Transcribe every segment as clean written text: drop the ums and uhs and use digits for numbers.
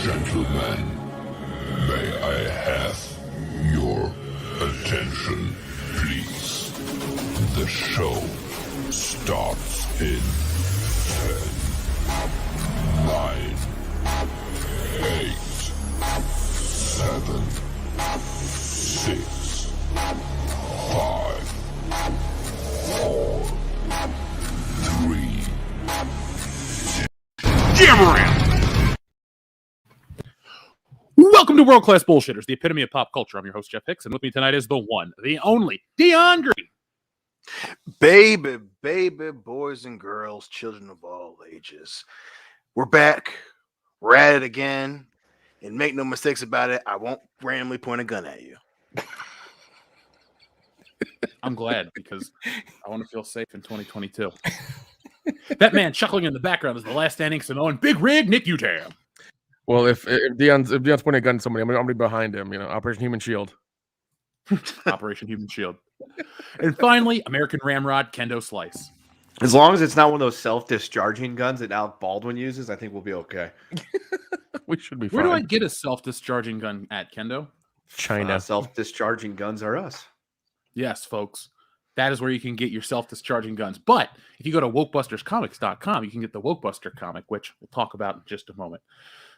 Gentlemen, may I have your attention, please? The show starts in 10, 9, 8, 7, 6, 5, 4, 3. Jam around! Welcome to World Class Bullshitters, the epitome of pop culture. I'm your host, Jeff Hicks, and with me tonight is the one, the only, DeAndre. Baby, boys and girls, children of all ages. We're back. We're at it again. And make no mistakes about it, I won't randomly point a gun at you. I'm glad, because I want to feel safe in 2022. That man chuckling in the background is the last standing Samoan Big Rig Nick Utam. Well, if Deion's pointing a gun at somebody, I'm gonna be behind him. You know, Operation Human Shield. Operation Human Shield. And finally, American Ramrod Kendo Slice. As long as it's not one of those self-discharging guns that Alec Baldwin uses, I think we'll be okay. We should be fine. Where do I get a self-discharging gun at, Kendo? China. Self-discharging guns are us. Yes, folks. That is where you can get your self-discharging guns. But if you go to wokebusterscomics.com, you can get the Wokebuster comic, which we'll talk about in just a moment.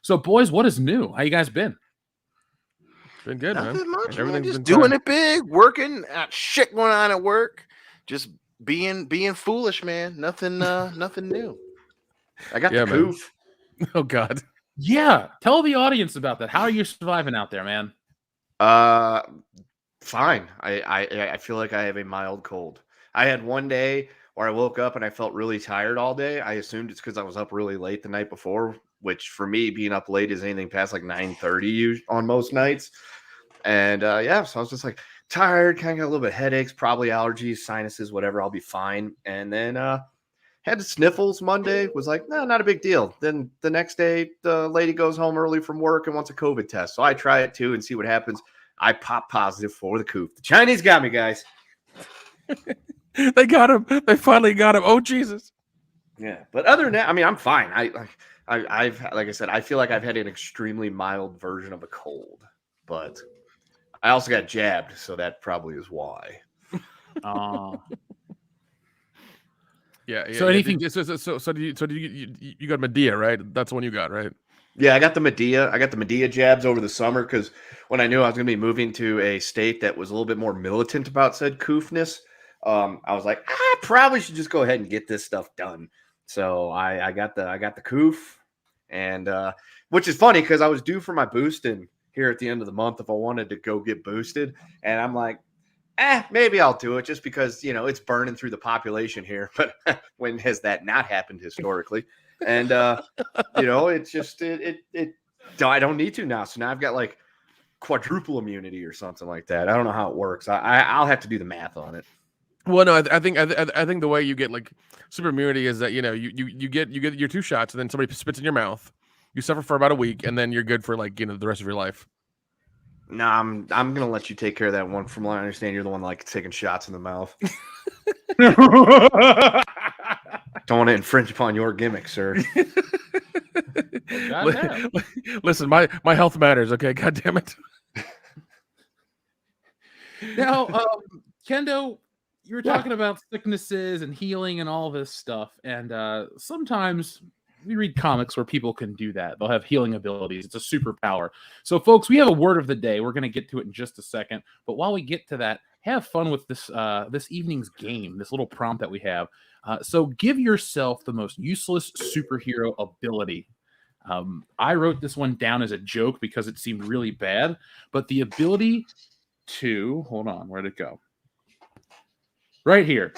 So, boys, what is new? How you guys been? Been good, Nothing man. much, man. Everything's Just been doing fine. it big, working, shit going on at work. Just being foolish, man. Nothing new. I got Yeah, the man. coof. Oh God. Yeah. Tell the audience about that. How are you surviving out there, man? Fine. I feel like I have a mild cold. I had one day where I woke up and I felt really tired all day. I assumed it's because I was up really late the night before, which for me, being up late is anything past like 9:30 on most nights. And yeah, so I was just like tired, kind of got a little bit of headaches, probably allergies, sinuses, whatever. I'll be fine. And then had the sniffles Monday. Was like, no, not a big deal. Then the next day, the lady goes home early from work and wants a COVID test. So I try it too and see what happens. I pop positive for the coof. The Chinese got me, guys. They got him. They finally got him. Oh Jesus. Yeah, but other than that, I mean, I'm fine. I've like I said, I feel like I've had an extremely mild version of a cold, but I also got jabbed, so that probably is why. Yeah. So anything- So do you got Medea, right? That's the one you got, right? Yeah, I got the Medea jabs over the summer because when I knew I was going to be moving to a state that was a little bit more militant about said coofness, I was like, I probably should just go ahead and get this stuff done. So I got the coof, and which is funny because I was due for my boosting here at the end of the month if I wanted to go get boosted, and I'm like, maybe I'll do it just because it's burning through the population here. But when has that not happened historically? And it's just it I don't need to now. So now I've got like quadruple immunity or something like that. I don't know how it works. I'll have to do the math on it. Well, no, I think the way you get like super immunity is that you get your 2 shots and then somebody spits in your mouth. You suffer for about a week and then you're good for like the rest of your life. No, I'm gonna let you take care of that one. From what I understand, you're the one like taking shots in the mouth. Don't want to infringe upon your gimmick, sir. Listen, my health matters. Okay, God damn it. Now, Kendo, you were talking about sicknesses and healing and all this stuff, and sometimes we read comics where people can do that. They'll have healing abilities. It's a superpower. So, folks, we have a word of the day. We're going to get to it in just a second. But while we get to that, have fun with this this evening's game, this little prompt that we have. So give yourself the most useless superhero ability. I wrote this one down as a joke because it seemed really bad. But the ability to... Hold on. Where'd it go? Right here.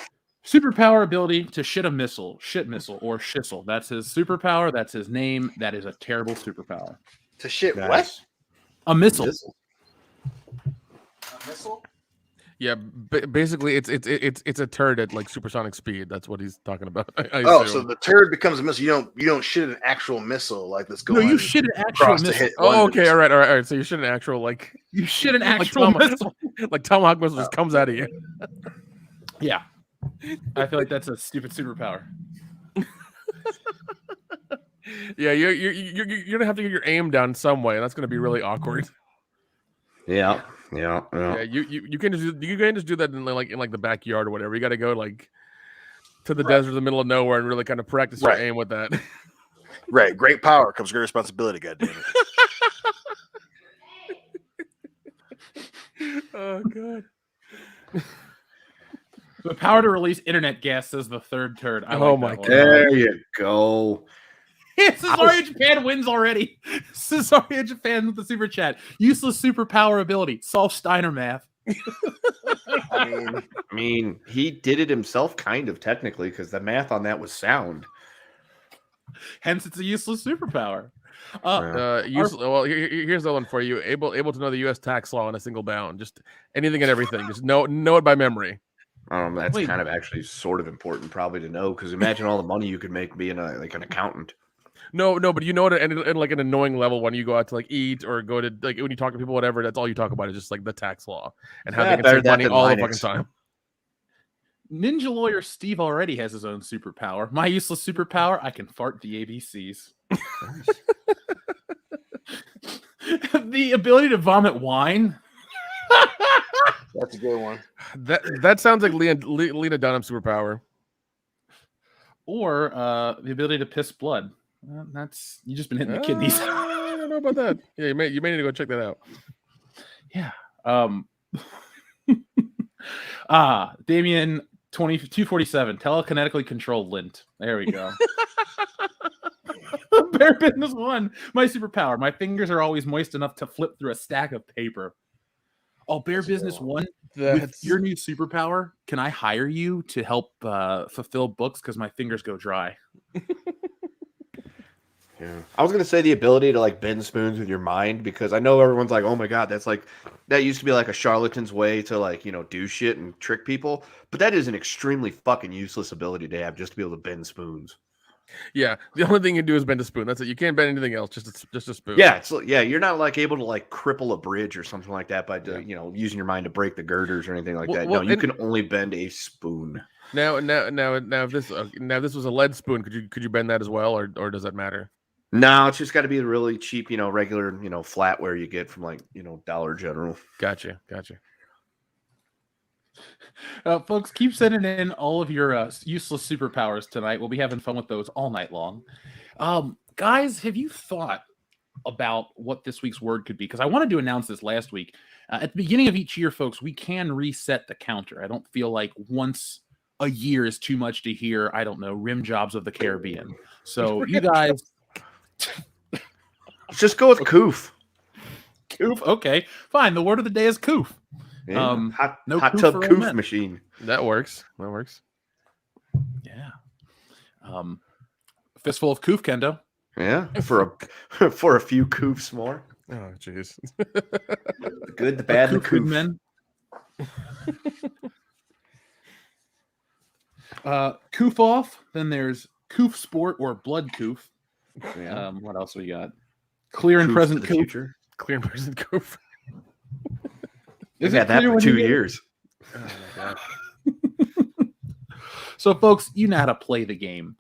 Superpower ability to shit missile, or shissel. That's his superpower. That's his name. That is a terrible superpower. To shit Nice. what? A missile. A missile? Yeah, basically it's a turd at like supersonic speed. That's what he's talking about. I Oh, assume. so the turd becomes a missile. You don't shit an actual missile like this No, going. you shit an actual across the missile. hit. Oh, okay, all right. So you should an actual like You shit an like actual missile. like Tomahawk missile just comes out of you. Yeah. I feel like that's a stupid superpower. Yeah, you're gonna have to get your aim down some way, and that's gonna be really awkward. Yeah. Yeah, you can't just do that in the backyard or whatever. You got to go like to the desert, in the middle of nowhere, and really kind of practice your aim with that. Right. Great power comes great responsibility. Goddamn it. Oh god. The power to release internet gas, says the third turd. I Oh like my that one. God. There you go. Cesaria Japan wins already. Cesaria Japan with the super chat. Useless superpower ability. Solve Steiner math. I mean, he did it himself, kind of technically, because the math on that was sound. Hence, it's a useless superpower. Well, here's the one for you. Able to know the U.S. tax law in a single bound. Just anything and everything. Just know it by memory. That's Wait. kind of actually sort of important, probably, to know, because imagine all the money you could make being an accountant. No, but you know it at like an annoying level when you go out to like eat or go to like when you talk to people, whatever. That's all you talk about is just like the tax law and how they can save money all the fucking time. Ninja lawyer Steve already has his own superpower. My useless superpower: I can fart the ABCs. The ability to vomit wine. That's a good one. That sounds like Lena Dunham's superpower. Or the ability to piss blood. That's you just been hitting the kidneys. I don't know about that. Yeah, you may need to go check that out. Yeah. Damien 247 telekinetically controlled lint. There we go. Bear Business 1. My superpower. My fingers are always moist enough to flip through a stack of paper. Oh, Bear Business 1. With your new superpower, can I hire you to help fulfill books because my fingers go dry? Yeah, I was gonna say the ability to like bend spoons with your mind, because I know everyone's like, "Oh my god, that used to be like a charlatan's way to like do shit and trick people," but that is an extremely fucking useless ability to have, just to be able to bend spoons. Yeah, the only thing you can do is bend a spoon. That's it. You can't bend anything else. Just a spoon. Yeah, you're not like able to like cripple a bridge or something like that by using your mind to break the girders or anything like that. No, you can only bend a spoon. Now, if this was a lead spoon, could you bend that as well, or does that matter? No, it's just got to be the really cheap, regular, flatware you get from like, Dollar General. Gotcha. Folks, keep sending in all of your useless superpowers tonight. We'll be having fun with those all night long. Guys, have you thought about what this week's word could be? Because I wanted to announce this last week. At the beginning of each year, folks, we can reset the counter. I don't feel like once a year is too much to hear, I don't know, rim jobs of the Caribbean. So you guys... Let's just go with coof. Coof, okay. Fine, the word of the day is coof. Yeah. Hot coof tub for coof men. machine. That works. Yeah. Fistful of coof, Kendo. Yeah, for a few coofs more. Oh, jeez. The good, the bad, the Coof coof. men. Coof off. Then there's coof sport or blood coof. Yeah. What else we got? Clear and Coof present for the coof. future. Clear and present coof. We've had that for 2 years. Oh my god. So, folks, you know how to play the game.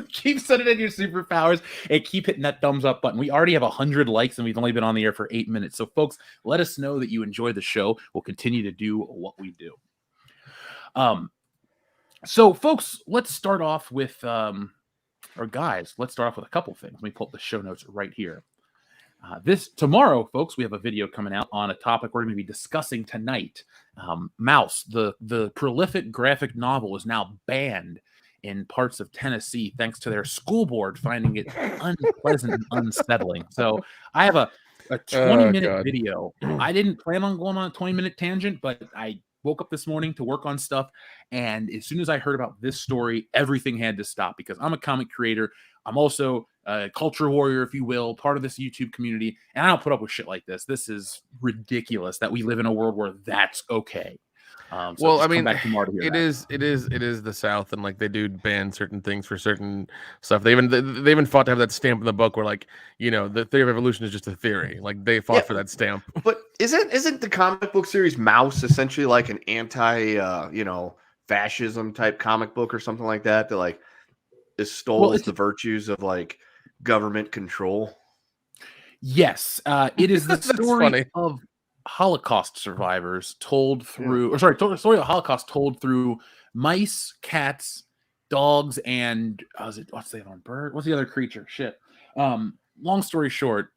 Keep sending in your superpowers and keep hitting that thumbs up button. We already have 100 likes and we've only been on the air for 8 minutes. So, folks, let us know that you enjoy the show. We'll continue to do what we do. So, folks, let's start off with, let's start off with a couple things. Let me pull up the show notes right here. Tomorrow, folks, we have a video coming out on a topic we're going to be discussing tonight. MAUS, the prolific graphic novel, is now banned in parts of Tennessee thanks to their school board finding it unpleasant and unsettling. So I have a 20-minute video. I didn't plan on going on a 20-minute tangent, but I woke up this morning to work on stuff, and as soon as I heard about this story, everything had to stop because I'm a comic creator. I'm also a culture warrior, if you will, part of this YouTube community, and I don't put up with shit like this. This is ridiculous that we live in a world where that's okay. Well, I mean, it is the South, and like they do ban certain things for certain stuff. They even fought to have that stamp in the book where, like, the theory of evolution is just a theory. Like they fought for that stamp. But isn't the comic book series MAUS essentially like an anti fascism type comic book or something like that? That like extols the virtues of like government control? Yes, it is the story funny. of Holocaust survivors told through, story of Holocaust told through mice, cats, dogs, and what's the other one? Bird? What's the other creature? Shit. Long story short,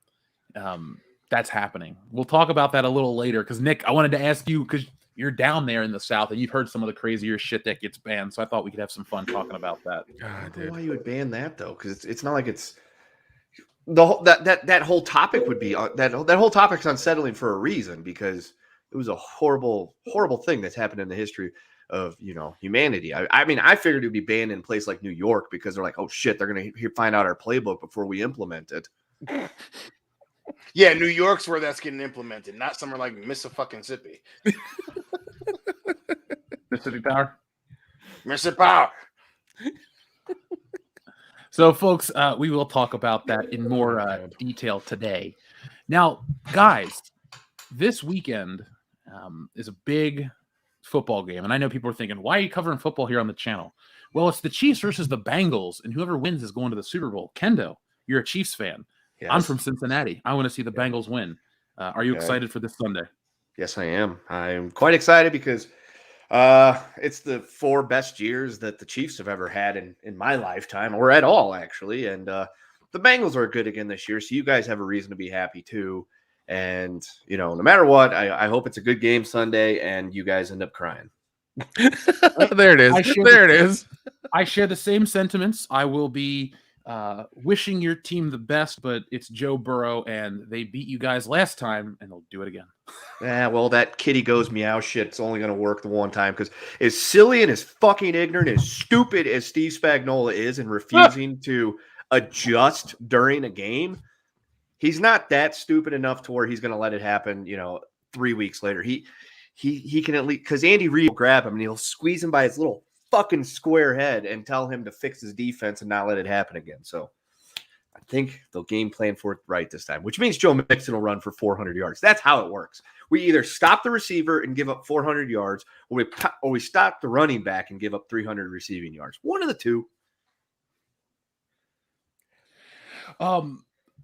that's happening. We'll talk about that a little later because Nick, I wanted to ask you because you're down there in the South and you've heard some of the crazier shit that gets banned, so I thought we could have some fun talking about that. I don't know why you would ban that though, because it's not like it's that whole topic would be that whole topic's unsettling for a reason, because it was a horrible thing that's happened in the history of humanity. I mean, I figured it would be banned in a place like New York because they're like, oh shit, they're gonna find out our playbook before we implement it. Yeah, New York's where that's getting implemented, not somewhere like Mississippi. Mississippi Power. Mississippi Power. So, folks, we will talk about that in more detail today. Now, guys, this weekend is a big football game, and I know people are thinking, why are you covering football here on the channel? Well, it's the Chiefs versus the Bengals, and whoever wins is going to the Super Bowl. Kendo, you're a Chiefs fan. Yes. I'm from Cincinnati. I want to see the Bengals win. Are you excited for this Sunday? Yes, I am. I'm quite excited because it's the 4 best years that the Chiefs have ever had in my lifetime, or at all, actually. And the Bengals are good again this year, so you guys have a reason to be happy too. And no matter what, I hope it's a good game Sunday, and you guys end up crying. There it is. It is. I share the same sentiments. I will be wishing your team the best, but it's Joe Burrow, and they beat you guys last time, and they'll do it again. Yeah, well, that kitty goes meow shit's only going to work the one time, because as silly and as fucking ignorant, as stupid as Steve Spagnuolo is in refusing to adjust during a game, he's not that stupid enough to where he's going to let it happen, 3 weeks later. He can at least, because Andy Reid will grab him and he'll squeeze him by his little fucking square head and tell him to fix his defense and not let it happen again. So I think they'll game plan for it right this time, which means Joe Mixon will run for 400 yards. That's how it works. We either stop the receiver and give up 400 yards, or we stop the running back and give up 300 receiving yards. One of the two.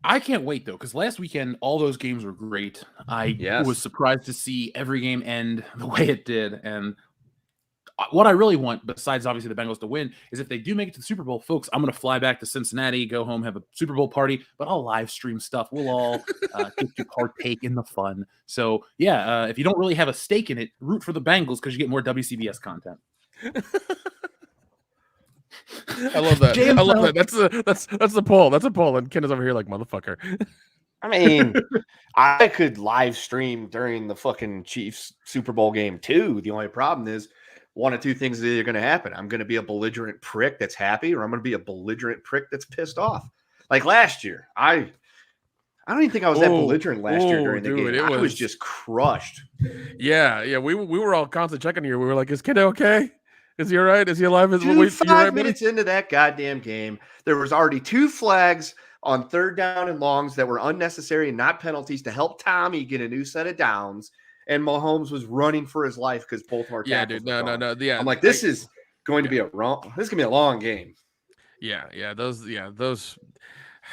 I can't wait, though, because last weekend, all those games were great. I was surprised to see every game end the way it did. And what I really want, besides obviously the Bengals to win, is if they do make it to the Super Bowl, folks, I'm going to fly back to Cincinnati, go home, have a Super Bowl party, but I'll live stream stuff. We'll all get to partake in the fun. So, if you don't really have a stake in it, root for the Bengals because you get more WCBS content. I love that. I love that. That's the poll. That's a poll. And Ken is over here like, motherfucker. I mean, I could live stream during the fucking Chiefs Super Bowl game too. The only problem is one of two things is either going to happen. I'm going to be a belligerent prick that's happy, or I'm going to be a belligerent prick that's pissed off. Like last year, I don't even think I was that belligerent last year during the game. I was just crushed. Yeah. We were all constantly checking here. We were like, is Kid okay? Is he all right? Is he alive? Dude, 5 minutes into that goddamn game, there was already 2 flags on 3rd down and longs that were unnecessary and not penalties to help Tommy get a new set of downs. And Mahomes was running for his life because both of our tackles were gone. No. Yeah, I'm like, this is going to be a long game. Yeah. Those.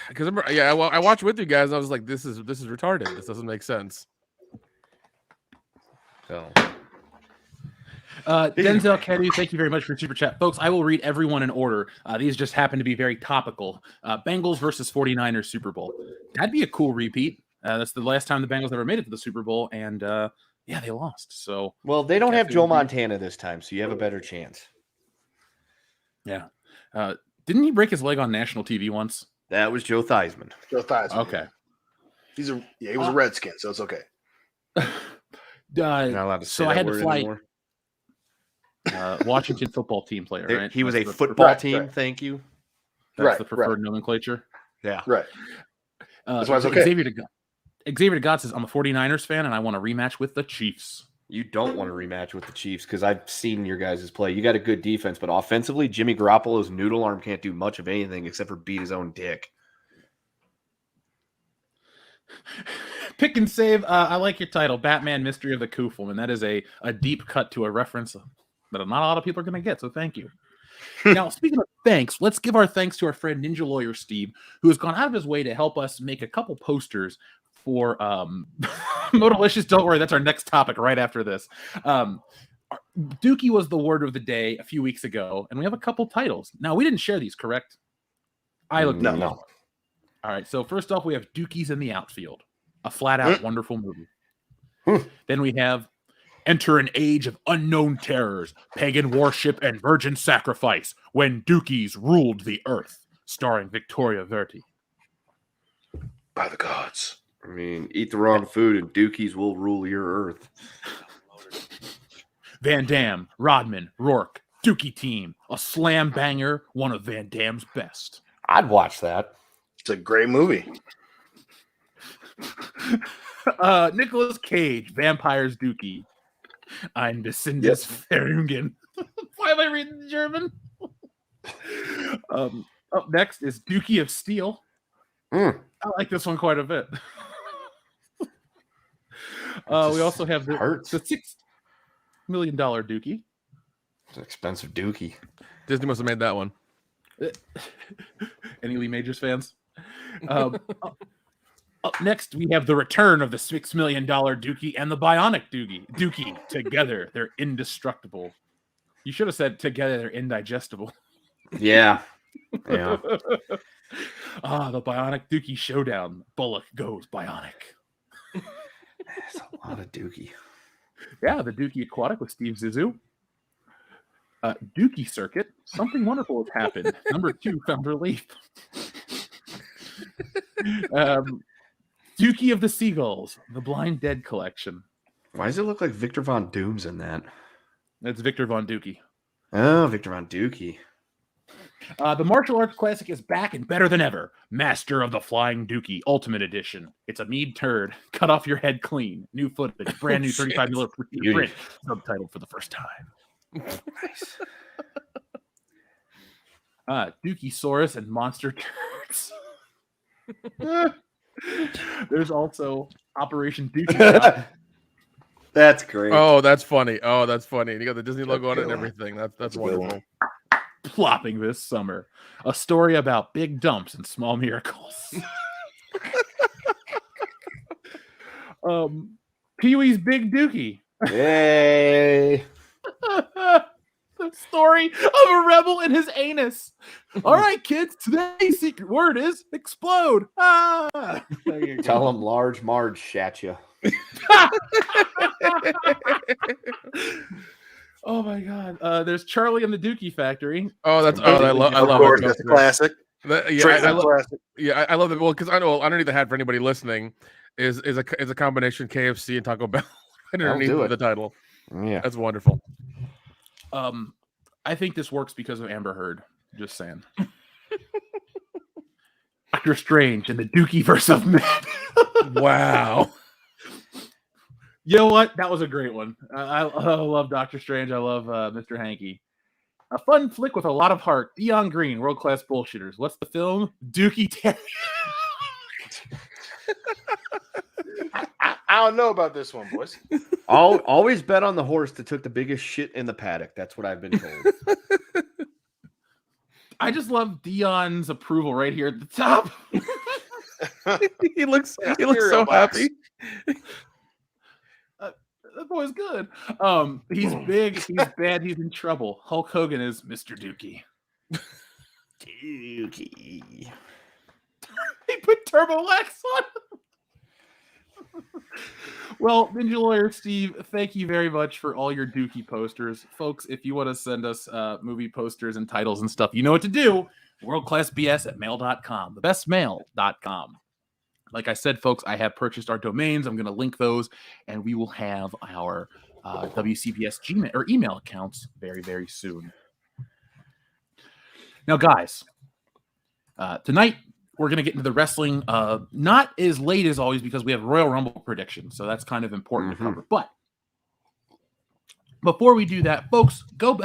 Because I watched with you guys. And I was like, this is retarded. This doesn't make sense. So. Denzel Kedu, thank you very much for super chat. Folks, I will read everyone in order. These just happen to be very topical. Bengals versus 49ers Super Bowl. That'd be a cool repeat. That's the last time the Bengals ever made it to the Super Bowl, and they lost. So, well, they don't have Joe Montana this time, so you have a better chance. Yeah. Didn't he break his leg on national TV once? That was Joe Theismann. Okay. He was a Redskin, so it's okay. Not allowed to say so I had to fly. Anymore. Washington football team player, right? He was a football team. Right. Thank you. That's the preferred nomenclature. Yeah. Right. That's why it's okay. Xavier DeGott says, I'm a 49ers fan, and I want a rematch with the Chiefs. You don't want a rematch with the Chiefs because I've seen your guys' play. You got a good defense, but offensively, Jimmy Garoppolo's noodle arm can't do much of anything except for beat his own dick. Pick and save. I like your title, Batman Mystery of the Koofleman. That is a deep cut to a reference that not a lot of people are going to get, so thank you. Now, speaking of thanks, let's give our thanks to our friend Ninja Lawyer Steve, who has gone out of his way to help us make a couple posters for Modalicious. Don't worry, that's our next topic right after this. Dookie was the word of the day a few weeks ago, and we have a couple titles. Now, we didn't share these, correct? I looked at these. No. All right, so first off, we have Dookie's in the Outfield, a flat-out wonderful movie. Then we have Enter an Age of Unknown Terrors, Pagan Worship and Virgin Sacrifice, When Dookies Ruled the Earth, starring Victoria Verti. By the gods. I mean, eat the wrong food and Dookies will rule your earth. Van Damme, Rodman, Rourke, Dookie Team, a slam banger, one of Van Damme's best. I'd watch that. It's a great movie. Nicolas Cage, Vampires Dookie. Ein Besindis Verungen. Why am I reading German? Up next is Dookie of Steel. I like this one quite a bit. We also have the $6 million Dookie. It's an expensive Dookie. Disney must have made that one. Any Lee Majors fans? Up next, we have the return of the $6 million Dookie and the Bionic Dookie. Together, they're indestructible. You should have said together, they're indigestible. Yeah. Yeah. The Bionic Dookie showdown. Bullock goes Bionic. That's a lot of Dookie. Yeah, the Dookie Aquatic with Steve Zissou. Dookie Circuit. Something wonderful has happened. Number 2 found relief. Dookie of the Seagulls, the Blind Dead Collection. Why does it look like Victor Von Doom's in that? That's Victor Von Dookie. Oh, Victor Von Dookie. The martial arts classic is back and better than ever. Master of the Flying Dookie Ultimate Edition. It's a mead turd. Cut off your head clean. New footage. Brand new 35mm print. Subtitled for the first time. Nice. Dookie Saurus and Monster Turds. There's also Operation Dookie. That's great. Oh, that's funny. And you got the Disney logo on it and everything. That's wonderful. Plopping this summer. A story about big dumps and small miracles. Pee-wee's Big Dookie. Yay. The story of a rebel and his anus. All right, kids. Today's secret word is explode. Tell him Large Marge shat you. Oh my God! There's Charlie and the Dookie Factory. Oh, that's I love Course, it. that's a classic. I love it. Well, because I know underneath the hat for anybody listening is a combination KFC and Taco Bell underneath the title. Yeah, that's wonderful. I think this works because of Amber Heard. Just saying. Doctor Strange and the Dookieverse of Men. Wow. You know what? That was a great one. I love Doctor Strange. I love Mr. Hanky. A fun flick with a lot of heart. Dion Green, world-class bullshitters. What's the film? Dookie Terrier. I don't know about this one, boys. I'll always bet on the horse that took the biggest shit in the paddock. That's what I've been told. I just love Dion's approval right here at the top. he looks so happy. That boy's good. He's big, he's bad, he's in trouble. Hulk Hogan is Mr. Dookie. Dookie. He put Turbo X on. Well, Ninja Lawyer Steve, thank you very much for all your Dookie posters. Folks, if you want to send us movie posters and titles and stuff, you know what to do. worldclassbs@mail.com. Thebestmail.com. Like I said, folks, I have purchased our domains. I'm going to link those, and we will have our WCBS Gmail or email accounts very, very soon. Now, guys, tonight we're going to get into the wrestling, not as late as always because we have Royal Rumble predictions, so that's kind of important to cover. But before we do that, folks, go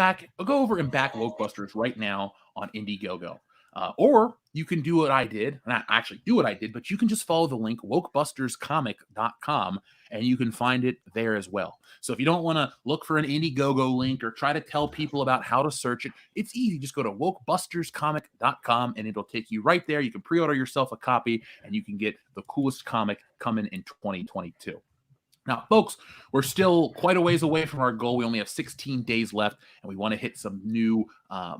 over and back Ghostbusters right now on Indiegogo. Or you can do what I did, not actually do what I did, but you can just follow the link wokebusterscomic.com and you can find it there as well. So if you don't want to look for an Indiegogo link or try to tell people about how to search it, it's easy. Just go to wokebusterscomic.com and it'll take you right there. You can pre-order yourself a copy and you can get the coolest comic coming in 2022. Now, folks, we're still quite a ways away from our goal. We only have 16 days left, and we want to hit some new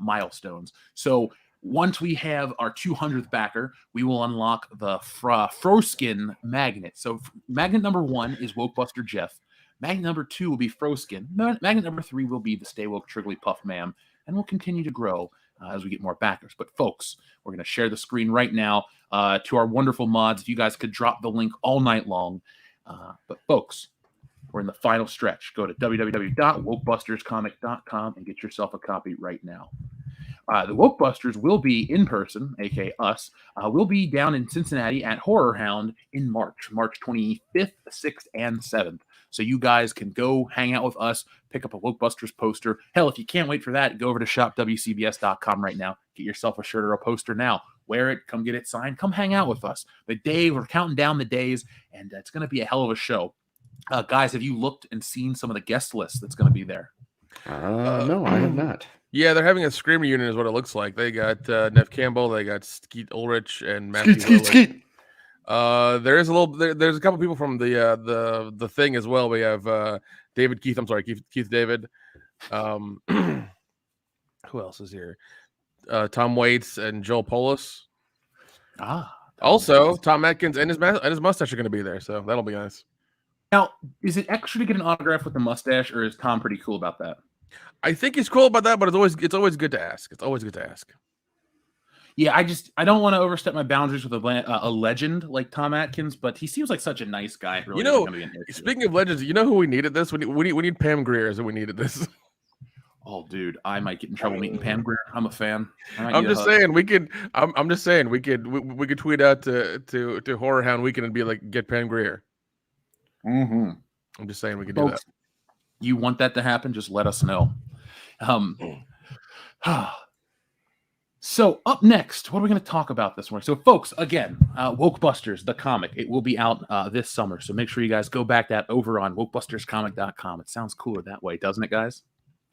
milestones. So once we have our 200th backer, we will unlock the Froskin magnet. So magnet number 1 is Wokebuster Jeff. Magnet number 2 will be Froskin. Magnet number 3 will be the Stay Woke Triggly Puff Ma'am, and we'll continue to grow as we get more backers. But folks, we're going to share the screen right now to our wonderful mods. If you guys could drop the link all night long. But folks, we're in the final stretch. Go to www.wokebusterscomic.com and get yourself a copy right now. The Wokebusters will be in person, aka us. We'll be down in Cincinnati at Horror Hound in March 25th, 6th, and 7th. So you guys can go hang out with us, pick up a Wokebusters poster. Hell, if you can't wait for that, go over to shopwcbs.com right now. Get yourself a shirt or a poster now. Wear it, come get it signed, come hang out with us. We're counting down the days, and it's going to be a hell of a show. Guys, have you looked and seen some of the guest lists that's going to be there? No, I have not. Yeah, they're having a Scream reunion is what it looks like. They got Nev Campbell, they got Skeet Ulrich, and Matthew Skeet. There's a couple people from the thing as well. We have Keith David. Who else is here? Tom Waits and Joel Polis. Also, Tom Atkins and his mustache are going to be there, so that'll be nice. Now, is it extra to get an autograph with the mustache, or is Tom pretty cool about that? I think he's cool about that, but it's always good to ask. It's always good to ask. Yeah, I don't want to overstep my boundaries with a legend like Tom Atkins, but he seems like such a nice guy. Really, speaking of legends, you know who we needed this? We need Pam Grier, so we needed this. Oh, dude, I might get in trouble meeting Pam Grier. I'm a fan. I'm just saying we could tweet out to Horror Hound Weekend and be like, get Pam Grier. Mm-hmm. I'm just saying we could do that. You want that to happen? Just let us know. So up next, what are we going to talk about this morning? So, folks, again, Wokebusters, the comic, it will be out this summer. So make sure you guys go back that over on wokebusterscomic.com. It sounds cooler that way, doesn't it, guys?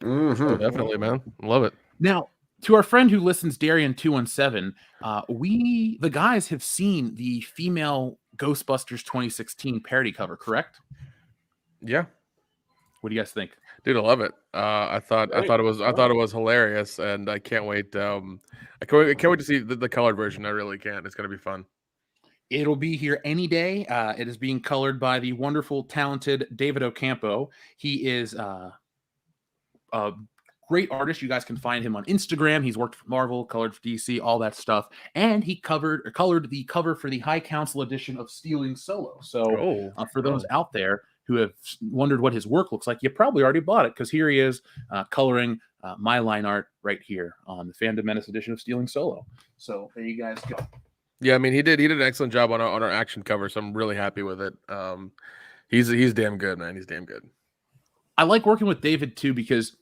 Mm-hmm. Oh, definitely, man. Love it. Now, to our friend who listens, Darian217, the guys have seen the female Ghostbusters 2016 parody cover, correct? Yeah. What do you guys think? Dude, I love it. I thought it was hilarious, and I can't wait. I can't wait to see the colored version. I really can't. It's gonna be fun. It'll be here any day. It is being colored by the wonderful, talented David Ocampo. He is a great artist. You guys can find him on Instagram. He's worked for Marvel, colored for DC, all that stuff, and he colored the cover for the High Council edition of Stealing Solo. So, for those out there who have wondered what his work looks like, you probably already bought it, because here he is coloring my line art right here on the Fandom Menace edition of Stealing Solo. So there you guys go. Yeah, I mean, he did an excellent job on our action cover, so I'm really happy with it. He's damn good, man. He's damn good. I like working with David too, because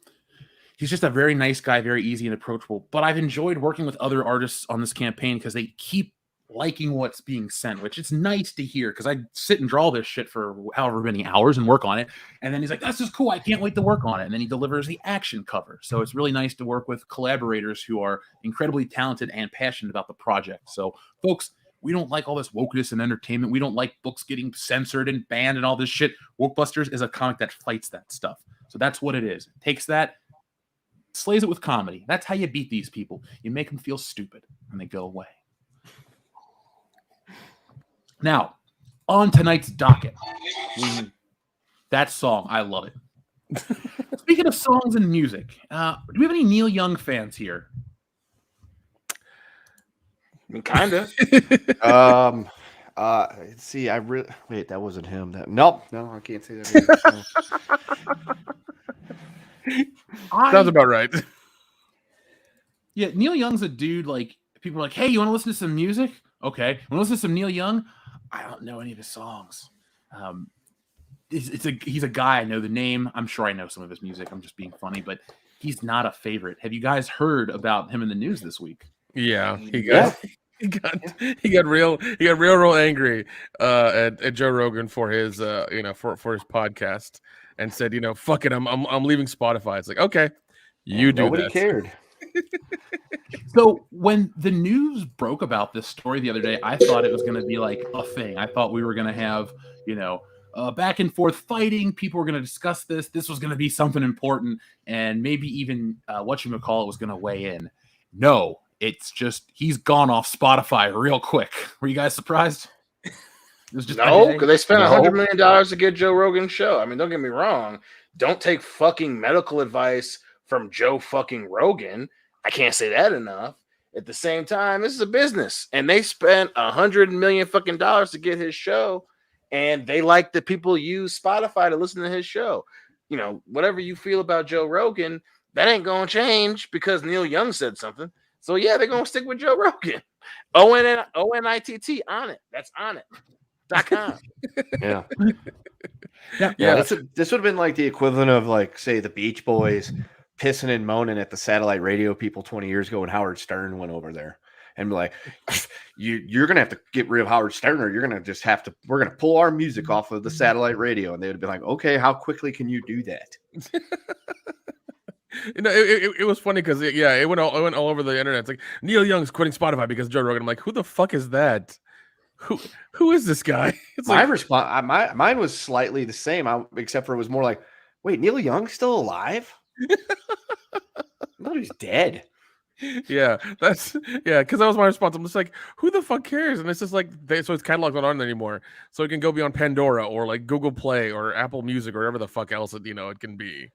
he's just a very nice guy, very easy and approachable. But I've enjoyed working with other artists on this campaign because they keep liking what's being sent, which it's nice to hear, because I sit and draw this shit for however many hours and work on it, and then he's like, "That's just cool, I can't wait to work on it," and then he delivers the action cover. So it's really nice to work with collaborators who are incredibly talented and passionate about the project. So folks, we don't like all this wokeness and entertainment. We don't like books getting censored and banned and all this shit. Wokebusters is a comic that fights that stuff. So that's what it is. It takes that, slays it with comedy. That's how you beat these people. You make them feel stupid and they go away. Now, on tonight's docket, that song, I love it. Speaking of songs and music, do we have any Neil Young fans here? I mean, kind of. See, wait, that wasn't him. No, I can't say that. Sounds about right. Yeah, Neil Young's a dude, like, people are like, "Hey, you want to listen to some music?" Okay. Want to listen to some Neil Young? I don't know any of his songs. He's a guy. I know the name. I'm sure I know some of his music. I'm just being funny, but he's not a favorite. Have you guys heard about him in the news this week? Yeah, He got real angry at Joe Rogan for his for his podcast and said, fuck it, I'm leaving Spotify. It's like, okay, you do Nobody that. cared. So when the news broke about this story the other day, I thought it was going to be like a thing. I thought we were going to have, back and forth fighting. People were going to discuss this. This was going to be something important, and maybe even whatchamacallit was going to weigh in. No, it's just he's gone off Spotify real quick. Were you guys surprised? It was just no, because they spent $100 million to get Joe Rogan's show. I mean, don't get me wrong. Don't take fucking medical advice from Joe fucking Rogan. I can't say that enough. At the same time, this is a business, and they spent $100 million fucking dollars to get his show, and they like that people use Spotify to listen to his show. Whatever you feel about Joe Rogan, that ain't gonna change because Neil Young said something. So yeah, they're gonna stick with Joe Rogan. ONITT on it. That's on it.com. Yeah. Yeah. This would have been like the equivalent of, like, say, the Beach Boys pissing and moaning at the satellite radio people 20 years ago when Howard Stern went over there and be like, you're gonna have to get rid of Howard Stern, or you're gonna just have to, we're gonna pull our music off of the satellite radio. And they would be like, okay, how quickly can you do that? It was funny because it went all over the internet. It's like, Neil Young's quitting Spotify because of Joe Rogan. I'm like, who the fuck is that? Who is this guy? It's My response, mine was slightly the same, except for it was more like, wait, Neil Young's still alive? I thought he was dead. Yeah, because that was my response. I'm just like, who the fuck cares? And it's just like, so his catalog's not on anymore, so it can go be on Pandora or like Google Play or Apple Music or whatever the fuck else it can be.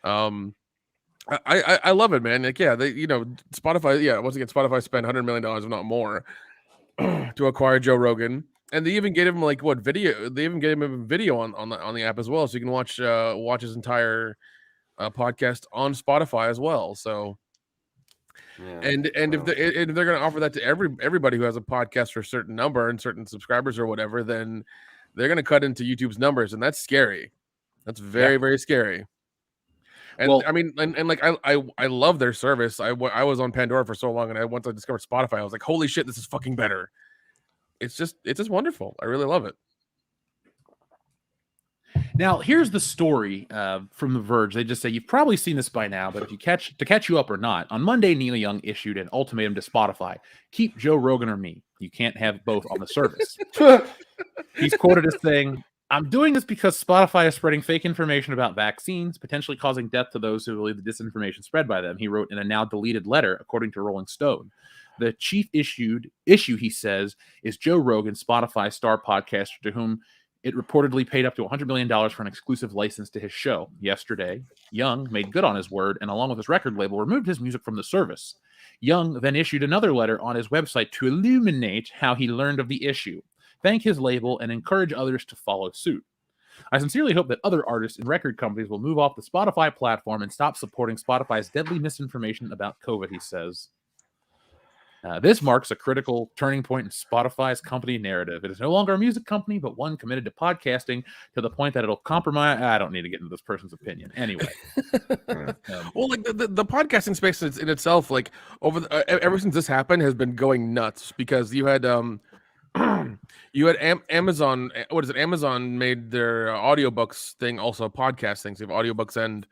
I love it, man. Like, yeah, Spotify. Yeah, once again, Spotify spent $100 million, if not more, to acquire Joe Rogan, and they even gave him video. They even gave him a video on the app as well, so you can watch his entire podcast on Spotify as well. So, and if they're going to offer that to everybody who has a podcast for a certain number and certain subscribers or whatever, then they're going to cut into YouTube's numbers, and that's scary. That's very, very scary. And I mean, and like I love their service. I was on Pandora for so long, and once I discovered Spotify, I was like, holy shit, this is fucking better. It's just wonderful. I really love it. Now, here's the story from The Verge. They just say, you've probably seen this by now, but if to catch you up or not, on Monday, Neil Young issued an ultimatum to Spotify. Keep Joe Rogan or me. You can't have both on the service. He's quoted as saying, I'm doing this because Spotify is spreading fake information about vaccines, potentially causing death to those who believe the disinformation spread by them, he wrote in a now deleted letter, according to Rolling Stone. The chief issue, he says, is Joe Rogan, Spotify star podcaster, to whom it reportedly paid up to $100 million for an exclusive license to his show. Yesterday, Young made good on his word and, along with his record label, removed his music from the service. Young then issued another letter on his website to illuminate how he learned of the issue, thank his label, and encourage others to follow suit. I sincerely hope that other artists and record companies will move off the Spotify platform and stop supporting Spotify's deadly misinformation about COVID, he says. This marks a critical turning point in Spotify's company narrative. It is no longer a music company, but one committed to podcasting to the point that it'll compromise. I don't need to get into this person's opinion. Anyway. Well, like the podcasting space in itself, like ever since this happened, has been going nuts because you had Amazon. What is it? Amazon made their audiobooks thing also a podcast thing. So you have audiobooks and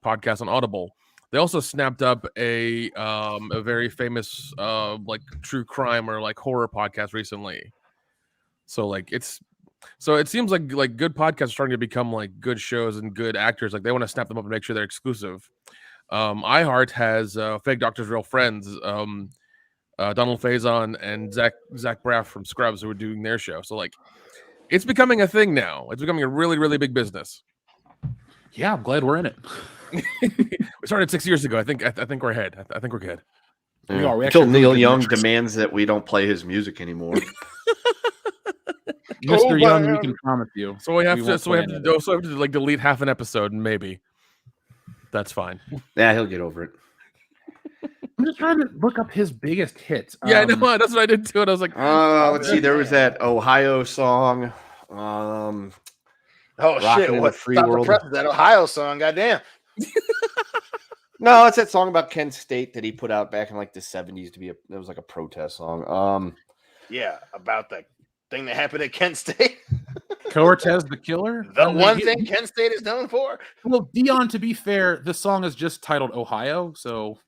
podcasts on Audible. They also snapped up a very famous like true crime or like horror podcast recently. So it seems like good podcasts are starting to become like good shows and good actors. Like they want to snap them up and make sure they're exclusive. iHeart has Fake Doctors Real Friends, Donald Faison and Zach Braff from Scrubs who are doing their show. So like it's becoming a thing now. It's becoming a really, really big business. Yeah, I'm glad we're in it. We started 6 years ago. I think we're ahead. I think we're good. Yeah. We are. Until Neil Young demands that we don't play his music anymore. Mr. Young, we can promise you. So we have to like delete half an episode, and maybe that's fine. Yeah, he'll get over it. I'm just trying to look up his biggest hits. Yeah, I know. That's what I did too. And I was like, let's see. There was that Ohio song. Oh Rockin' shit! in What the free Stop the world? Press, that Ohio song? Goddamn. No, it's that song about Kent State that he put out back in like the 70s it was like a protest song. Yeah, about the thing that happened at Kent State. Cortez the Killer? The one thing Kent State is known for. Well, Dion, to be fair, the song is just titled Ohio, so...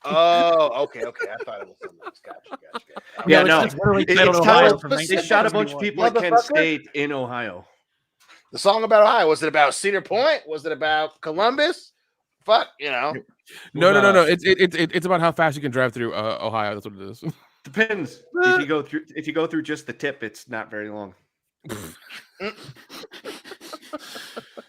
Oh, okay. I thought it was something else. Gotcha. Yeah, it's no. just literally It's titled Ohio titled, from they shot a bunch of 1971. people at Kent State in Ohio. The song about Ohio, was it about Cedar Point? Was it about Columbus? Fuck, you know. No. It's about how fast you can drive through Ohio. That's what it is. Depends. If you go through just the tip, it's not very long.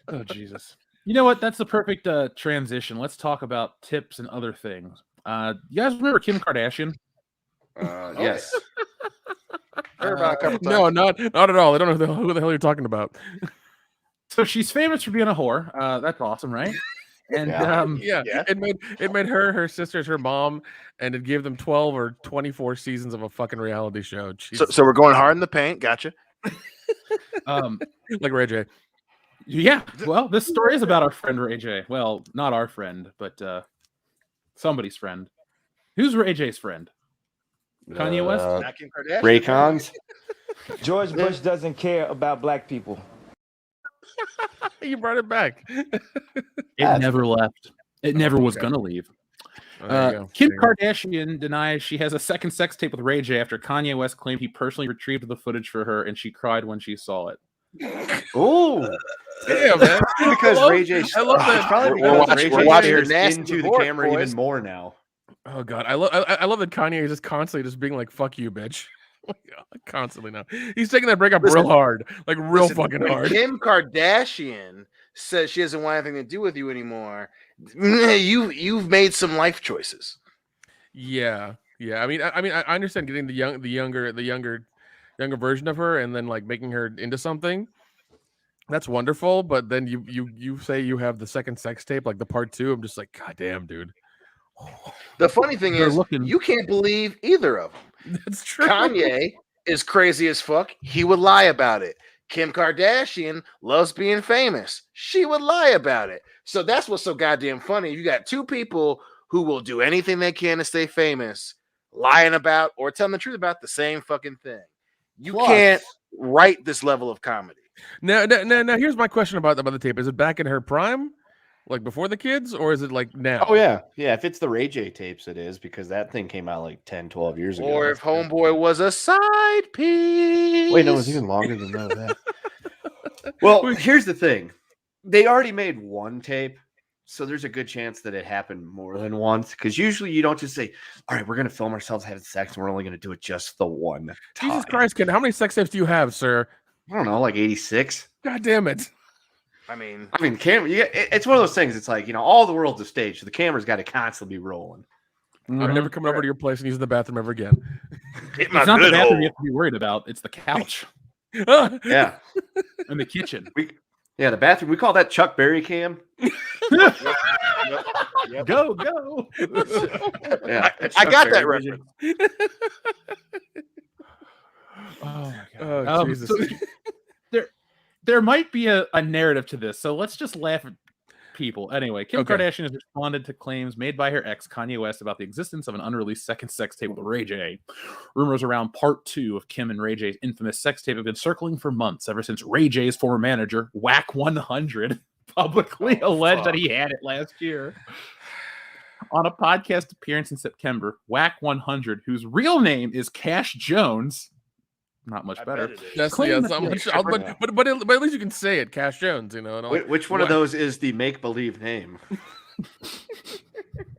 Oh, Jesus. You know what? That's the perfect transition. Let's talk about tips and other things. You guys remember Kim Kardashian? Yes. Heard about a couple times. No, not at all. I don't know who the hell you're talking about. So she's famous for being a whore. That's awesome, right? And Yeah. It made her sisters, her mom, and it gave them 12 or 24 seasons of a fucking reality show. So we're going hard in the paint. Gotcha. Like Ray J. Yeah. Well, this story is about our friend Ray J. Well, not our friend, but somebody's friend. Who's Ray J's friend? Kanye West? Not Kim Kardashian. Raycons. George Bush doesn't care about black people. You brought it back. It never left. It never was going to leave. Kim Kardashian denies she has a second sex tape with Ray J after Kanye West claimed he personally retrieved the footage for her and she cried when she saw it. Oh, Yeah, man. because Ray J. I love that. It's probably We're because Ray watching J the stares nasty into the divorce, camera boys. even more now. Oh god, I love that Kanye is just constantly just being like, "Fuck you, bitch," constantly now. He's taking that breakup real hard, like real fucking when hard. Kim Kardashian says she doesn't want anything to do with you anymore, you've made some life choices. Yeah. I mean, I understand getting the younger version of her and then like making her into something. That's wonderful, but then you say you have the second sex tape, like the part 2. I'm just like, God damn, dude. The funny thing They're is, looking- you can't believe either of them. That's true. Kanye is crazy as fuck. He would lie about it. Kim Kardashian loves being famous. She would lie about it. So that's what's so goddamn funny. You got two people who will do anything they can to stay famous, lying about or telling the truth about the same fucking thing. You can't write this level of comedy. Now, here's my question about the tape. Is it back in her prime, like before the kids, or is it like now? Oh yeah. If it's the Ray J tapes, it is, because that thing came out like 10, 12 years ago. Or if Homeboy was a side piece. Wait, no, it was even longer than that. Well, here's the thing. They already made one tape, so there's a good chance that it happened more than once. Because usually you don't just say, all right, we're going to film ourselves having sex, and we're only going to do it just the one time. Jesus Christ, kid, how many sex tapes do you have, sir? I don't know, like 86. God damn it. I mean, camera. It's one of those things. It's like, all the world's a stage, so the camera's got to constantly be rolling. I'm never coming over to your place and using the bathroom ever again. It's not the bathroom you have to be worried about. It's the couch Yeah. and the kitchen. The bathroom. We call that Chuck Berry cam. Yep. Go. Yeah, I got that reference. Oh my god. Oh, Jesus. So there might be a narrative to this, so let's just laugh at people. Anyway, Kim Kardashian has responded to claims made by her ex Kanye West about the existence of an unreleased second sex tape with Ray J. Rumors around part 2 of Kim and Ray J's infamous sex tape have been circling for months, ever since Ray J's former manager, Whack 100, publicly alleged that he had it last year. On a podcast appearance in September, Whack 100, whose real name is Cash Jones, not much better. That's but at least you can say it, Cash Jones. Which one of those is the make-believe name?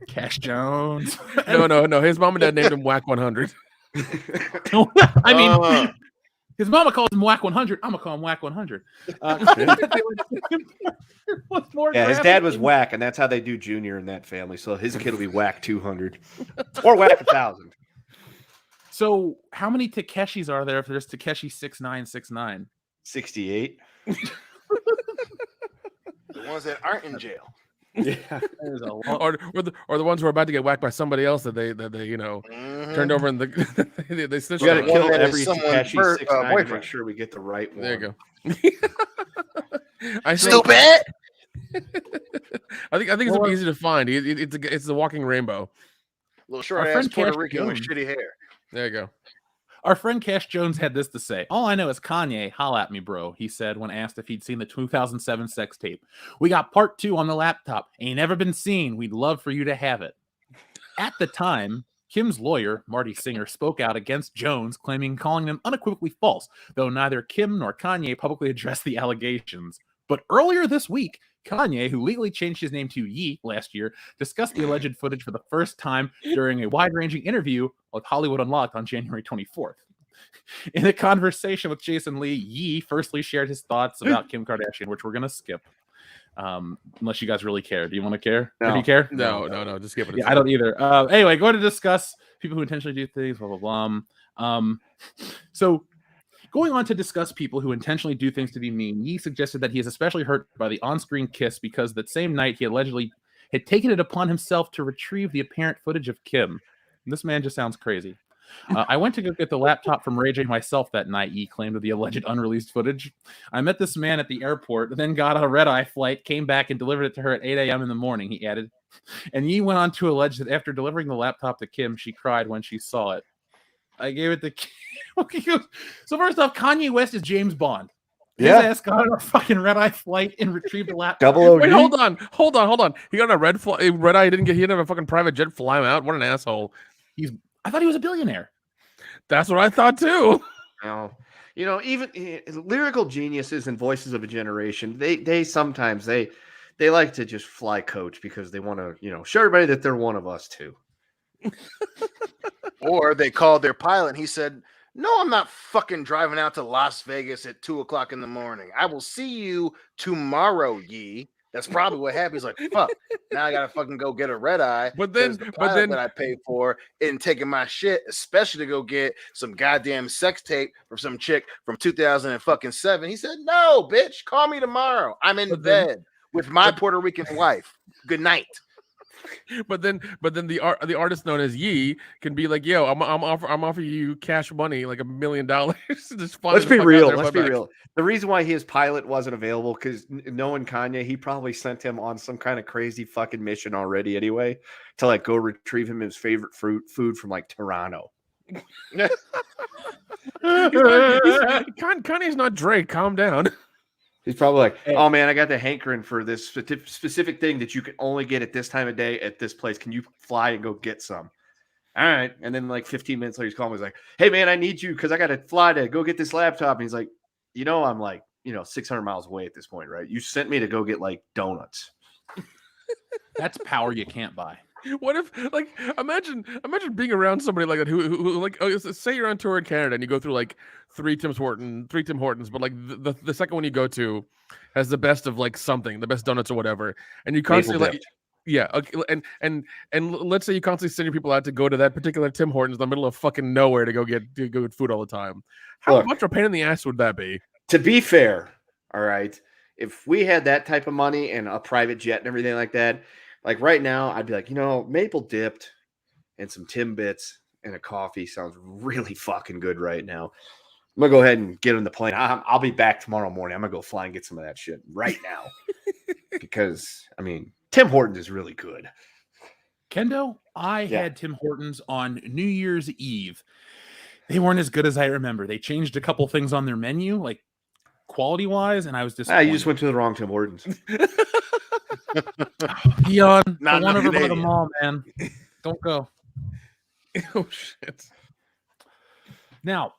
Cash Jones. No. His mom and dad named him Whack 100. I mean, his mama calls him Whack 100. I'm gonna call him Whack 100. His dad was Whack, and that's how they do Junior in that family. So his kid will be Whack 200 or Whack 1000. So, how many Takeshis are there if there's Takeshi 6969? 68. The ones that aren't in jail. Yeah. There's a lot. Or the ones who are about to get whacked by somebody else that they turned over in the they snitched. We got to on. kill every someone's Takeshi 69 to boyfriend. make sure we get the right one. There you go. Stupid. I think it's easy to find. It's a walking rainbow. Little short ass Puerto Rican with shitty hair. There you go. Our friend Cash Jones had this to say. All I know is Kanye, holla at me, bro, he said when asked if he'd seen the 2007 sex tape. We got part 2 on the laptop. Ain't never been seen. We'd love for you to have it. At the time, Kim's lawyer, Marty Singer, spoke out against Jones, calling them unequivocally false, though neither Kim nor Kanye publicly addressed the allegations. But earlier this week, Kanye, who legally changed his name to Ye last year, discussed the alleged footage for the first time during a wide-ranging interview with Hollywood Unlocked on January 24th. In a conversation with Jason Lee, Ye firstly shared his thoughts about Kim Kardashian, which we're going to skip. Unless you guys really care. Do you want to care? No. Do you care? No. Just skip it. Yeah, I don't either. Anyway, going to discuss people who intentionally do things, blah, blah, blah. So going on to discuss people who intentionally do things to be mean, Yee suggested that he is especially hurt by the on-screen kiss because that same night he allegedly had taken it upon himself to retrieve the apparent footage of Kim. This man just sounds crazy. I went to go get the laptop from Ray J myself that night, Yee claimed, of the alleged unreleased footage. I met this man at the airport, then got on a red-eye flight, came back and delivered it to her at 8 a.m. in the morning, he added. And Yee went on to allege that after delivering the laptop to Kim, she cried when she saw it. I gave it to Kim. Okay, so first off, Kanye West is James Bond. His ass got on a fucking red-eye flight and retrieved the laptop. Double OD. Wait, hold on. He got on a red-eye. He didn't have a fucking private jet fly him out. What an asshole. I thought he was a billionaire. That's what I thought too. No. You know, even lyrical geniuses and voices of a generation, they sometimes they like to just fly coach because they want to, show everybody that they're one of us too. Or they called their pilot and he said, "No, I'm not fucking driving out to Las Vegas at 2:00 in the morning. I will see you tomorrow, Yee." That's probably what happened. He's like, "Fuck, now I gotta fucking go get a red eye." But then that I paid for and taking my shit, especially to go get some goddamn sex tape from some chick from 2007. He said, "No, bitch, call me tomorrow. I'm in bed with my Puerto Rican wife. Good night." But then the artist known as Yee can be like, "Yo, I'm offering you cash money, like $1 million." Let's be real. Let's be real. The reason why his pilot wasn't available, because knowing Kanye, he probably sent him on some kind of crazy fucking mission already anyway to like go retrieve him his favorite food from like Toronto. Kanye's not Drake. Calm down. He's probably like, "Oh man, I got the hankering for this specific thing that you can only get at this time of day at this place. Can you fly and go get some?" All right. And then like 15 minutes later, he's calling me. He's like, "Hey man, I need you because I got to fly to go get this laptop." And he's like, "I'm like, 600 miles away at this point, right? You sent me to go get like donuts." That's power you can't buy. What if, like, imagine being around somebody like that who like, say you're on tour in Canada and you go through like three Tim Hortons, but like the second one you go to has the best of like something, the best donuts or whatever, and you constantly like, yeah, okay, and let's say you constantly send your people out to go to that particular Tim Hortons in the middle of fucking nowhere to go get food all the time. How much of a pain in the ass would that be? To be fair, all right, if we had that type of money and a private jet and everything like that. Like right now, I'd be like, maple dipped and some Timbits and a coffee sounds really fucking good right now. I'm going to go ahead and get on the plane. I'll be back tomorrow morning. I'm going to go fly and get some of that shit right now. Because, Tim Hortons is really good. Kendo, I had Tim Hortons on New Year's Eve. They weren't as good as I remember. They changed a couple things on their menu, like quality-wise, and I was disappointed. You just went to the wrong Tim Hortons. Dion, the one over by the mall, man. Don't go. Oh shit. Now,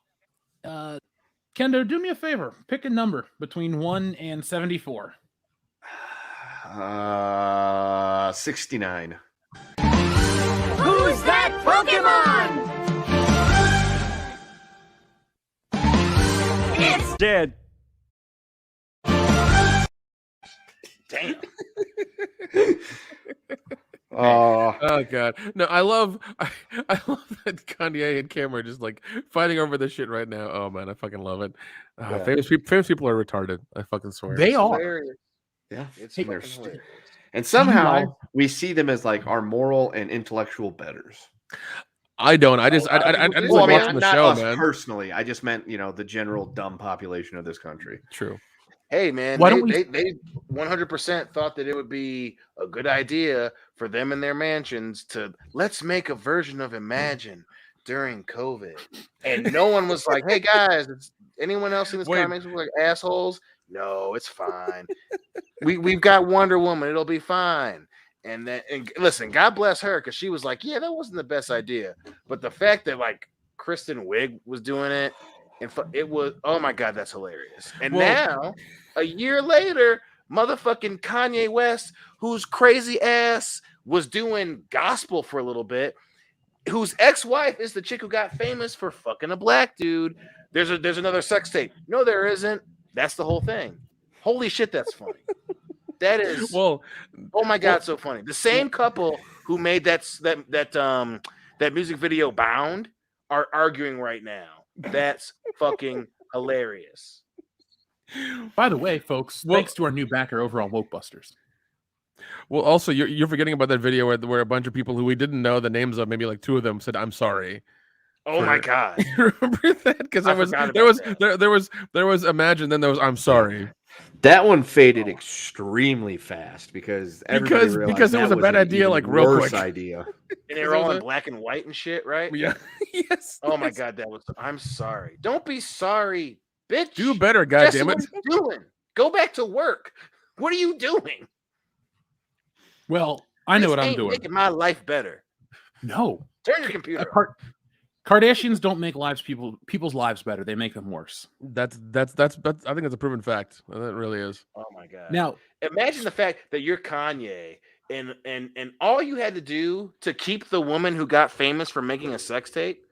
Kendo, do me a favor. Pick a number between 1 and 74. 69. Who's that Pokemon? It's Dead. Damn. Oh god. No, I love that Kanye and Kim are just like fighting over this shit right now. Oh man, I fucking love it. Famous people are retarded. I fucking swear. They are. Hilarious. Yeah. It's hilarious. And somehow we see them as like our moral and intellectual betters. I don't. I just like watching the show, man. Personally, I just meant the general dumb population of this country. True. hey man, Why don't they 100% thought that it would be a good idea for them in their mansions to let's make a version of Imagine during COVID, and no one was like, hey guys, anyone else in this comments were like assholes? No, it's fine. We've got Wonder Woman, it'll be fine. And listen, God bless her, because she was like, yeah, that wasn't the best idea. But the fact that like Kristen Wiig was doing it, and it was, oh my God, that's hilarious. And now, a year later, motherfucking Kanye West, whose crazy ass was doing gospel for a little bit, whose ex-wife is the chick who got famous for fucking a black dude. There's another sex tape. No, there isn't. That's the whole thing. Holy shit, that's funny. That is oh my God, so funny. The same couple who made that music video Bound are arguing right now. That's fucking hilarious. By the way, folks, thanks to our new backer over on Wokebusters. Well, also you're forgetting about that video where a bunch of people who we didn't know the names of, maybe like 2 of them, said "I'm sorry." Oh my God! Remember that? Because there was Imagine, then there was "I'm sorry." That one faded extremely fast because everybody realized because it was a bad idea, like real quick. Idea. And they were all in black and white and shit, right? Yeah. Yes. Oh my God, that was. I'm sorry. Don't be sorry, bitch. Do better, goddammit. What are you doing? Go back to work. What are you doing? Well, I know what I'm doing. Making my life better. No. Turn your computer on. Kardashians don't make people's lives better. They make them worse. That's I think that's a proven fact. That really is. Oh my God. Now, imagine the fact that you're Kanye and all you had to do to keep the woman who got famous for making a sex tape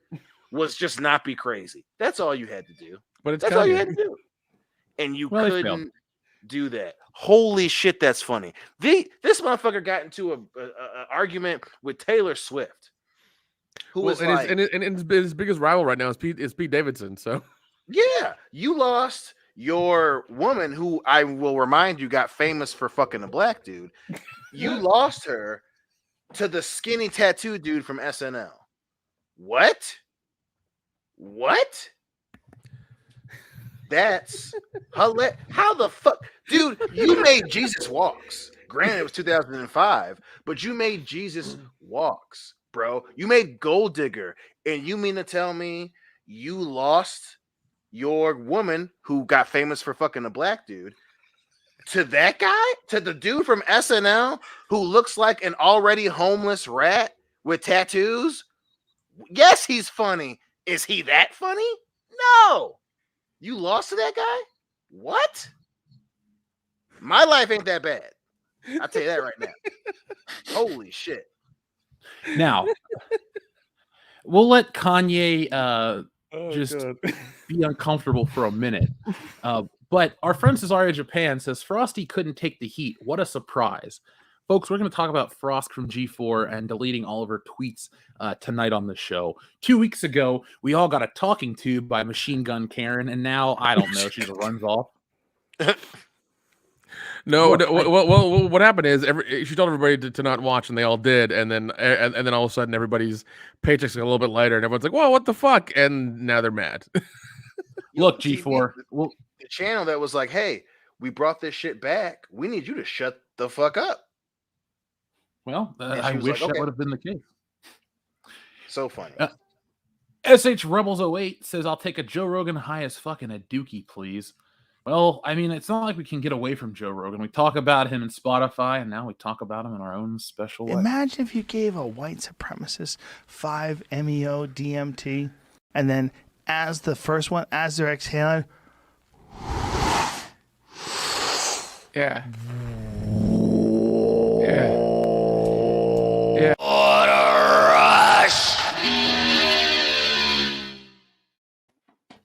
was just not be crazy. That's all you had to do. But that's all you had to do. And you couldn't do that. Holy shit, that's funny. This motherfucker got into a argument with Taylor Swift. His biggest rival right now is Pete Davidson. So yeah, you lost your woman, who I will remind you got famous for fucking a black dude. You lost her to the skinny tattoo dude from SNL. What? That's hilarious. How the fuck, dude? You made Jesus Walks. Granted, it was 2005, but you made Jesus Walks, bro. You made Gold Digger, and you mean to tell me you lost your woman who got famous for fucking a black dude to that guy, to the dude from SNL who looks like an already homeless rat with tattoos? Yes, he's funny. Is he that funny? No. You lost to that guy? What? My life ain't that bad. I'll tell you that right now. Holy shit. Now, we'll let Kanye be uncomfortable for a minute. But our friend Cesario Japan says Frosty couldn't take the heat. What a surprise. Folks, we're going to talk about Frosk from G4 and deleting all of her tweets tonight on the show. 2 weeks ago, we all got a talking to by Machine Gun Karen, and now, I don't know, she just runs off. No, what happened is she told everybody to not watch, and they all did, and then all of a sudden everybody's paychecks a little bit lighter, and everyone's like, "Whoa, what the fuck?" And now they're mad. Look, G4, the channel that was like, "Hey, we brought this shit back. We need you to shut the fuck up." Well, I wish that would have been the case. So funny. SH Rebels 08 says, "I'll take a Joe Rogan high as fucking a Dookie, please." Well, I mean, it's not like we can get away from Joe Rogan. We talk about him in Spotify, and now we talk about him in our own special way. Imagine if you gave a white supremacist 5 MEO DMT, and then as the first one, as they're exhaling, yeah. What a rush!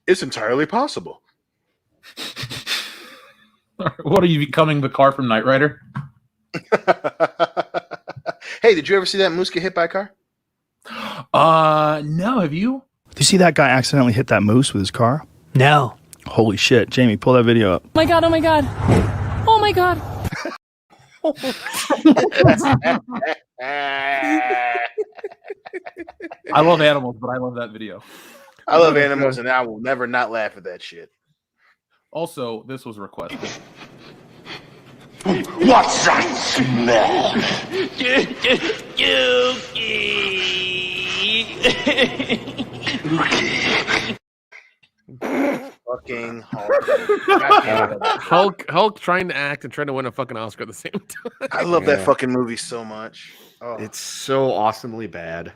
It's entirely possible. What are you becoming, the car from Knight Rider? Hey, did you ever see that moose get hit by a car? No, have you? Do you see that guy accidentally hit that moose with his car? No. Holy shit. Jamie, pull that video up. Oh my god, oh my god. Oh my god. I love animals, but I love that video. I love animals, and I will never not laugh at that shit. Also, this was requested. What's that smell? Fucking Hulk. Hulk trying to act and trying to win a fucking Oscar at the same time. I love that fucking movie so much. Oh. It's so awesomely bad.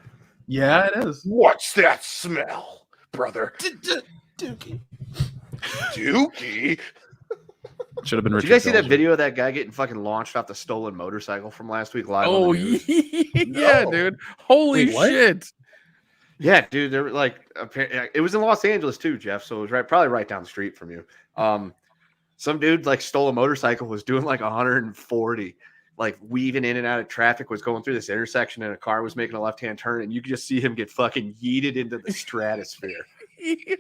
Yeah, it is. What's that smell, brother? Dookie. Dookie? Should have been Did Richard you guys see that Belzer. video of that guy getting fucking launched off the stolen motorcycle from last week live? Oh, on the news? yeah, dude. Holy Wait, what? shit. Yeah, dude. They're like, it was in Los Angeles too, Jeff. So it was probably right down the street from you. Some dude like stole a motorcycle, was doing like 140, like weaving in and out of traffic, was going through this intersection, and a car was making a left-hand turn, and you could just see him get fucking yeeted into the stratosphere. Yeah.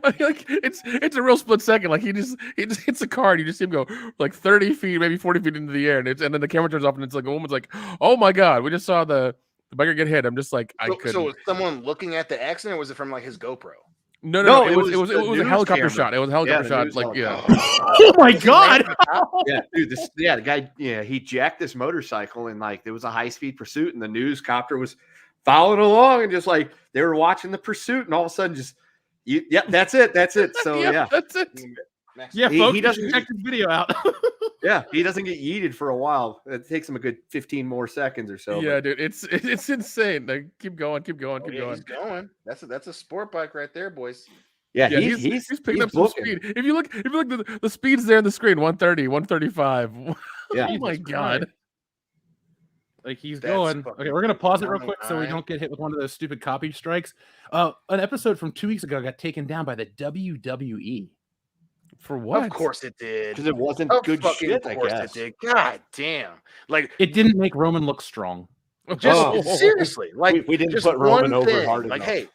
Like it's a real split second. Like he just hits a car, and you just see him go like 30 feet, maybe 40 feet into the air, and then the camera turns off, and it's like a woman's like, "Oh my god, we just saw the biker get hit." I'm just like, I couldn't. So was someone looking at the accident, or was it from like his GoPro? No, it was the a news helicopter camera. shot. It was a helicopter shot. news Like, yeah. Oh my god! Yeah, dude. The guy. Yeah, he jacked this motorcycle, and like there was a high-speed pursuit, and the news copter was following along, and just like they were watching the pursuit, and all of a sudden, just that's it. So yeah, That's it. Yeah, He folks, doesn't- check this video out. yeah, he doesn't get yeeted for a while. It takes him a good 15 more seconds or so. Yeah, but- dude, it's insane. Like, keep going. He's going. That's a sport bike right there, boys. Yeah, Yeah, he's picking up some booking. speed. If you look, the speed's there on the screen, 130, 135. Yeah. Oh my god. Like he's That's going. fucking Okay, we're gonna pause it real quick so we alright. don't get hit with one of those stupid copy strikes. An episode from 2 weeks ago got taken down by the WWE. For what? Of course it did. Because it wasn't Of good fucking shit, I course guess. it did. God damn. Like It didn't make Roman look strong. just Oh. seriously, like We didn't just put Roman one over thing. hard Like, enough. hey,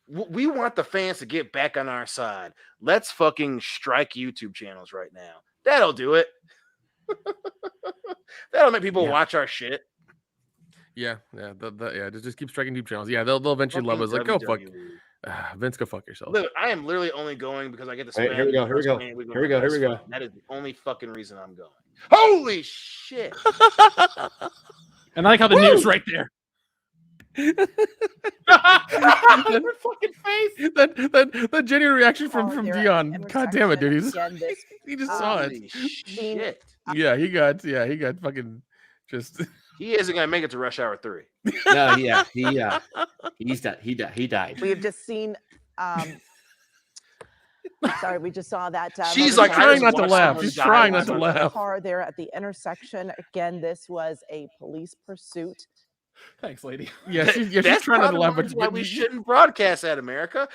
we want the fans to get back on our side. Let's fucking strike YouTube channels right now. That'll do it. That'll make people watch our shit. Yeah. Just keep striking deep channels. Yeah, they'll eventually love us. Like, go fuck, WWE. Vince, go fuck yourself. Look, I am literally only going because I get to Hey, spend. here we go, the here we first go. 28 weeks Here we with go, my here we best go. friend. That is the only fucking reason I'm going. Holy shit! And I like how the news right there. That fucking face. That genuine reaction from Dion. God damn it, dude. He just saw it. Holy shit! Yeah, he got fucking just. He isn't gonna make it to Rush Hour 3. No, yeah, he's dead. He died. We have just seen. Sorry, we just saw that. She's Like like trying not to watch laugh. someone She's die trying in not to front of laugh. car there at the intersection. Again, this was a police pursuit. Thanks, lady. Yeah, she's That's trying not to laugh. probably why we shouldn't broadcast that, America,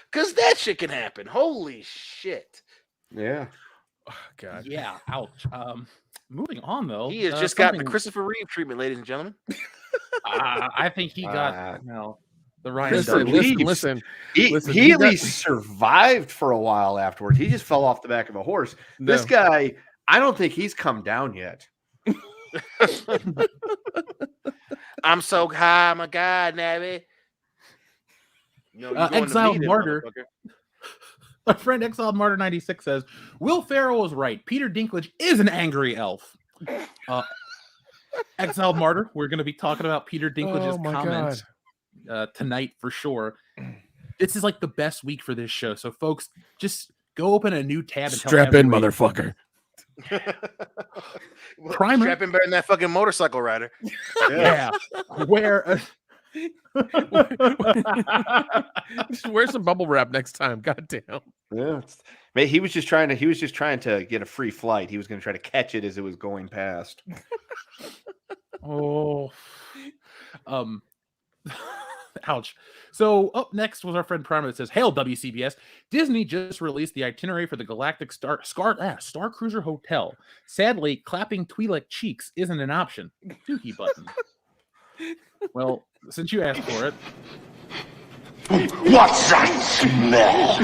because that shit can happen. Holy shit! Yeah. Oh, God. Yeah, ouch. Moving on though. He has just got the something- Christopher Reeve treatment, ladies and gentlemen. I think he got the Ryan. Listen, Dunn. listen. He at least survived for a while afterwards. He just fell off the back of a horse. This No. guy, I don't think he's come down yet. I'm so high, my God, Nabby. No, Exiled Martyr. My friend Exiled Martyr 96 says Will Ferrell was right. Peter Dinklage is an angry elf. Exiled Martyr. We're going to be talking about Peter Dinklage's Oh my comments tonight for sure. This is like the best week for this show. So, folks, just go open a new tab and Strap in, motherfucker. Primer. Strapping better than that fucking motorcycle rider. Yeah. Where Just wear some bubble wrap next time. God damn. Yeah. He was just trying to get a free flight. He was going to try to catch it as it was going past. Oh. Ouch. So up next was our friend Primer that says, "Hail WCBS! Disney just released the itinerary for the Galactic Star Cruiser Hotel. Sadly, clapping Twi'lek cheeks isn't an option. Dookie button." Well, since you asked for it, What's that smell?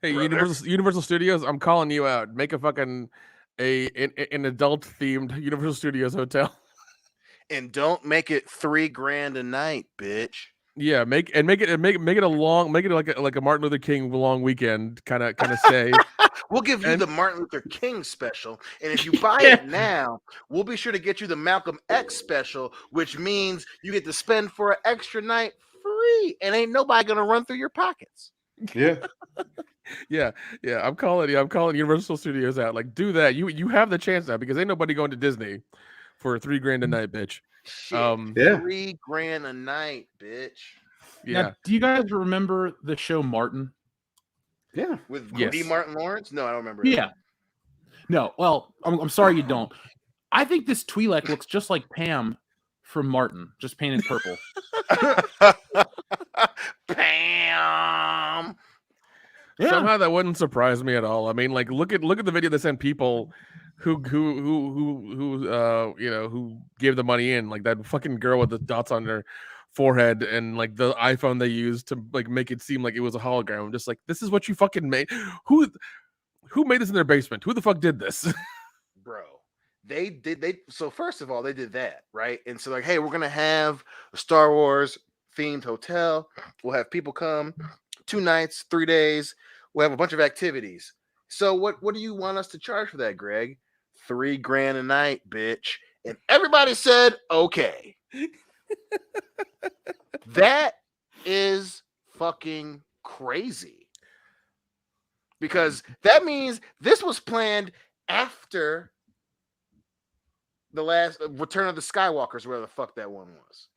Hey, Universal Studios, I'm calling you out. Make a fucking an adult themed Universal Studios hotel. And don't make it $3,000 a night, bitch. Yeah, make it like a Martin Luther King long weekend kind of stay. We'll give you the Martin Luther King special, and if you buy it now, we'll be sure to get you the Malcolm X special, which means you get to spend for an extra night free, and ain't nobody gonna run through your pockets. Yeah. Yeah. I'm calling Universal Studios out. Like, do that. You have the chance now because ain't nobody going to Disney for $3,000 a night, bitch. Shit, yeah. $3,000 a night, bitch. Yeah. Now, do you guys remember the show Martin? Yeah. With Yes. D. Martin Lawrence? No, I don't remember. Yeah. No, well, I'm sorry you don't. I think this Twi'lek looks just like Pam from Martin, just painted purple. Pam. Yeah. Somehow that wouldn't surprise me at all. I mean, like, look at the video that sent people who gave the money in, like that fucking girl with the dots on her forehead and like the iPhone they used to like make it seem like it was a hologram. I'm just like, this is what you fucking made. Who made this in their basement? Who the fuck did this? Bro, so first of all, they did that, right? And so like, hey, we're gonna have a Star Wars themed hotel. We'll have people come 2 nights, 3 days. We'll have a bunch of activities. So what do you want us to charge for that, Greg? $3,000 a night, bitch. And everybody said okay. That is fucking crazy. Because that means this was planned after the last Return of the Skywalkers, where the fuck that one was.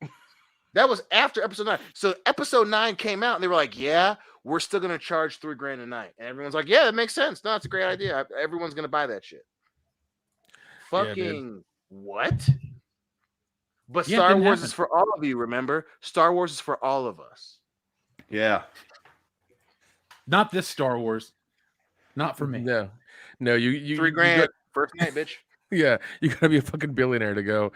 That was after episode 9. So episode 9 came out and they were like, yeah, we're still going to charge $3,000 a night. And everyone's like, yeah, that makes sense. No, it's a great idea. Everyone's going to buy that shit. Fucking what? But Yeah, Star Wars is for all of you, remember? Star Wars is for all of us. Yeah. Not this Star Wars. Not for me. No, you $3,000 first night, bitch. Yeah, you gotta be a fucking billionaire to go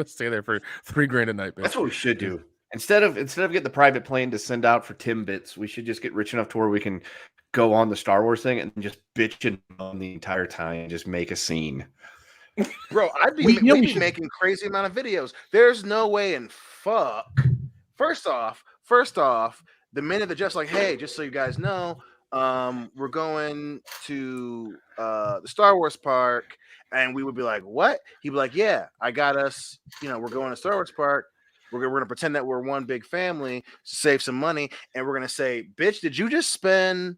stay there for $3,000 a night, bitch. That's what we should do. Instead of getting the private plane to send out for Timbits, we should just get rich enough to where we can go on the Star Wars thing and just bitch and moan the entire time and just make a scene. Bro, we'd be making crazy amount of videos. There's no way in fuck. First off, the minute they're just like, hey, just so you guys know, we're going to the Star Wars park, and we would be like, what? He'd be like, yeah, I got us, we're going to Star Wars park. We're gonna pretend that we're one big family to save some money, and we're gonna say, bitch, did you just spend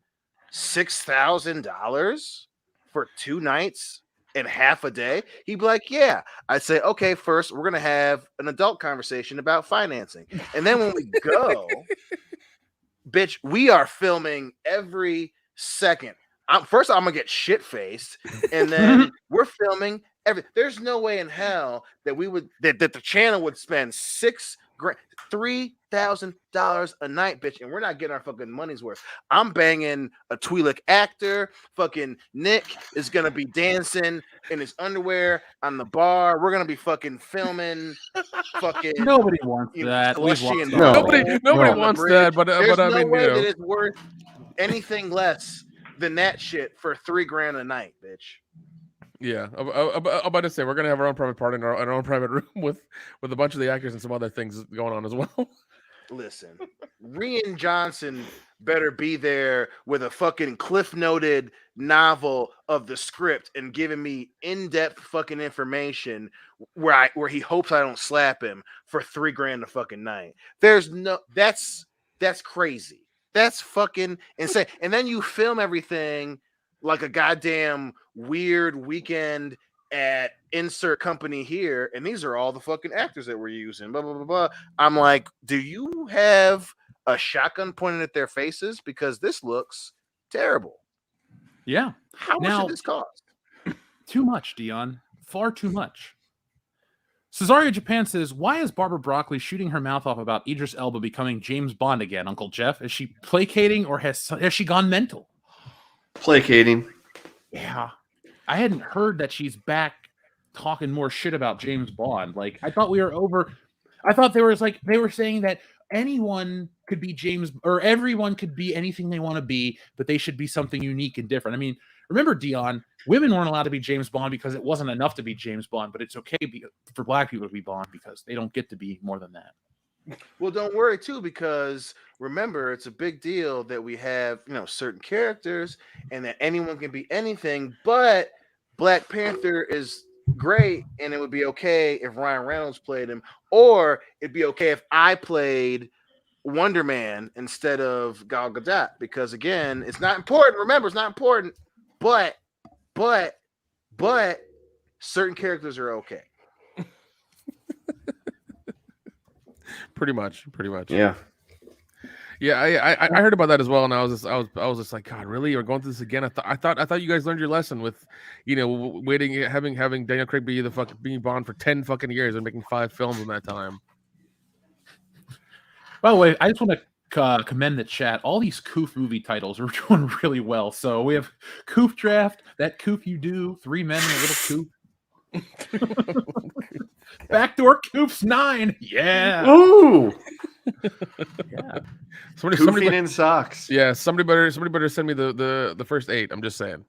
$6,000 for 2 nights and half a day? He'd be like, yeah. I'd say, okay, first we're gonna have an adult conversation about financing, and then when we go, bitch, we are filming every second. First I'm gonna get shit faced, and then we're filming there's no way in hell that we would that the channel would spend $3,000 a night, bitch, and we're not getting our fucking money's worth. I'm banging a Twi'lek actor. Fucking Nick is gonna be dancing in his underwear on the bar. We're gonna be fucking filming. Fucking nobody wants that. Nobody wants that. But I mean, way that it's worth anything less than that shit for $3,000 a night, bitch. Yeah, I'm about to say we're gonna have our own private party in our own private room with a bunch of the actors and some other things going on as well. Listen, Rian Johnson better be there with a fucking cliff noted novel of the script and giving me in-depth fucking information where he hopes I don't slap him for $3,000 a fucking night. There's no that's crazy. That's fucking insane. And then you film everything like a goddamn weird weekend at insert company here, and these are all the fucking actors that we're using. Blah blah blah blah. I'm like, do you have a shotgun pointed at their faces? Because this looks terrible. Yeah. How much did this cost? Too much, Dion. Far too much. Cesario Japan says, why is Barbara Broccoli shooting her mouth off about Idris Elba becoming James Bond again, Uncle Jeff? Is she placating or has she gone mental? Placating. Yeah. I hadn't heard that she's back talking more shit about James Bond. Like, I thought we were over. I thought they were saying that anyone could be James, or everyone could be anything they want to be, but they should be something unique and different. I mean, remember, Dion, women weren't allowed to be James Bond because it wasn't enough to be James Bond, but it's okay for black people to be Bond because they don't get to be more than that. Well, don't worry too, because remember, it's a big deal that we have, certain characters and that anyone can be anything, but Black Panther is great, and it would be okay if Ryan Reynolds played him, or it'd be okay if I played Wonder Man instead of Gal Gadot, because again, it's not important. Remember, it's not important, but certain characters are okay. Pretty much. Yeah. I heard about that as well, and I was just like, God, really? We're going through this again? I thought you guys learned your lesson with, waiting, having Daniel Craig being Bond for 10 fucking years and making 5 films in that time. By the way, I just want to commend the chat. All these Coof movie titles are doing really well. So we have Coof Draft, That Coof You Do, 3 Men and a Little Coof. Backdoor Coofs 9. Yeah. Ooh. Yeah. Somebody in socks. Yeah. Somebody better send me the first 8. I'm just saying.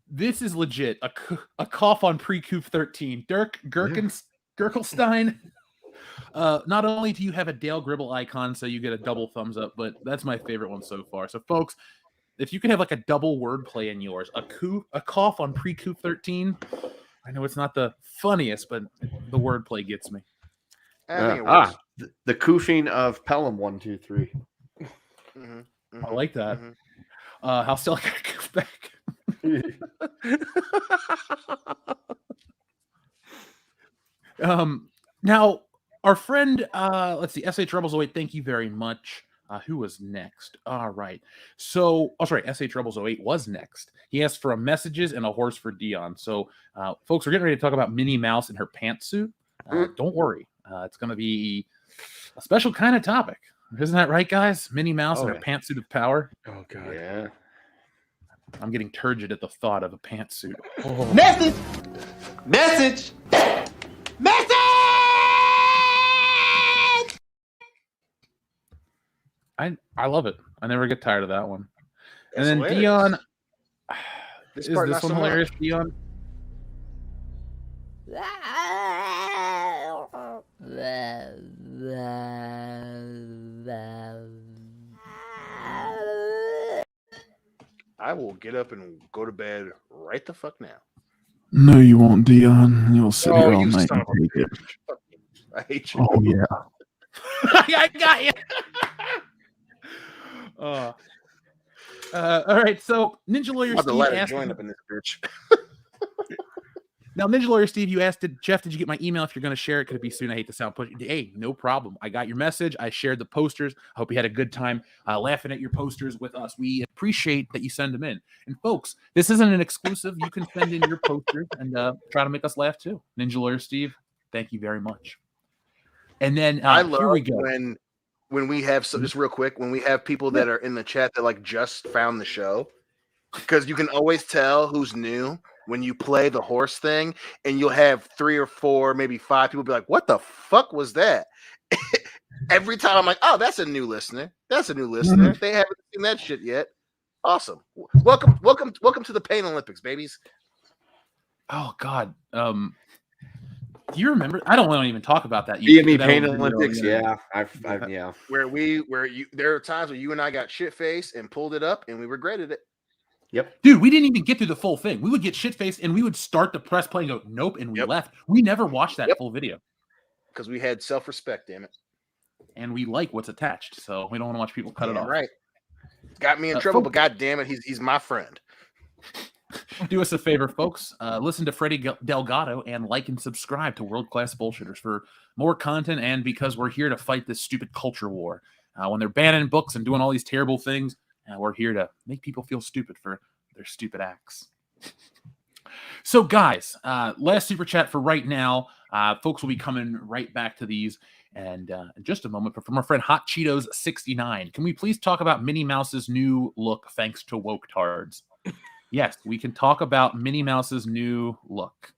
This is legit. A cough on pre-Coof 13. Dirk Gerkelstein. Not only do you have a Dale Gribble icon, so you get a double thumbs up, but that's my favorite one so far. So, folks, if you can have like a double wordplay in yours, a cough on pre-Coof 13. I know it's not the funniest, but the wordplay gets me. The coofing of Pelham 1, 2, 3. I like that. How still I gotta goof back. Now our friend, let's see, SH Rebels 08, thank you very much. Who was next? All right. So, SH Rebels 08 was next. He asked for a messages and a horse for Dion. So, folks, we're getting ready to talk about Minnie Mouse and her pantsuit. Don't worry. It's going to be a special kind of topic. Isn't that right, guys? Minnie Mouse and her pantsuit of power. Oh, God. Yeah. I'm getting turgid at the thought of a pantsuit. Oh. Message! I love it. I never get tired of that one. That's and then hilarious. Dion, This is part this not one so hilarious, much. Dion? I will get up and go to bed right the fuck now. No, you won't, Dion. You'll sit Oh, here all you night son and of a take it. bitch. I hate you. Oh yeah. I got you. All right, so Ninja Lawyer I'm about to Steve let her asked. join up in this bitch. Now, Ninja Lawyer Steve, you asked, Jeff, did you get my email? If you're going to share it, could it be soon? I hate to sound pushy. Hey, no problem. I got your message. I shared the posters. I hope you had a good time laughing at your posters with us. We appreciate that you send them in. And folks, this isn't an exclusive. You can send in your posters and try to make us laugh too. Ninja Lawyer Steve, thank you very much. And then I love here we go. when we have just real quick, when we have people that are in the chat that like just found the show, because you can always tell who's new when you play the horse thing, and you'll have 3 or 4, maybe 5 people be like, "What the fuck was that?" Every time I'm like, "Oh, that's a new listener. That's a new listener. They haven't seen that shit yet." Awesome. Welcome to the Pain Olympics, babies. Oh God. Do you remember? I don't want to even talk about that. BME Pain Olympics, yeah. Yeah. There are times where you and I got shit faced and pulled it up, and we regretted it. Yep. Dude, we didn't even get through the full thing. We would get shit faced and we would start the press play and go, nope, and we left. We never watched that full video. Because we had self-respect, damn it. And we like what's attached, so we don't want to watch people cut it off. Right. Got me in trouble, but god damn it, he's my friend. Do us a favor, folks. Listen to Freddie Delgado and like and subscribe to World Class Bullshitters for more content, and because we're here to fight this stupid culture war. When they're banning books and doing all these terrible things, we're here to make people feel stupid for their stupid acts. So, guys, last super chat for right now. Folks will be coming right back to these and in just a moment. But from our friend Hot Cheetos 69, can we please talk about Minnie Mouse's new look thanks to woke tards? Yes, we can talk about Minnie Mouse's new look.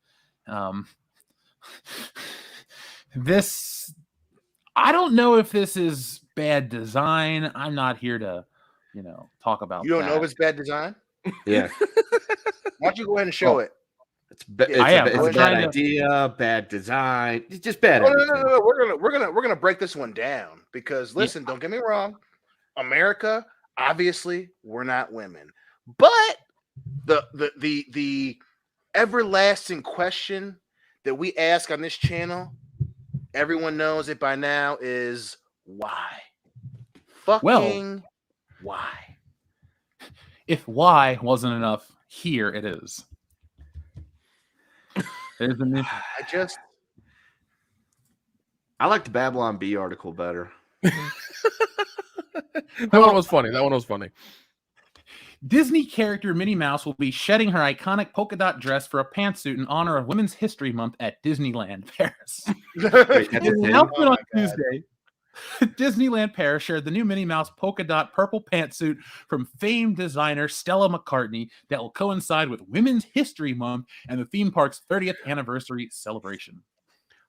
This, I don't know if this is bad design. I'm not here to, talk about. You don't know if it's bad design? Yeah. Why don't you go ahead and show it? It's a bad idea, bad design. It's just bad. No. We're gonna break this one down because listen, don't get me wrong. America, obviously, we're not women, but the everlasting question that we ask on this channel, everyone knows it by now, is why? Fucking why? If why wasn't enough, here it is. There's the I like the Babylon Bee article better. That one was funny. Disney character Minnie Mouse will be shedding her iconic polka dot dress for a pantsuit in honor of Women's History Month at Disneyland Paris. On Tuesday, Disneyland Paris shared the new Minnie Mouse polka dot purple pantsuit from famed designer Stella McCartney that will coincide with Women's History Month and the theme park's 30th anniversary celebration.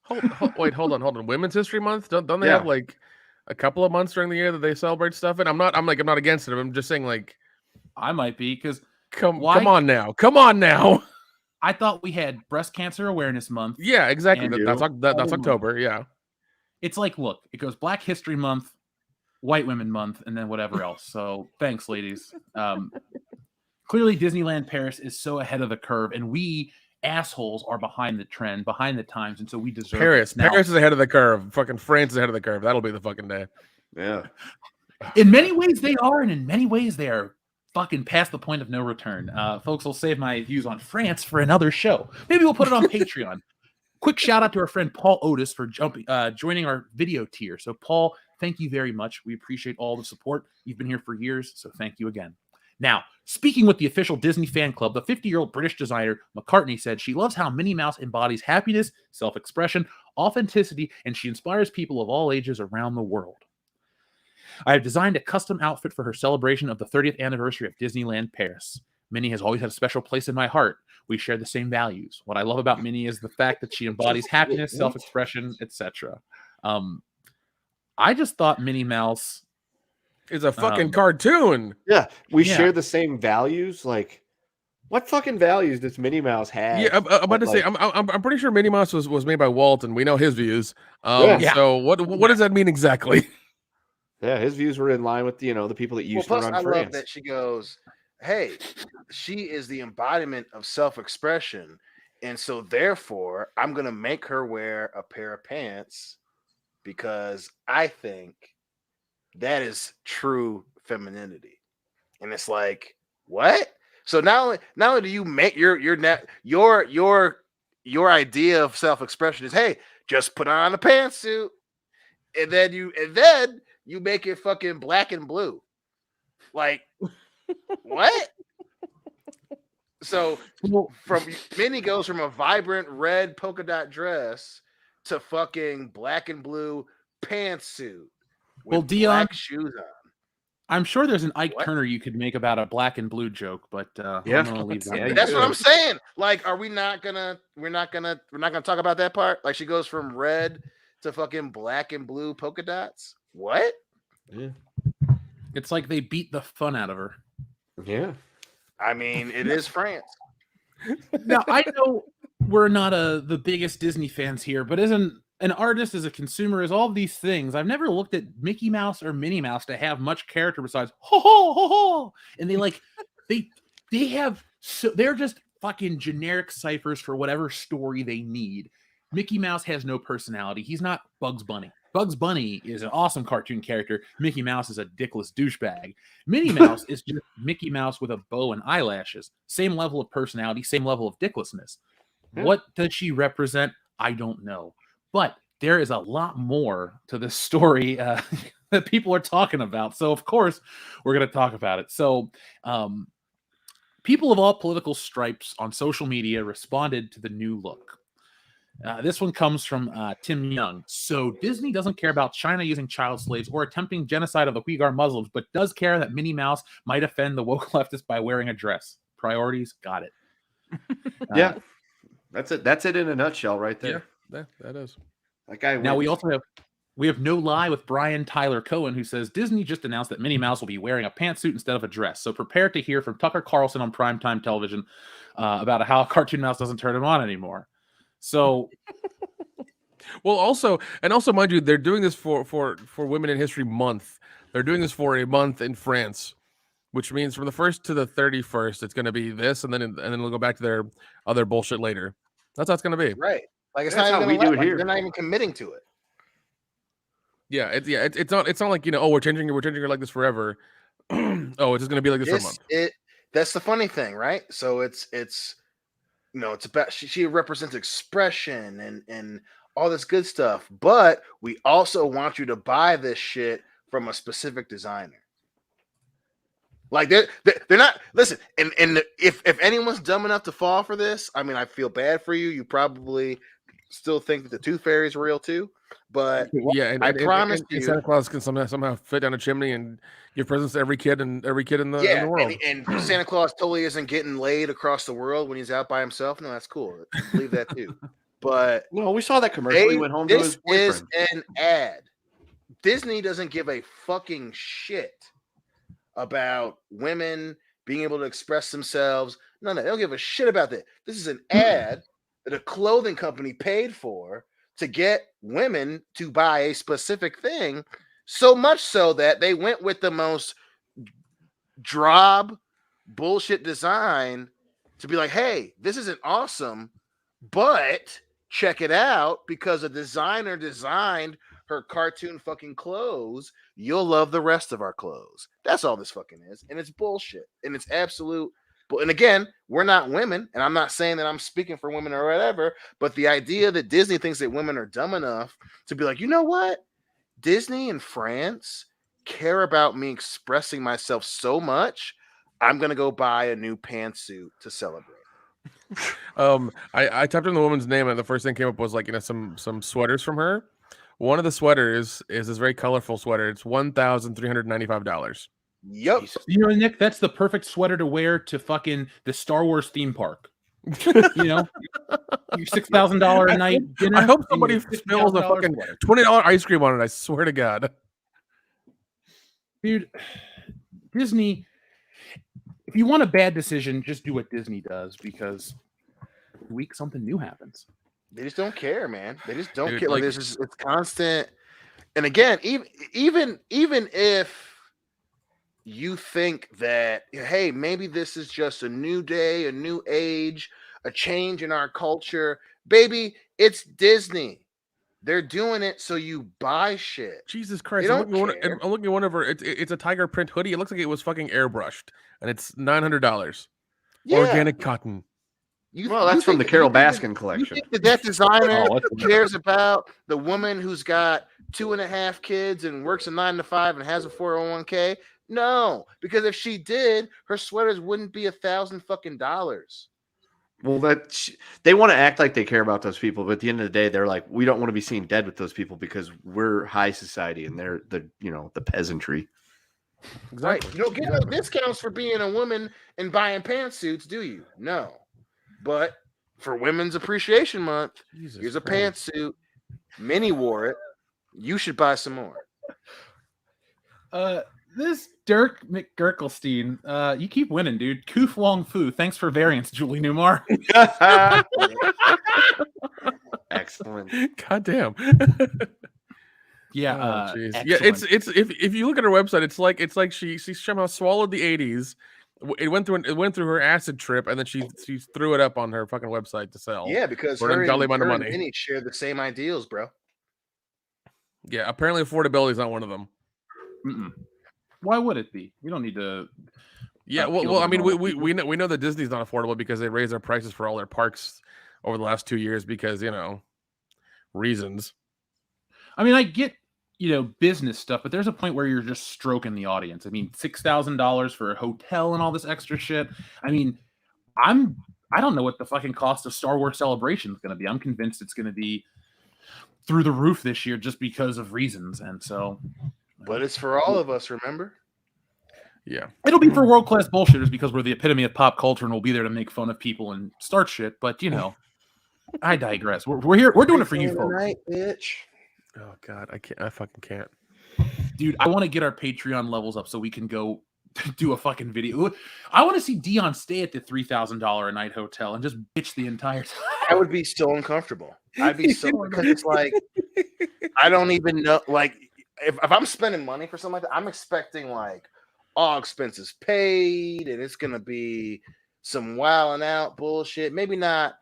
Hold on. Women's History Month? Don't they have like a couple of months during the year that they celebrate stuff? And I'm not against it. I'm just saying, like, I might be, because come on now. I thought we had Breast Cancer Awareness Month. Yeah, exactly. That's October. Yeah. It's like, look, it goes Black History Month, White Women Month, and then whatever else. So thanks, ladies. Clearly, Disneyland Paris is so ahead of the curve, and we assholes are behind the trend, behind the times, and so we deserve Paris. Now, Paris is ahead of the curve. Fucking France is ahead of the curve. That'll be the fucking day. Yeah. In many ways, they are, and in many ways, they are fucking past the point of no return. Folks, will save my views on France for another show. Maybe we'll put it on Patreon. Quick shout out to our friend Paul Otis for joining our video tier. So, Paul, thank you very much. We appreciate all the support. You've been here for years, so thank you again. Now, speaking with the official Disney fan club, the 50-year-old British designer McCartney said she loves how Minnie Mouse embodies happiness, self-expression, authenticity, and she inspires people of all ages around the world. I have designed a custom outfit for her celebration of the 30th anniversary of Disneyland Paris. Minnie has always had a special place in my heart. We share the same values. What I love about Minnie is the fact that she embodies happiness, self-expression, etc. I just thought Minnie Mouse is a fucking cartoon. Yeah, we share the same values. Like, what fucking values does Minnie Mouse have? Yeah, I'm about to say, I'm pretty sure Minnie Mouse was made by Walt, and we know his views. So what does that mean exactly? Yeah, his views were in line with the people that used to run France. I love that she goes, hey, she is the embodiment of self-expression, and so therefore I'm gonna make her wear a pair of pants because I think that is true femininity. And it's like, what? So not only do you make your idea of self-expression is, hey, just put on a pantsuit, and then you make it fucking black and blue. Like, what? So from Minnie goes from a vibrant red polka dot dress to fucking black and blue pantsuit with Dion, black shoes on. I'm sure there's an Ike Turner you could make about a black and blue joke, but I'm gonna leave that. That's what I'm saying. Like, we're not gonna talk about that part. Like, she goes from red to fucking black and blue polka dots. What? Yeah. It's like they beat the fun out of her. Yeah. I mean, it is France. Now, I know we're not the biggest Disney fans here, but as an artist, as a consumer, as all of these things, I've never looked at Mickey Mouse or Minnie Mouse to have much character besides ho ho ho ho. And they have they're just fucking generic ciphers for whatever story they need. Mickey Mouse has no personality. He's not Bugs Bunny. Bugs Bunny is an awesome cartoon character. Mickey Mouse is a dickless douchebag. Minnie Mouse is just Mickey Mouse with a bow and eyelashes. Same level of personality, same level of dicklessness. Yeah. What does she represent? I don't know. But there is a lot more to this story that people are talking about. So, of course, we're going to talk about it. So, people of all political stripes on social media responded to the new look. This one comes from Tim Young. So Disney doesn't care about China using child slaves or attempting genocide of the Uyghur Muslims, but does care that Minnie Mouse might offend the woke leftists by wearing a dress. Priorities, got it. Yeah, that's it. That's it in a nutshell, right there. Yeah, that is. That guy. Now we also have We have No Lie with Brian Tyler Cohen, who says Disney just announced that Minnie Mouse will be wearing a pantsuit instead of a dress. So prepare to hear from Tucker Carlson on primetime television about how a cartoon mouse doesn't turn him on anymore. So, well, also, mind you, they're doing this for Women in History Month. They're doing this for a month in France, which means from the 1st to the 31st, it's going to be this, and then they'll go back to their other bullshit later. That's how it's going to be. Right. Like it's That's not how even we do it like, here. they're not even committing to it. Yeah, it's not like, you know, oh, we're changing her like this forever. Oh, it's just gonna be like this for a month. That's the funny thing, right? So it's you know, it's about she represents expression and all this good stuff, but we also want you to buy this shit from a specific designer. Like they're not listen, and if anyone's dumb enough to fall for this, I mean, I feel bad for you. You probably still think that the Tooth Fairy is real too. But yeah, and I promise you, Santa Claus can somehow fit down a chimney and give presents to every kid in the world. And Santa Claus totally isn't getting laid across the world when he's out by himself. No, that's cool. I believe that too. But no, we saw that commercial. He went home to his boyfriend. This is an ad. Disney doesn't give a fucking shit about women being able to express themselves. None of that. They don't give a shit about that. This is an ad that a clothing company paid for to get women to buy a specific thing, so much so that they went with the most drob bullshit design to be like, hey, this isn't awesome, but check it out because a designer designed her cartoon fucking clothes. You'll love the rest of our clothes. That's all this fucking is. And it's bullshit. And it's absolute. And again, we're not women, and I'm not saying that I'm speaking for women or whatever, but the idea that Disney thinks that women are dumb enough to be like, you know what? Disney and France care about me expressing myself so much, I'm going to go buy a new pantsuit to celebrate. I typed in the woman's name, and the first thing came up was like, you know, some sweaters from her. One of the sweaters is this very colorful sweater. It's $1,395. Yep. You know, Nick, that's the perfect sweater to wear to fucking the Star Wars theme park. You know, your $6,000 a night dinner. I hope somebody spills a fucking $20 ice cream on it. I swear to God, dude. Disney. If you want a bad decision, just do what Disney does, because every week something new happens. They just don't care, man. They just don't care. Like, it's constant. And again, even if you think that, hey, maybe this is just a new day, a new age, a change in our culture, baby, it's Disney. They're doing it so you buy shit. Jesus Christ! I'm looking at one of her. It's a tiger print hoodie. It looks like it was fucking airbrushed, and it's $900. Yeah. Organic cotton. That's from the Carol Baskin collection. You think that designer cares about the woman who's got 2.5 kids and works a 9 to 5 and has a 401k? No, because if she did, her sweaters wouldn't be $1,000 fucking dollars. Well, they want to act like they care about those people, but at the end of the day, they're like, we don't want to be seen dead with those people because we're high society and they're the peasantry. Exactly. Right. You don't get no discounts for being a woman and buying pantsuits, do you? No. But for Women's Appreciation Month, here's a pantsuit. Minnie wore it. You should buy some more. This Dirk McGurkelstein, you keep winning, dude. Koof Wong Fu. Thanks for variance, Julie Newmar. Excellent. God damn. Yeah. Yeah. It's if you look at her website, it's like she somehow swallowed the 80s. It went through her acid trip, and then she threw it up on her fucking website to sell. Yeah, because for an ungodly amount of money. Minnie share the same ideals, bro. Yeah, apparently affordability is not one of them. Mm-mm. Why would it be? We don't need to. Yeah, well, I mean, we know that Disney's not affordable because they raised their prices for all their parks over the last 2 years because reasons. I mean, I get business stuff, but there's a point where you're just stroking the audience. I mean, $6,000 for a hotel and all this extra shit. I mean, I don't know what the fucking cost of Star Wars Celebration is going to be. I'm convinced it's going to be through the roof this year just because of reasons, and so. But it's for all of us, remember? Yeah. It'll be for world-class bullshitters because we're the epitome of pop culture and we'll be there to make fun of people and start shit. But, I digress. We're here. We're doing it for you folks. Right, bitch. Oh God, I can't. I fucking can't. Dude, I want to get our Patreon levels up so we can go do a fucking video. I want to see Dion stay at the $3,000 a night hotel and just bitch the entire time. I would be so uncomfortable. I'd be so because it's like I don't even know. Like if I'm spending money for something like that, I'm expecting like all expenses paid, and it's gonna be some wilding out bullshit. Maybe not,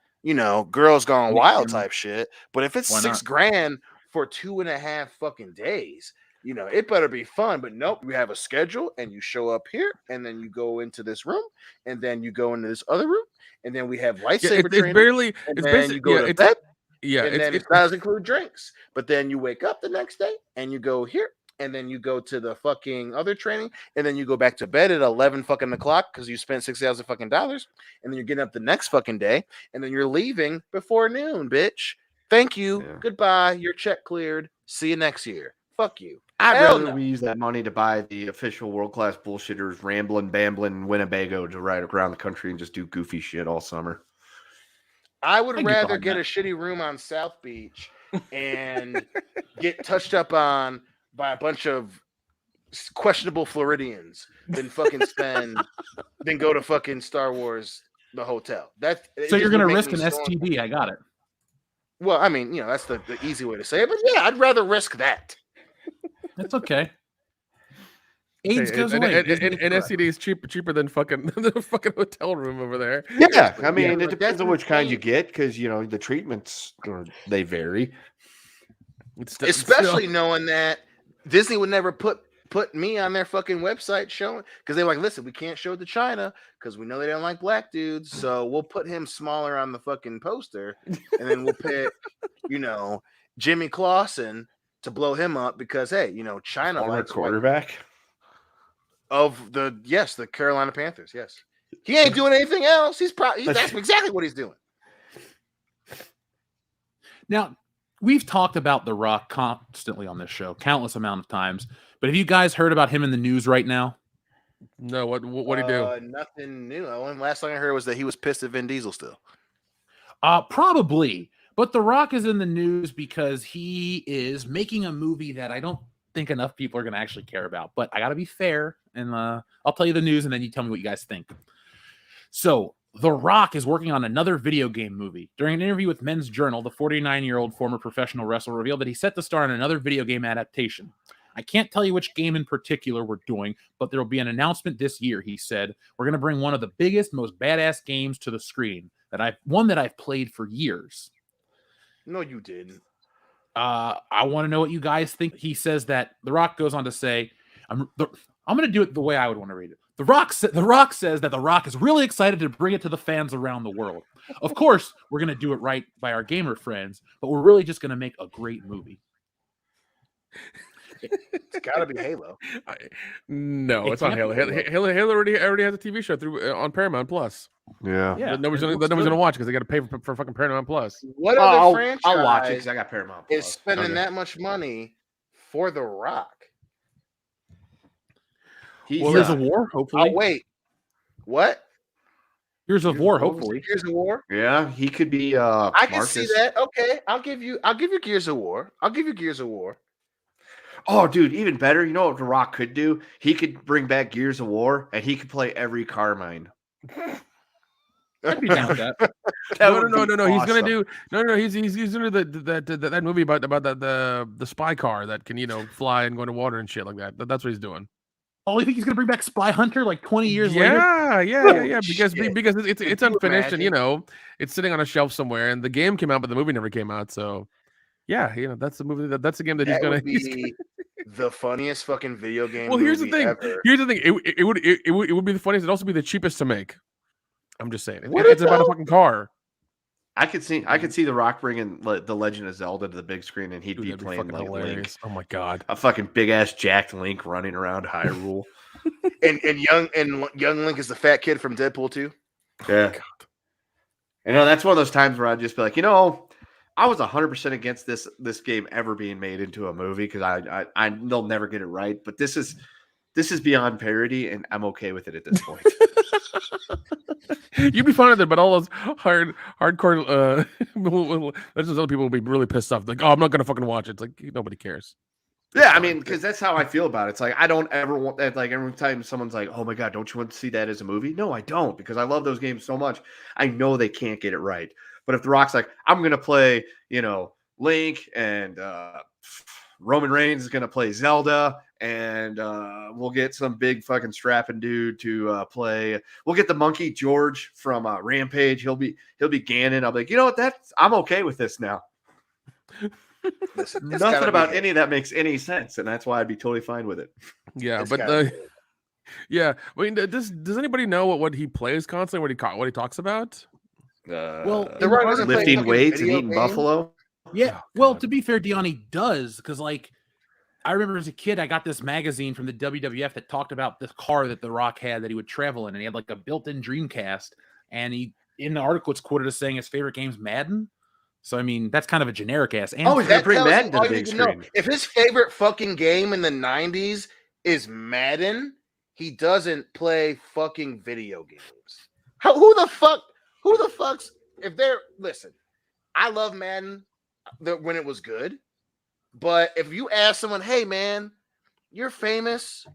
girls gone wild type shit. But if it's $6,000 for 2.5 fucking days, it better be fun. But nope, we have a schedule, and you show up here, and then you go into this room, and then you go into this other room, and then we have lightsaber training. It's barely. And it's then basically you go to bed. Yeah, and then it does include drinks. But then you wake up the next day, and you go here, and then you go to the fucking other training, and then you go back to bed at 11 fucking o'clock because you spent $6,000 fucking dollars, and then you're getting up the next fucking day, and then you're leaving before noon, bitch. Thank you. Yeah. Goodbye. Your check cleared. See you next year. Fuck you. I'd rather we use that money to buy the official world-class bullshitters rambling, bambling Winnebago to ride around the country and just do goofy shit all summer. I would rather get a shitty room on South Beach and get touched up on by a bunch of questionable Floridians than go to fucking Star Wars, the hotel. So you're going to risk an STD. I got it. Well, I mean, that's the easy way to say it, but yeah, I'd rather risk that. That's okay. AIDS goes away. And STD is cheaper than fucking the fucking hotel room over there. Yeah, I mean, it depends on which kind you get because the treatments they vary. Especially knowing that Disney would never put me on their fucking website showing because they're like, listen, we can't show it to China because we know they don't like black dudes, so we'll put him smaller on the fucking poster, and then we'll pick, Jimmy Clausen to blow him up because hey, China likes quarterback of the Carolina Panthers. Yes, he ain't doing anything else. That's exactly what he's doing. Now, we've talked about The Rock constantly on this show, countless amount of times. But have you guys heard about him in the news right now? No. What do he do? Nothing new. The last thing I heard was that he was pissed at Vin Diesel still. Probably. But The Rock is in the news because he is making a movie that I don't think enough people are going to actually care about. But I got to be fair, and I'll tell you the news, and then you tell me what you guys think. So, The Rock is working on another video game movie. During an interview with Men's Journal, the 49-year-old former professional wrestler revealed that he's set to star in another video game adaptation. I can't tell you which game in particular we're doing, but there will be an announcement this year, he said. We're going to bring one of the biggest, most badass games to the screen, one that I've played for years. No, you didn't. I want to know what you guys think. He says that The Rock goes on to say, I'm going to do it the way I would want to read it. The Rock says that The Rock is really excited to bring it to the fans around the world. Of course, we're going to do it right by our gamer friends, but we're really just going to make a great movie. It's got to be Halo. No, it's not Halo. Halo already has a TV show on Paramount Plus. Yeah. Nobody's gonna watch because they got to pay for fucking Paramount Plus. What other franchise? I'll watch it because I got Paramount Plus. Is spending that much money for The Rock? Gears of War, hopefully. Oh wait, what? Gears of War, hopefully. Gears of War. Yeah, he could be. I can see that. Okay, I'll give you Gears of War. Oh, dude, even better. You know what The Rock could do? He could bring back Gears of War, and he could play every Carmine. I'd be down with that. No. He's gonna do He's gonna do that movie about the spy car that can fly and go into water and shit like that. That's what he's doing. Oh, you think he's gonna bring back Spy Hunter like 20 years later? Yeah. Because it's unfinished and it's sitting on a shelf somewhere. And the game came out, but the movie never came out. So yeah, that's the movie. That's the game that he's gonna be the funniest fucking video game. Well, here's the thing. Ever. Here's the thing. It would be the funniest. It'd also be the cheapest to make. I'm just saying. It's about a fucking car. I could see The Rock bringing the Legend of Zelda to the big screen, and he'd be playing like Link. Oh my god, a fucking big ass jacked Link running around Hyrule. and young Link is the fat kid from Deadpool 2. Yeah. That's one of those times where I'd just be like, I was 100% against this game ever being made into a movie because I they'll never get it right. But this is beyond parody, and I'm okay with it at this point. You'd be fine with it, but all those hardcore there's just other people will be really pissed off. Like, oh, I'm not gonna fucking watch it. It's like nobody cares. Yeah, I mean, because that's how I feel about it. It's like I don't ever want that. Like every time someone's like, "Oh my god, don't you want to see that as a movie?" No, I don't, because I love those games so much. I know they can't get it right. But if The Rock's like, "I'm gonna play," Link, and Roman Reigns is gonna play Zelda, and we'll get some big fucking strapping dude to play. We'll get the monkey George from Rampage. He'll be Ganon. I'll be like, you know what? I'm okay with this now. Nothing about any of that makes any sense, and that's why I'd be totally fine with it. Yeah, yeah. I mean, does anybody know what he plays constantly? What he talks about? Well, The Rock doesn't play lifting fucking weights and video eating games? buffalo. Yeah. Oh, Well, God. to be fair, Dion, he does, because I remember as a kid, I got this magazine from the WWF that talked about this car that The Rock had that he would travel in, and he had like a built-in Dreamcast, and in the article it's quoted as saying his favorite game's Madden. So I mean, that's kind of a generic ass answer. Oh, he's gonna bring tells you Madden to all the you big need to know. screen. If his favorite fucking game in the 90s is Madden, he doesn't play fucking video games. Who the fuck's if they're listen, I love Madden when it was good, but if you ask someone, hey man, you're famous,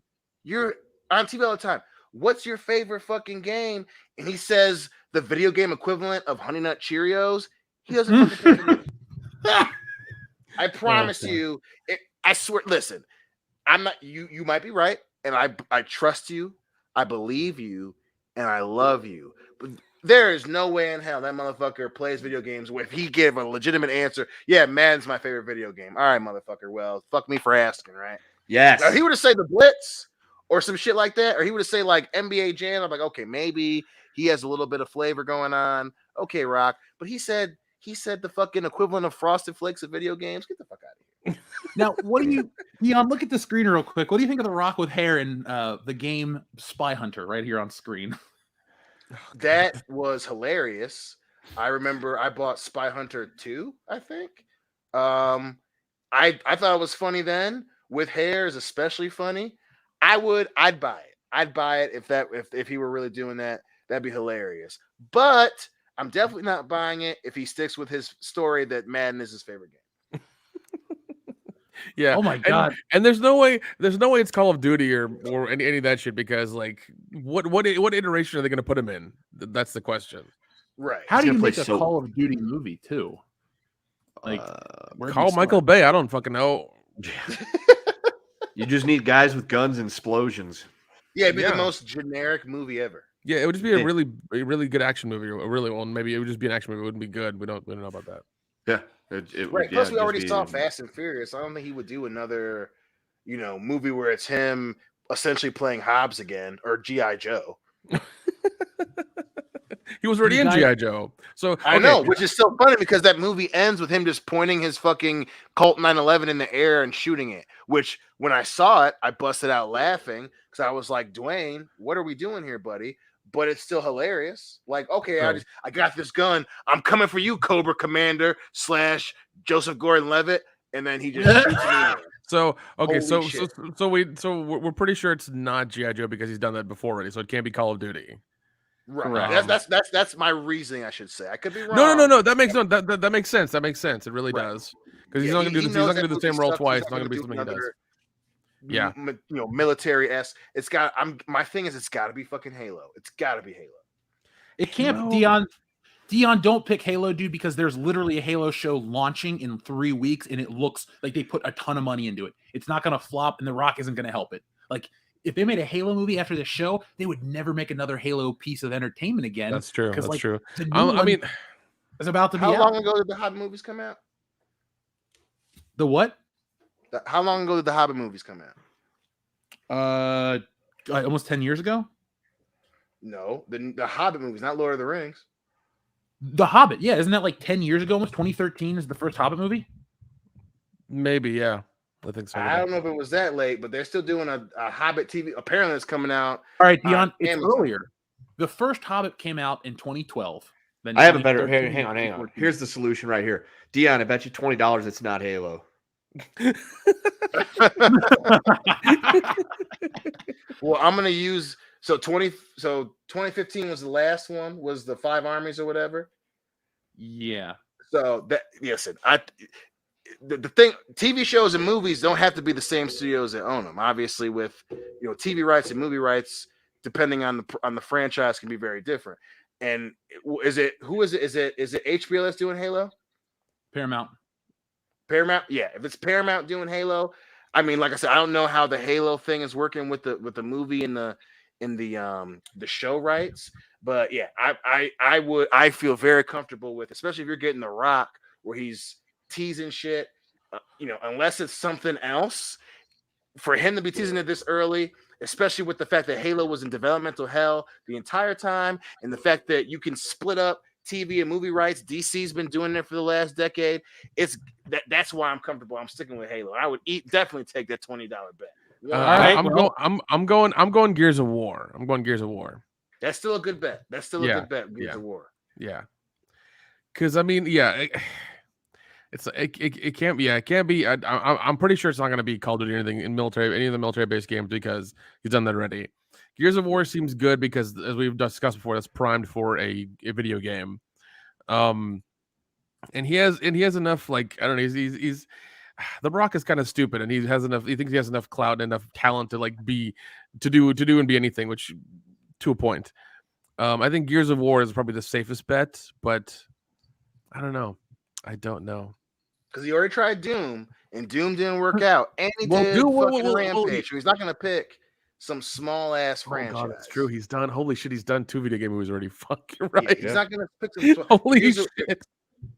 you're on TV all the time, what's your favorite fucking game? And he says the video game equivalent of Honey Nut Cheerios, he doesn't fucking play video. I promise you, I swear, listen, I'm not you might be right, and I trust you, I believe you, and I love you. But there is no way in hell that motherfucker plays video games where if he gave a legitimate answer, yeah, Madden's my favorite video game. All right, motherfucker. Well, fuck me for asking, right? Yes. Now, if he were to say the Blitz or some shit like that, or he were to say like NBA Jam, I'm like, okay, maybe he has a little bit of flavor going on. Okay, Rock. But he said the fucking equivalent of Frosted Flakes of video games. Get the fuck out of here. Now, what do you, Dion, look at the screen real quick. What do you think of The Rock with hair in the game Spy Hunter right here on screen? That was hilarious. I remember I bought Spy Hunter 2, I think. I thought it was funny then. With hair is especially funny. I'd buy it. I'd buy it if he were really doing that. That'd be hilarious. But I'm definitely not buying it if he sticks with his story that Madden is his favorite game. Yeah. Oh my god. And there's no way it's Call of Duty or any of that shit, because like what iteration are they going to put him in? That's the question. Right. How do you make a so- Call of Duty movie too? Like, where do Call you Michael start? Bay. I don't fucking know. You just need guys with guns and explosions. Yeah, it'd be Yeah. the most generic movie ever. Yeah, it would just be a really good action movie. Maybe it would just be an action movie. It wouldn't be good. We don't know about that. Yeah. Right. Plus, we already saw Fast and Furious. I don't think he would do another, movie where it's him essentially playing Hobbs again or G.I. Joe. He was already in G.I. Joe. So I know, which is so funny because that movie ends with him just pointing his fucking Colt 911 in the air and shooting it. Which, when I saw it, I busted out laughing because I was like, Dwayne, what are we doing here, buddy? But it's still hilarious. Like, okay, I got this gun. I'm coming for you, Cobra Commander / Joseph Gordon-Levitt, and then he just shoots me. So okay, Holy so we're pretty sure it's not G.I. Joe because he's done that before already. So it can't be Call of Duty. Right. That's my reasoning. I should say. I could be wrong. No. That makes that makes sense. That makes sense. It really does, because he's not gonna do this. He's not gonna do the same role twice. It's not gonna be something he does. Yeah, military-esque. It's got. My thing is, it's got to be fucking Halo. It's got to be Halo. It can't be Dion, don't pick Halo, dude, because there's literally a Halo show launching in 3 weeks, and it looks like they put a ton of money into it. It's not gonna flop, and The Rock isn't gonna help it. Like, if they made a Halo movie after the show, they would never make another Halo piece of entertainment again. that's true. That's true. I mean, it's about to be How out. long ago did the Hobbit movies come out? The what? How long ago did the Hobbit movies come out? Almost 10 years ago. No, the Hobbit movies, not Lord of the Rings. The Hobbit, yeah, isn't that like 10 years ago? Almost 2013 is the first Hobbit movie. Maybe, yeah. I think so. I don't know if it was that late, but they're still doing a Hobbit TV. Apparently, it's coming out. All right, Dion, it's Amazon. earlier. The first Hobbit came out in 2012. Then I have a better. 2013, Hang on. 2014. Here's the solution right here. Dion, I bet you $20 it's not Halo. Well, I'm gonna use So 2015 was the last one, was the 5 armies or whatever. Yeah. So that listen, the thing, TV shows and movies don't have to be the same studios that own them. Obviously, with TV rights and movie rights, depending on the franchise, can be very different. And is it HBO that's doing Halo? Paramount. Yeah. If it's Paramount doing Halo, I mean, like I said, I don't know how the Halo thing is working with the movie and the show rights, but yeah, I feel very comfortable with, especially if you're getting The Rock where he's teasing shit, unless it's something else, for him to be teasing it this early, especially with the fact that Halo was in developmental hell the entire time, and the fact that you can split up TV and movie rights. DC's been doing it for the last decade. That's why I'm comfortable. I'm sticking with Halo. I would definitely take that $20 bet. I'm going Gears of War. I'm going Gears of War. That's still a good bet. That's still a good bet. Gears of War. Yeah. Because I mean, it can't be. It can't be. I'm pretty sure it's not going to be Call of Duty or anything in any of the military-based games, because he's done that already. Gears of War seems good because, as we've discussed before, that's primed for a video game. And he has enough, like, I don't know, he's The Rock is kind of stupid, and he thinks he has enough clout and enough talent to do and be anything, which, to a point. I think Gears of War is probably the safest bet, but I don't know. Because he already tried Doom, and Doom didn't work out, and he did fucking Rampage. So he's not going to pick some small ass franchise. God, that's true. He's done. Holy shit, he's done 2 video game movies already. Fuck, you're right. He's not going to pick some. Holy shit.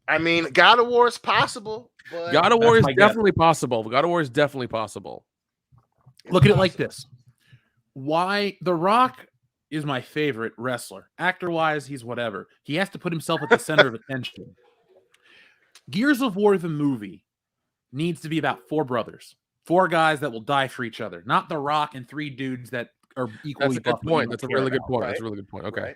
I mean, God of War is possible. But God of War is definitely possible. God of War is definitely possible. Look at it like this: why The Rock is my favorite wrestler. Actor-wise, he's whatever. He has to put himself at the center of attention. Gears of War, the movie, needs to be about 4 brothers. 4 guys that will die for each other, not The Rock and 3 dudes that are equally. That's a good point. That's a really good point. That's a really good point. Okay.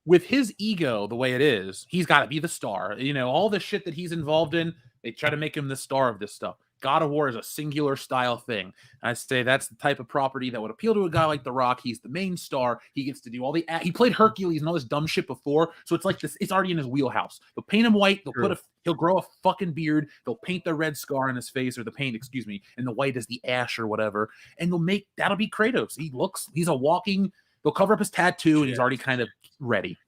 With his ego the way it is, he's got to be the star. All the shit that he's involved in, they try to make him the star of this stuff. God of War is a singular style thing. I say that's the type of property that would appeal to a guy like The Rock. He's the main star. He gets to do all he played Hercules and all this dumb shit before, so it's like this. It's already in his wheelhouse. They'll paint him white. He'll grow a fucking beard. They'll paint the red scar on his face, or the paint, and the white is the ash or whatever. And that'll be Kratos. He's a walking. They'll cover up his tattoo, and he's already kind of ready.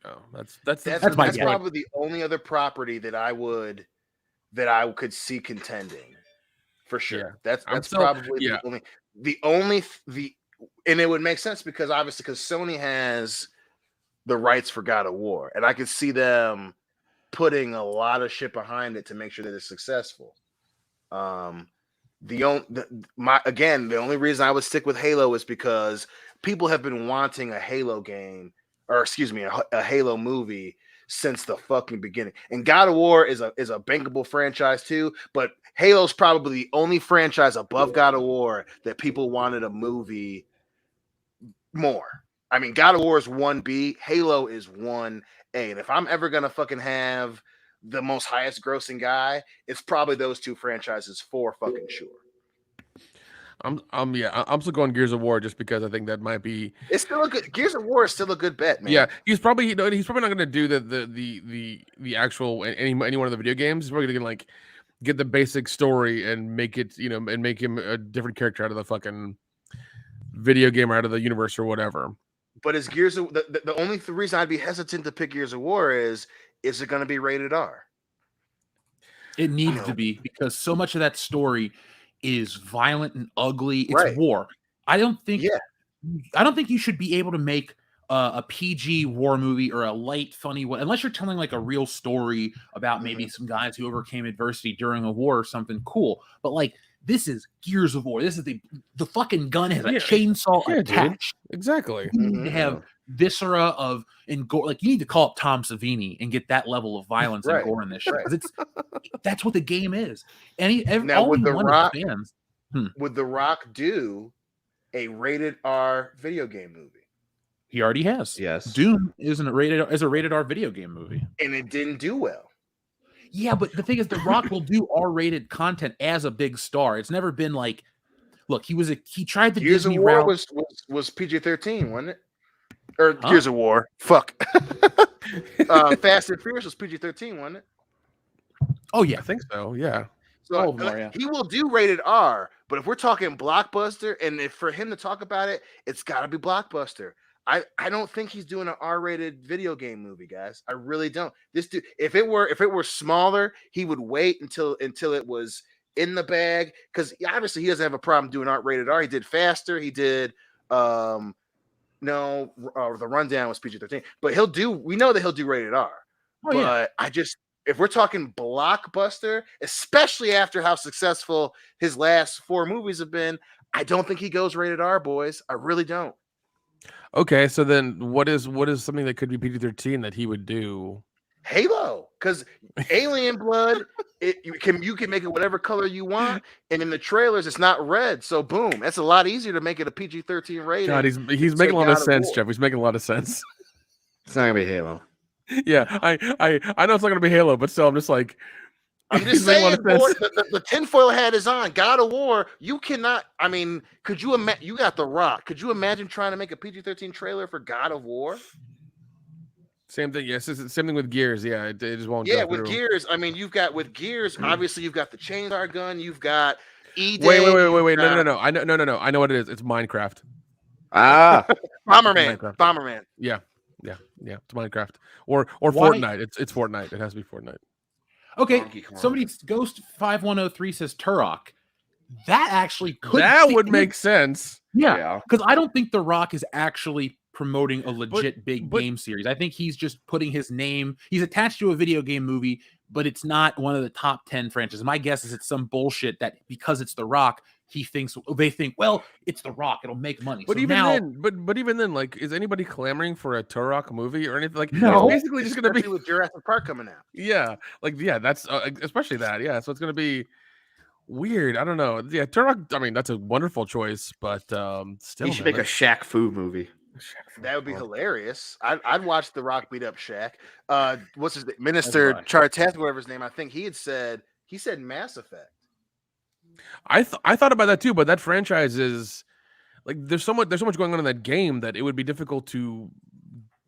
Oh, that's probably the only other property that I could see contending, for sure. Yeah. That's probably the only, and it would make sense because Sony has the rights for God of War, and I could see them putting a lot of shit behind it to make sure that it's successful. The only reason I would stick with Halo is because people have been wanting a Halo game, or a Halo movie since the fucking beginning. And God of War is a bankable franchise too, but Halo's probably the only franchise above God of War that people wanted a movie more. I mean, God of War is 1B, Halo is 1A. And if I'm ever gonna fucking have the most highest grossing guy, it's probably those 2 franchises for fucking sure. I'm still going Gears of War just because I think that might be. It's still a good. Gears of War is still a good bet, man. Yeah, he's probably not going to do the actual any one of the video games. He's probably going to get the basic story and make it and make him a different character out of the fucking video game or out of the universe or whatever. But is Gears of the only reason I'd be hesitant to pick Gears of War is it going to be rated R? It needs to be, because so much of that story is violent and ugly. It's war. I don't think you should be able to make a PG war movie or a light, funny one, unless you're telling like a real story about maybe some guys who overcame adversity during a war or something cool. But this is Gears of War. This is the fucking gun has a chainsaw attached. Dude. Exactly. You need to have viscera and gore. You need to call up Tom Savini and get that level of violence and gore in this shit, because that's what the game is. Now would The Rock do a rated R video game movie? He already has. Yes. Doom is a rated R video game movie, and it didn't do well. Yeah, but the thing is, The Rock will do R-rated content as a big star. It's never been like look, he tried the Gears Disney of War route. was PG-13, wasn't it? Or Gears of War. Fuck. Fast and Furious was PG-13, wasn't it? Oh yeah, I think so. Yeah. So he will do rated R, but if we're talking blockbuster, and if for him to talk about it, it's got to be blockbuster. I don't think he's doing an R-rated video game movie, guys. I really don't. This dude, if it were smaller, he would wait until it was in the bag, because obviously he doesn't have a problem doing rated R. He did Faster. He did the Rundown was PG-13, but we know that he'll do rated R. If we're talking blockbuster, especially after how successful his last 4 movies have been, I don't think he goes rated R, boys. I really don't. Okay, so then what is something that could be PG-13 that he would do? Halo, because alien blood, you can make it whatever color you want, and in the trailers it's not red. So boom, that's a lot easier to make it a PG-13 rating. God, he's making a lot of sense, Jeff. He's making a lot of sense. It's not gonna be Halo. Yeah, I know it's not gonna be Halo, but still, I'm just saying, boy, the tinfoil hat is on. God of War, you cannot. I mean, could you imagine? You got The Rock. Could you imagine trying to make a PG-13 trailer for God of War? Same thing. Yes, it's the same thing with Gears. Yeah, it just won't. Yeah, go with through. Gears. I mean, obviously, you've got the chainsaw gun. You've got E-Day. Wait. No. I know what it is. It's Minecraft. Bomberman. Yeah. It's Minecraft or Fortnite. It's Fortnite. It has to be Fortnite. Okay, somebody Ghost 5103 says Turok. That actually could. That would make sense. Yeah, because I don't think The Rock is actually promoting a legit big game series. I think he's just putting his name. He's attached to a video game movie, but it's not one of the top 10 franchises. My guess is it's some bullshit that because it's The Rock, they think, well, it's The Rock, it'll make money. But so even then, like, is anybody clamoring for a Turok movie or anything? Like, no, it's basically just gonna be with Jurassic Park coming out. Yeah, that's especially that. Yeah, so it's gonna be weird. I don't know. Yeah, Turok. I mean, that's a wonderful choice, but still, he should make a Shaq Fu movie. That would be hilarious. I'd watch The Rock beat up Shaq. What's his name? Minister Chartath, whatever his name. I think he said Mass Effect. I thought about that too, but that franchise is like there's so much going on in that game that it would be difficult to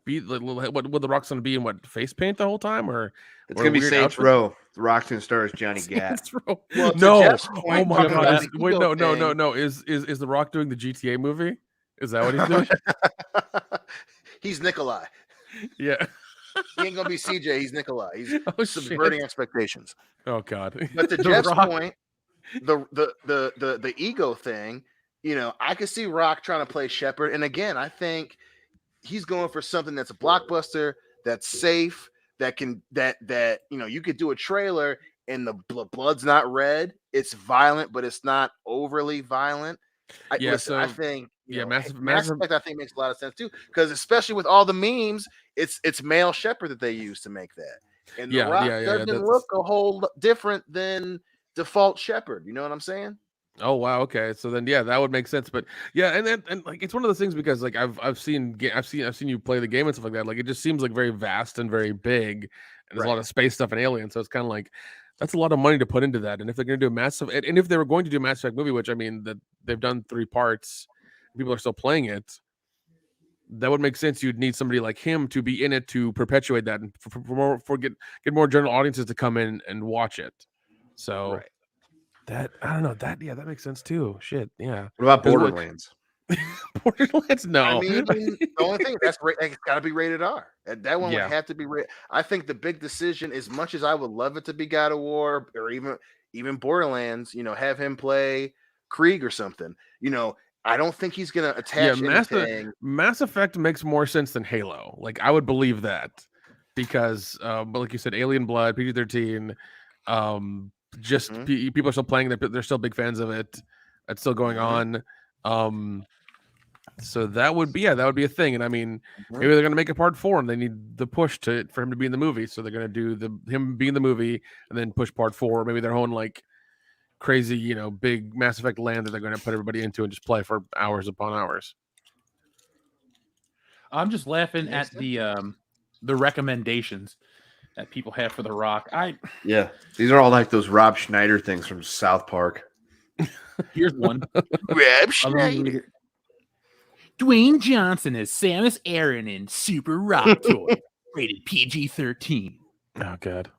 be like what The Rock's gonna be in face paint the whole time, or it's gonna be Saints Row. The Rock's gonna star as Johnny Gat. Well, no, oh my god! Wait, no. Is The Rock doing the GTA movie? Is that what he's doing? He's Nikolai. Yeah. He ain't gonna be CJ. He's Nikolai. He's subverting expectations. Oh God. But to Jeff's point, the ego thing, I could see Rock trying to play Shepard. And again, I think he's going for something that's a blockbuster, that's safe, that you could do a trailer and the blood's not red. It's violent, but it's not overly violent. I think Mass Effect I think makes a lot of sense too, because especially with all the memes, it's male Shepard that they use to make that, and The Rock doesn't look a whole different than default Shepard. You know what I'm saying? Oh wow, okay. So then that would make sense. But yeah, and like it's one of those things because like I've seen you play the game and stuff like that. Like it just seems like very vast and very big, and there's a lot of space stuff and aliens. So it's kind of like that's a lot of money to put into that. And if they're going to do a massive, and if they were going to do a Mass Effect movie, which I mean that they've done 3 parts, people are still playing it, that would make sense. You'd need somebody like him to be in it to perpetuate that and get more general audiences to come in and watch it. So that I don't know that makes sense too. Shit, yeah. What about Borderlands? Borderlands, no. I mean, the only thing it's got to be rated R. That one would have to be rated. I think the big decision, as much as I would love it to be God of War or even Borderlands, have him play Krieg or something. I don't think he's gonna attach anything. Mass Effect makes more sense than Halo. Like I would believe that because, but like you said, Alien Blood, PG-13. People are still playing. They're still big fans of it. It's still going on. So that would be a thing. And I mean, maybe they're gonna make a part 4 and they need the push for him to be in the movie. So they're gonna do him be in the movie and then push part 4. Maybe their own like crazy, big Mass Effect land that they're gonna put everybody into and just play for hours upon hours. I'm just laughing at the recommendations that people have for The Rock. These are all like those Rob Schneider things from South Park. Here's one. Rob Schneider. Dwayne Johnson as Samus Aran in Super Rock Toy, rated PG-13. Oh god.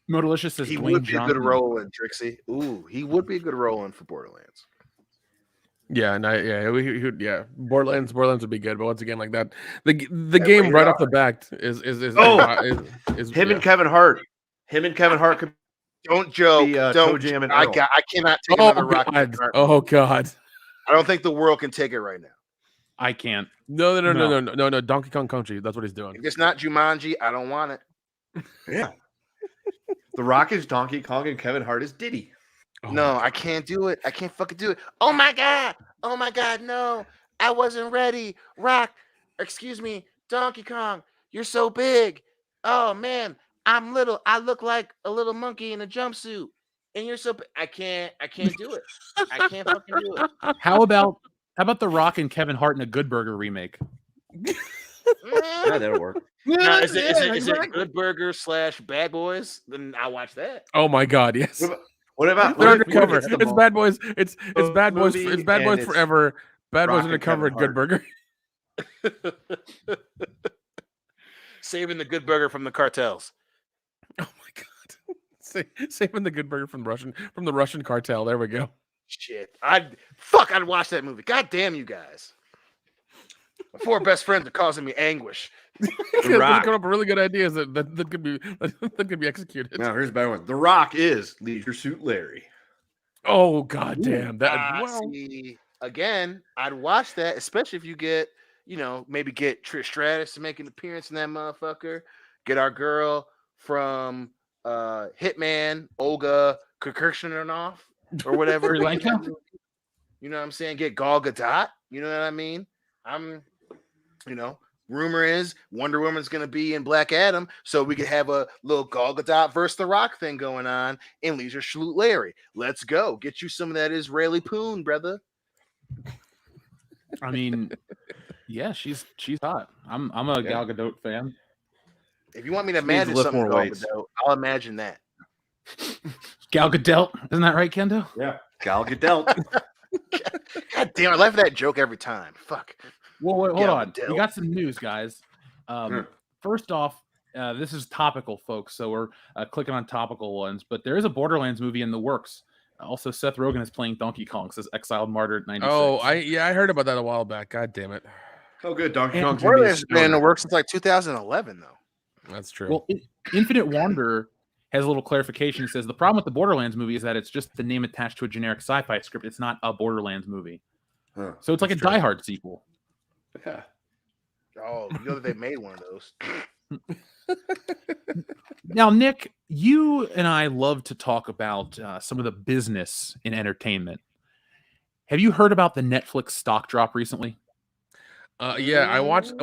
Modelicious says He Dwayne would be Johnson. a good Roland, Trixie. Ooh, he would be a good Roland for Borderlands. Yeah, and Borderlands would be good, but once again, like that, the game right off the bat is him and Kevin Hart. Him and Kevin Hart could don't joke. Don't. I cannot take another Rock. Oh god. I don't think the world can take it right now. I can't. No. Donkey Kong Country. That's what he's doing. If it's not Jumanji, I don't want it. Yeah. The Rock is Donkey Kong and Kevin Hart is Diddy. Oh no, I can't do it. I can't fucking do it. Oh my god. No, I wasn't ready. Rock, excuse me, Donkey Kong, you're so big. Oh man, I'm little. I look like a little monkey in a jumpsuit, and you're so big. I can't do it. I can't fucking do it. How about The Rock and Kevin Hart in a Good Burger remake? Yeah, that'll work. Now, is it Good Burger / Bad Boys? Then I'll watch that. Oh my god, yes. What about they're undercover? It's Bad Boys. It's Bad Boys. It's Bad Boys forever. Bad Boys undercover at Good Burger. Saving the Good Burger from the cartels. Oh my god! Saving the Good Burger from the Russian cartel. There we go. Shit! I'd watch that movie. God damn you guys! My 4 best friends are causing me anguish. They're coming up with really good ideas that could be executed. Now here's a better one. The Rock is Leisure Suit Larry. Oh god damn that! See, again, I'd watch that, especially if you get, maybe get Trish Stratus to make an appearance in that motherfucker. Get our girl from Hitman, Olga Kukurshinov or whatever. You know what I'm saying? Get Gal Gadot. You know what I mean? Rumor is Wonder Woman's going to be in Black Adam, so we could have a little Gal Gadot versus The Rock thing going on in Leisure Suit Larry. Let's go. Get you some of that Israeli poon, brother. I mean, yeah, she's hot. I'm a Gal Gadot fan. If you want me to imagine something Gal Gadot, I'll imagine that. Gal Gadot, isn't that right, Kendo? Yeah, Gal Gadot. God damn, I laugh at that joke every time. Fuck. Well, wait, hold on. We got some news, guys. First off, this is topical, folks. So we're clicking on topical ones. But there is a Borderlands movie in the works. Also, Seth Rogen is playing Donkey Kong. Says Exiled Martyr at 96. Oh, I heard about that a while back. God damn it. Oh, good. Donkey Kong's Borderlands has been in the works since like 2011, though. That's true. Well, Infinite Wanderer has a little clarification. It says the problem with the Borderlands movie is that it's just the name attached to a generic sci-fi script. It's not a Borderlands movie. So it's like a Die Hard sequel. Yeah. Oh, you know that they made one of those. Now, Nick, you and I love to talk about some of the business in entertainment. Have you heard about the Netflix stock drop recently? Yeah, I watched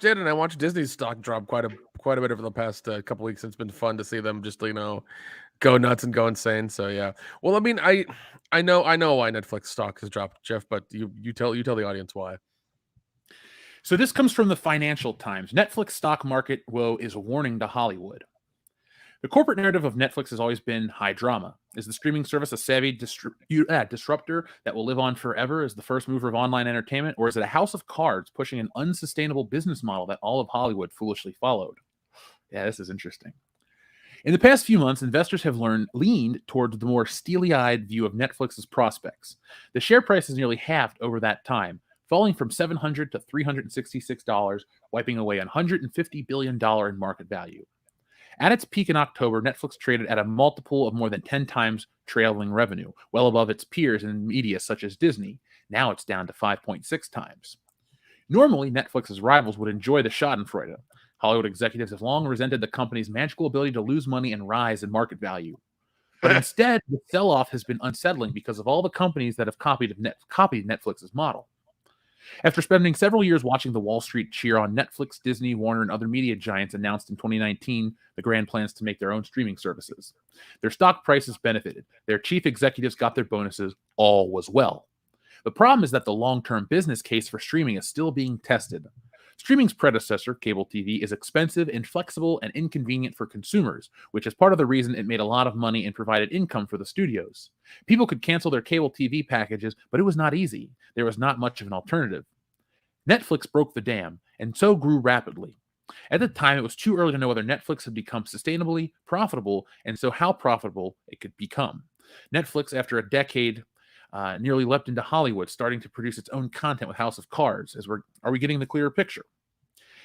it, and I watched Disney's stock drop quite a bit over the past couple weeks. It's been fun to see them just go nuts and go insane. So yeah. Well, I mean, I know why Netflix stock has dropped, Jeff, but you tell the audience why. So this comes from the Financial Times. Netflix stock market woe is a warning to Hollywood. The corporate narrative of Netflix has always been high drama. Is the streaming service a savvy disruptor that will live on forever as the first mover of online entertainment? Or is it a house of cards pushing an unsustainable business model that all of Hollywood foolishly followed? Yeah, this is interesting. In the past few months, investors have leaned towards the more steely-eyed view of Netflix's prospects. The share price has nearly halved over that time, falling from $700 to $366, wiping away $150 billion in market value. At its peak in October, Netflix traded at a multiple of more than 10 times trailing revenue, well above its peers in media such as Disney. Now it's down to 5.6 times. Normally, Netflix's rivals would enjoy the schadenfreude. Hollywood executives have long resented the company's magical ability to lose money and rise in market value. But instead, the sell-off has been unsettling because of all the companies that have copied Netflix's model. After spending several years watching the Wall Street cheer on Netflix, Disney, Warner, and other media giants announced in 2019 the grand plans to make their own streaming services. Their stock prices benefited. Their chief executives got their bonuses. All was well. The problem is that the long-term business case for streaming is still being tested. Streaming's predecessor, cable TV, is expensive, inflexible, and inconvenient for consumers, which is part of the reason it made a lot of money and provided income for the studios. People could cancel their cable TV packages, but it was not easy. There was not much of an alternative. Netflix broke the dam, and so grew rapidly. At the time, it was too early to know whether Netflix had become sustainably profitable, and so how profitable it could become. Netflix, after a decade, nearly leapt into Hollywood, starting to produce its own content with House of Cards. Are we getting the clearer picture?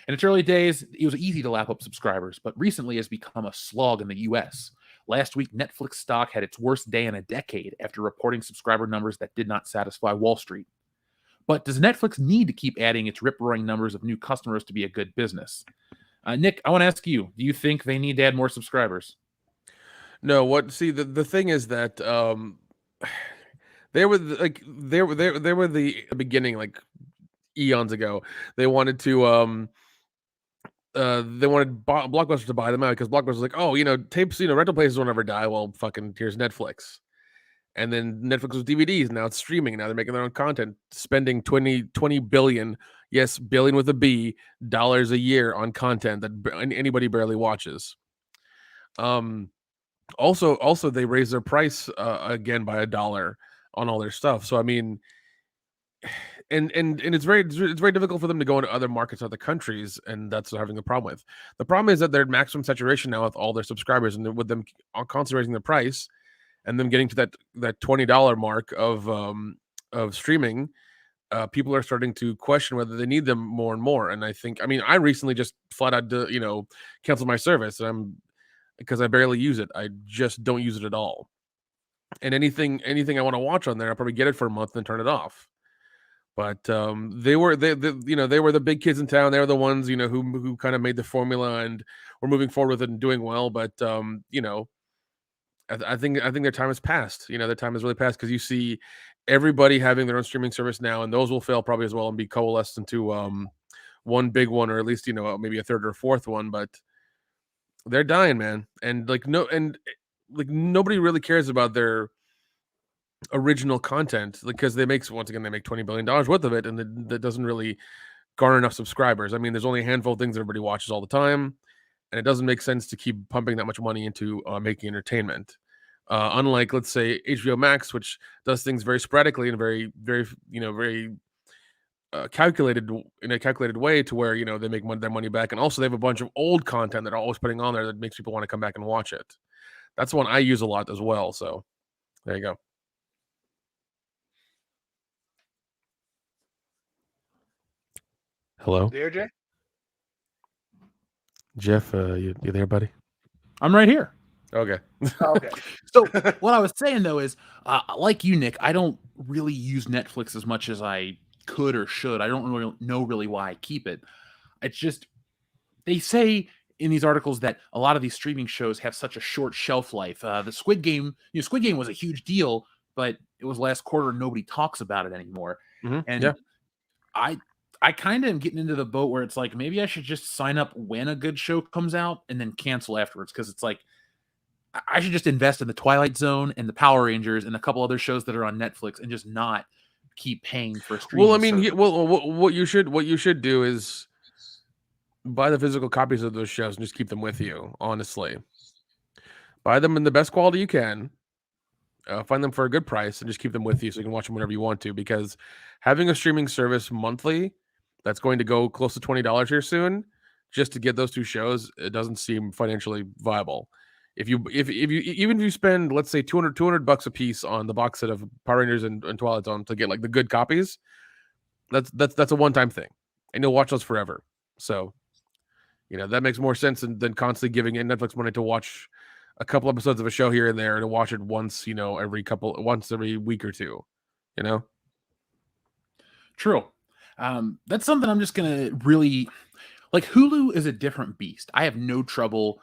In its early days, it was easy to lap up subscribers, but recently has become a slog in the US. Last week, Netflix stock had its worst day in a decade after reporting subscriber numbers that did not satisfy Wall Street. But does Netflix need to keep adding its rip-roaring numbers of new customers to be a good business? Nick, I want to ask you, do you think they need to add more subscribers? No, the thing is that they were the beginning, like eons ago. They wanted Blockbuster to buy them out because Blockbuster was like, oh, tapes, rental places will never die. Well, fucking here's Netflix. And then Netflix was DVDs. Now it's streaming. Now they're making their own content, spending 20 billion, yes, billion with a B, dollars a year on content that anybody barely watches. Also, they raised their price again by $1 on all their stuff. So I mean, and it's very difficult for them to go into other markets, other countries, and that's what they're having a problem with. The problem is that they're at maximum saturation now with all their subscribers, and with them constantly raising the price, and them getting to that $20 mark of streaming, people are starting to question whether they need them more and more. And I recently just flat out canceled my service, because I barely use it. I just don't use it at all. And anything I want to watch on there, I'll probably get it for a month and turn it off. But they were the big kids in town. They were the ones who kind of made the formula and were moving forward with it and doing well. But I think their time has passed. Their time has really passed, because you see everybody having their own streaming service now, and those will fail probably as well and be coalesced into one big one, or at least maybe a third or fourth one. But they're dying, man, and nobody really cares about their original content, because they make $20 billion worth of it, and that doesn't really garner enough subscribers. I mean, there's only a handful of things everybody watches all the time, and it doesn't make sense to keep pumping that much money into making entertainment. Unlike, let's say, HBO Max, which does things very sporadically and very, very, very calculated in a calculated way, to where they make their money back, and also they have a bunch of old content that are always putting on there that makes people want to come back and watch it. That's one I use a lot as well. So there you go. Hello, there, Jay. Jeff, you there, buddy? I'm right here. Okay. Okay. So what I was saying, though, is like you, Nick, I don't really use Netflix as much as I could or should. I don't really know why I keep it. It's just, they say in these articles that a lot of these streaming shows have such a short shelf life. The Squid Game was a huge deal, but it was last quarter and nobody talks about it anymore. Mm-hmm. And yeah. I kind of am getting into the boat where it's like, maybe I should just sign up when a good show comes out and then cancel afterwards, because it's like, I should just invest in the Twilight Zone and the Power Rangers and a couple other shows that are on Netflix, and just not keep paying for a streaming. Well, I mean, what you should do is buy the physical copies of those shows and just keep them with you. Honestly, buy them in the best quality you can. Find them for a good price and just keep them with you, so you can watch them whenever you want to. Because having a streaming service monthly that's going to go close to $20 here soon, just to get those two shows, it doesn't seem financially viable. If you spend, let's say, $200 a piece on the box set of Power Rangers and Twilight Zone to get like the good copies, that's a one-time thing, and you'll watch those forever. So, that makes more sense than constantly giving Netflix money to watch a couple episodes of a show here and there, and to watch it once every week or two. True. That's something I'm just gonna really like. Hulu is a different beast. I have no trouble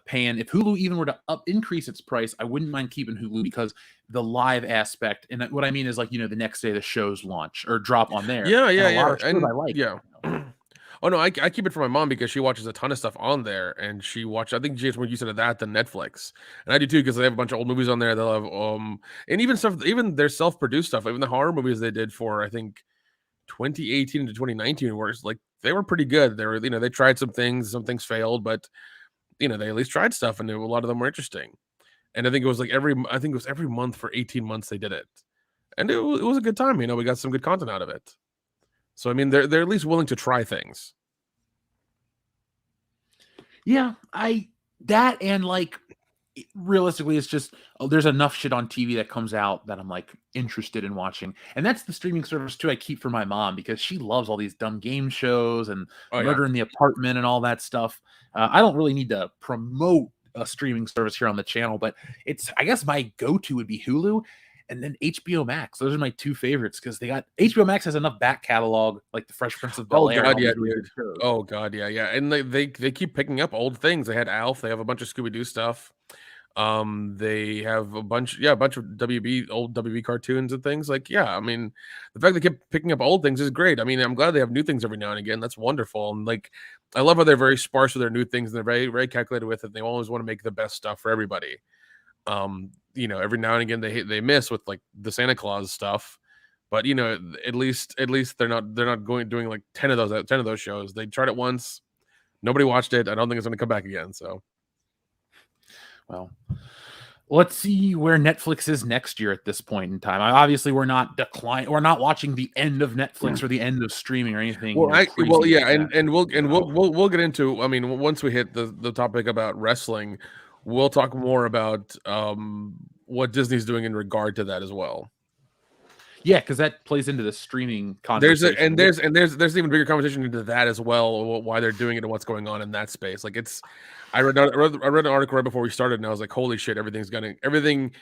paying. If Hulu even were to increase its price, I wouldn't mind keeping Hulu, because the live aspect, and what I mean is, like, the next day the shows launch or drop on there. Yeah. I like. Yeah. Oh no, I keep it for my mom, because she watches a ton of stuff on there, and she watched, I think, Jason, when you said that, than Netflix, and I do too, because they have a bunch of old movies on there. They'll have and even their self-produced stuff, even the horror movies they did for, I think, 2018 to 2019 were like they were pretty good. They were, they tried some things failed, but they at least tried stuff, and a lot of them were interesting. And I think it was every month for 18 months they did it, and it was a good time. We got some good content out of it. So I mean, they're at least willing to try things. Yeah, and realistically, it's just there's enough shit on TV that comes out that I'm interested in watching, and that's the streaming service too I keep for my mom because she loves all these dumb game shows and Murder in the Apartment and all that stuff. I don't really need to promote a streaming service here on the channel, but I guess my go-to would be Hulu and then HBO Max. Those are my two favorites because they got HBO Max has enough back catalog like The Fresh Prince of Bel-Air. Oh god, yeah. And they keep picking up old things. They had Alf. They have a bunch of Scooby-Doo stuff. They have a bunch of old WB cartoons and things. I mean, the fact they keep picking up old things is great. I mean, I'm glad they have new things every now and again. That's wonderful. And I love how they're very sparse with their new things and they're very, very calculated with it. They always want to make the best stuff for everybody. Every now and again they miss with the Santa Claus stuff, but at least they're not doing 10 of those shows. They tried it once, nobody watched it. I don't think it's going to come back again. So, well, let's see where Netflix is next year at this point in time. Obviously, we're not watching the end of Netflix or the end of streaming or anything. We'll get into. I mean, once we hit the topic about wrestling, we'll talk more about what Disney's doing in regard to that as well. Yeah, because that plays into the streaming conversation. There's an even bigger conversation into that as well. Why they're doing it and what's going on in that space. I read an article right before we started, and I was like, "Holy shit! Everything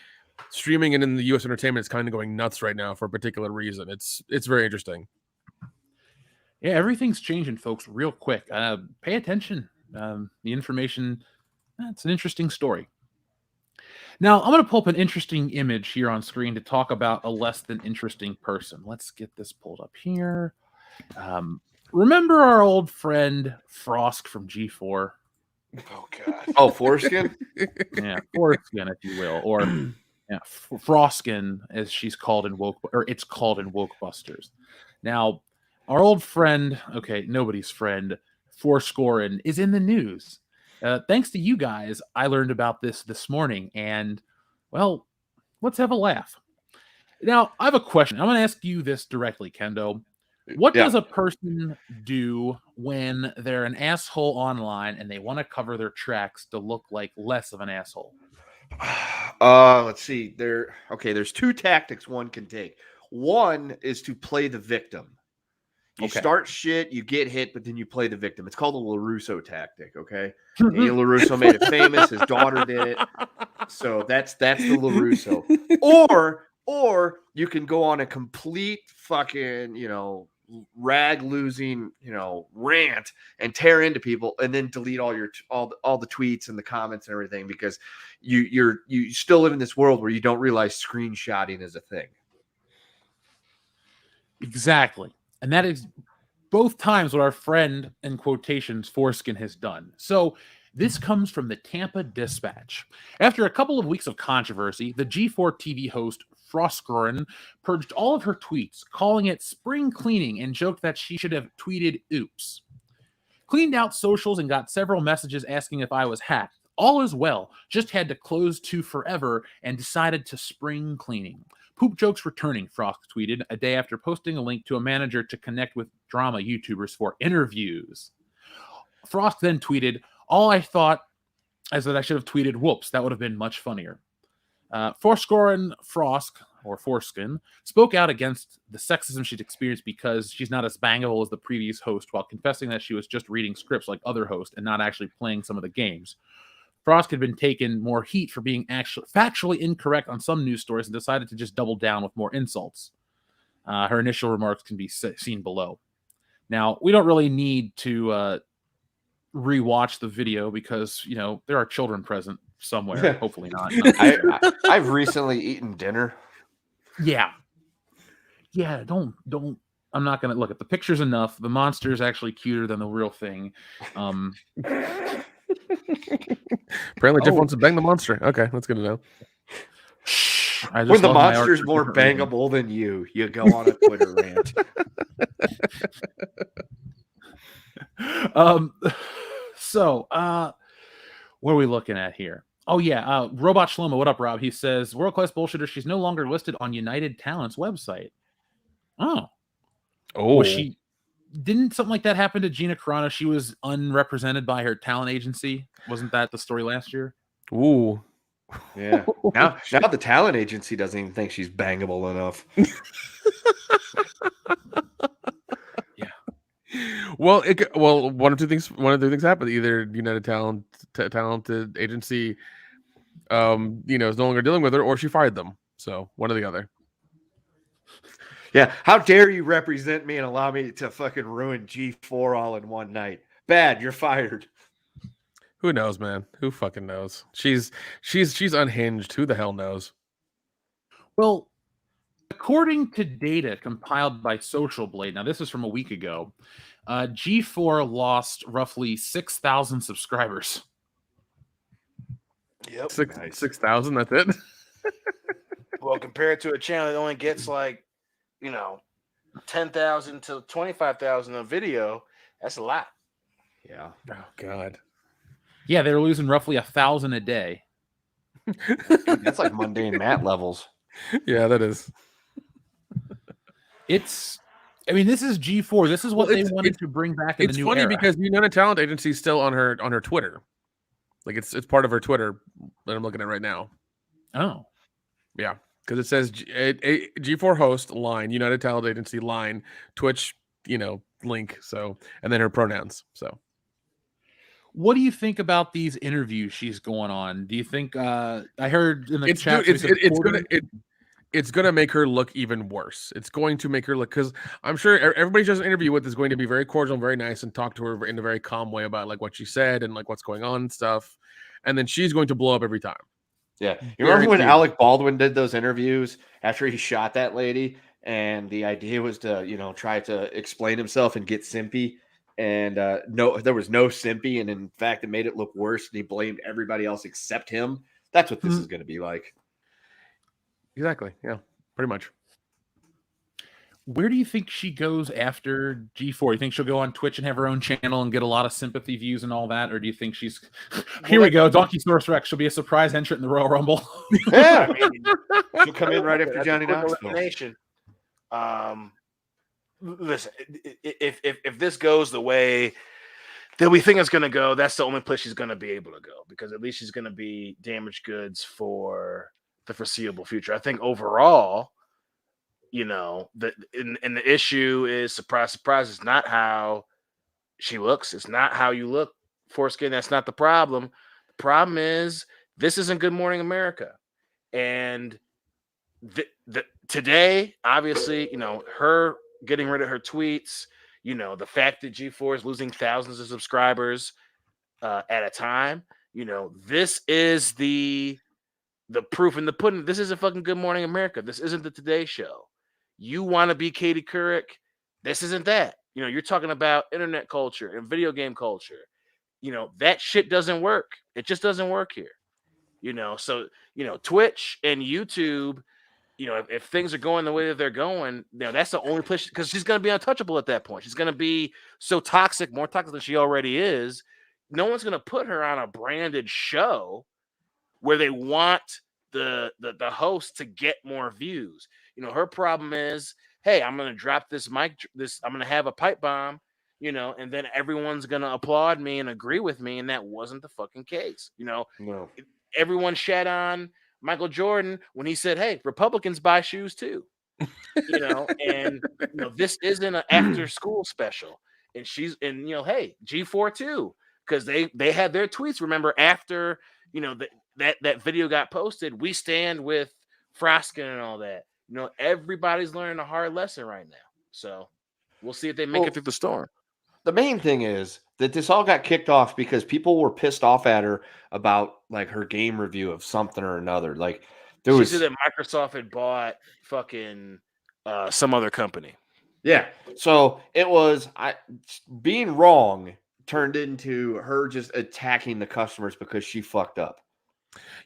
streaming and in the U.S. entertainment is kind of going nuts right now for a particular reason. It's very interesting." Yeah, everything's changing, folks, real quick. Pay attention. The information. It's an interesting story. Now, I'm going to pull up an interesting image here on screen to talk about a less than interesting person. Let's get this pulled up here. Remember our old friend Frosk from G4? Oh, God. Oh, Foreskin? Yeah, Foreskin, if you will. Or Froskin, as she's called in it's called in Wokebusters. Now, our old friend, nobody's friend, Fourscorin, is in the news. Thanks to you guys, I learned about this morning, and, well, let's have a laugh. Now, I have a question. I'm going to ask you this directly, Kendo. What does a person do when they're an asshole online and they want to cover their tracks to look like less of an asshole? Let's see. There's two tactics one can take. One is to play the victim. You start shit, you get hit, but then you play the victim. It's called the LaRusso tactic, okay? Neil LaRusso made it famous. His daughter did it. So that's the LaRusso. Or you can go on a complete fucking, rag-losing, rant and tear into people and then delete all the tweets and the comments and everything because you still live in this world where you don't realize screenshotting is a thing. Exactly. And that is both times what our friend, in quotations, Foreskin has done. So this comes from the Tampa Dispatch. After a couple of weeks of controversy, the G4TV host Froskorin purged all of her tweets, calling it spring cleaning, and joked that she should have tweeted oops. Cleaned out socials and got several messages asking if I was hacked. All is well, just had to close to forever and decided to spring cleaning. Poop jokes returning, Frost tweeted a day after posting a link to a manager to connect with drama YouTubers for interviews. Frost then tweeted, all I thought is that I should have tweeted whoops. That would have been much funnier. Foreskin spoke out against the sexism she'd experienced because she's not as bangable as the previous host while confessing that she was just reading scripts like other hosts and not actually playing some of the games. Frost had been taking more heat for being factually incorrect on some news stories and decided to just double down with more insults. Her initial remarks can be seen below. Now, we don't really need to rewatch the video because, there are children present somewhere. Hopefully not. I've recently eaten dinner. Yeah. Don't. I'm not going to look at the pictures enough. The monster is actually cuter than the real thing. Apparently, Jeff wants to bang the monster. Okay, that's good to know. Shh. I just When the love my art monster's for more different reasons. bangable than you go on a Twitter rant. So what are we looking at here? Oh yeah, Robot Shlomo, what up, Rob? He says, world class bullshitter, she's no longer listed on United Talent's website. Oh, was she? Didn't something like that happen to Gina Carano? She was unrepresented by her talent agency. Wasn't that the story last year? Ooh. Yeah. Now the talent agency doesn't even think she's bangable enough. Well, one of two things happened. Either United Talented Agency, is no longer dealing with her, or she fired them. So one or the other. Yeah. How dare you represent me and allow me to fucking ruin G4 all in one night? Bad. You're fired. Who knows, man? Who fucking knows? She's unhinged. Who the hell knows? Well, according to data compiled by Social Blade, now this is from a week ago, G4 lost roughly 6,000 subscribers. Yep. 6,000, that's it? Well, compared to a channel that only gets 10,000 to 25,000 a video, that's a lot. Yeah. Oh, God. Yeah, they're losing roughly 1,000 a day. That's like mundane Matt levels. Yeah, that is. This is G4. This is what they wanted to bring back in the new era. It's funny because United Talent Agency is still on her Twitter. Like it's part of her Twitter that I'm looking at right now. Oh. Yeah, because it says G4 host line, United Talent Agency line, Twitch, link. So, and then her pronouns. So, what do you think about these interviews she's going on? Do you think I heard in the chat it's gonna make her look even worse. It's going to make her look, because I'm sure everybody she does an interview with is going to be very cordial and very nice and talk to her in a very calm way about like what she said and like what's going on and stuff. And then she's going to blow up every time. Yeah. You remember when Alec Baldwin did those interviews after he shot that lady, and the idea was to, try to explain himself and get simpy. And no, there was no simpy, and in fact, it made it look worse. And he blamed everybody else except him. That's what this is going to be like. Exactly. Yeah, pretty much. Where do you think she goes after G4? You think she'll go on Twitch and have her own channel and get a lot of sympathy views and all that? Or do you think she's... Here we go. Donkey Source Rex. She'll be a surprise entrant in the Royal Rumble. Yeah. She'll come in right after Johnny Knoxville. Listen, if this goes the way that we think it's going to go, that's the only place she's going to be able to go, because at least she's going to be damaged goods for the foreseeable future. I think overall, the issue is, surprise, surprise, it's not how she looks. It's not how you look, foreskin. That's not the problem. The problem is this isn't Good Morning America. And today, obviously, her getting rid of her tweets, the fact that G4 is losing thousands of subscribers at a time, this is the proof in the pudding. This isn't fucking Good Morning America. This isn't the Today Show. You want to be Katie Couric? This isn't that. You're talking about internet culture and video game culture. That shit doesn't work. It just doesn't work here. So, Twitch and YouTube, if things are going the way that they're going, that's the only place, because she's going to be untouchable at that point. She's going to be so toxic, more toxic than she already is. No one's going to put her on a branded show where they want the host to get more views. Her problem is, hey, I'm going to drop this mic, I'm going to have a pipe bomb, and then everyone's going to applaud me and agree with me. And that wasn't the fucking case. No. Everyone shat on Michael Jordan when he said, hey, Republicans buy shoes too. This isn't an after school special. And hey, G4 too, because they had their tweets, remember, after, that video got posted. We stand with Froskin and all that. Everybody's learning a hard lesson right now. So we'll see if they make it through the storm. The main thing is that this all got kicked off because people were pissed off at her about like her game review of something or another. Like she said that Microsoft had bought fucking some other company. Yeah. So it was being wrong turned into her just attacking the customers because she fucked up.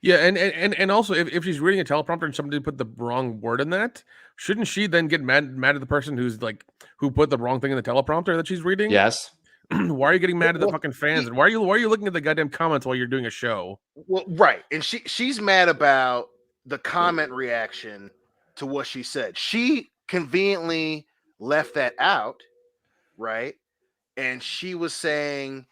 Yeah, and also if she's reading a teleprompter and somebody put the wrong word in that, shouldn't she then get mad at the person who put the wrong thing in the teleprompter that she's reading? Yes. Why are you getting mad at the fucking fans? And why are you looking at the goddamn comments while you're doing a show? Well, right. And she's mad about the comment reaction to what she said. She conveniently left that out, right? And she was saying,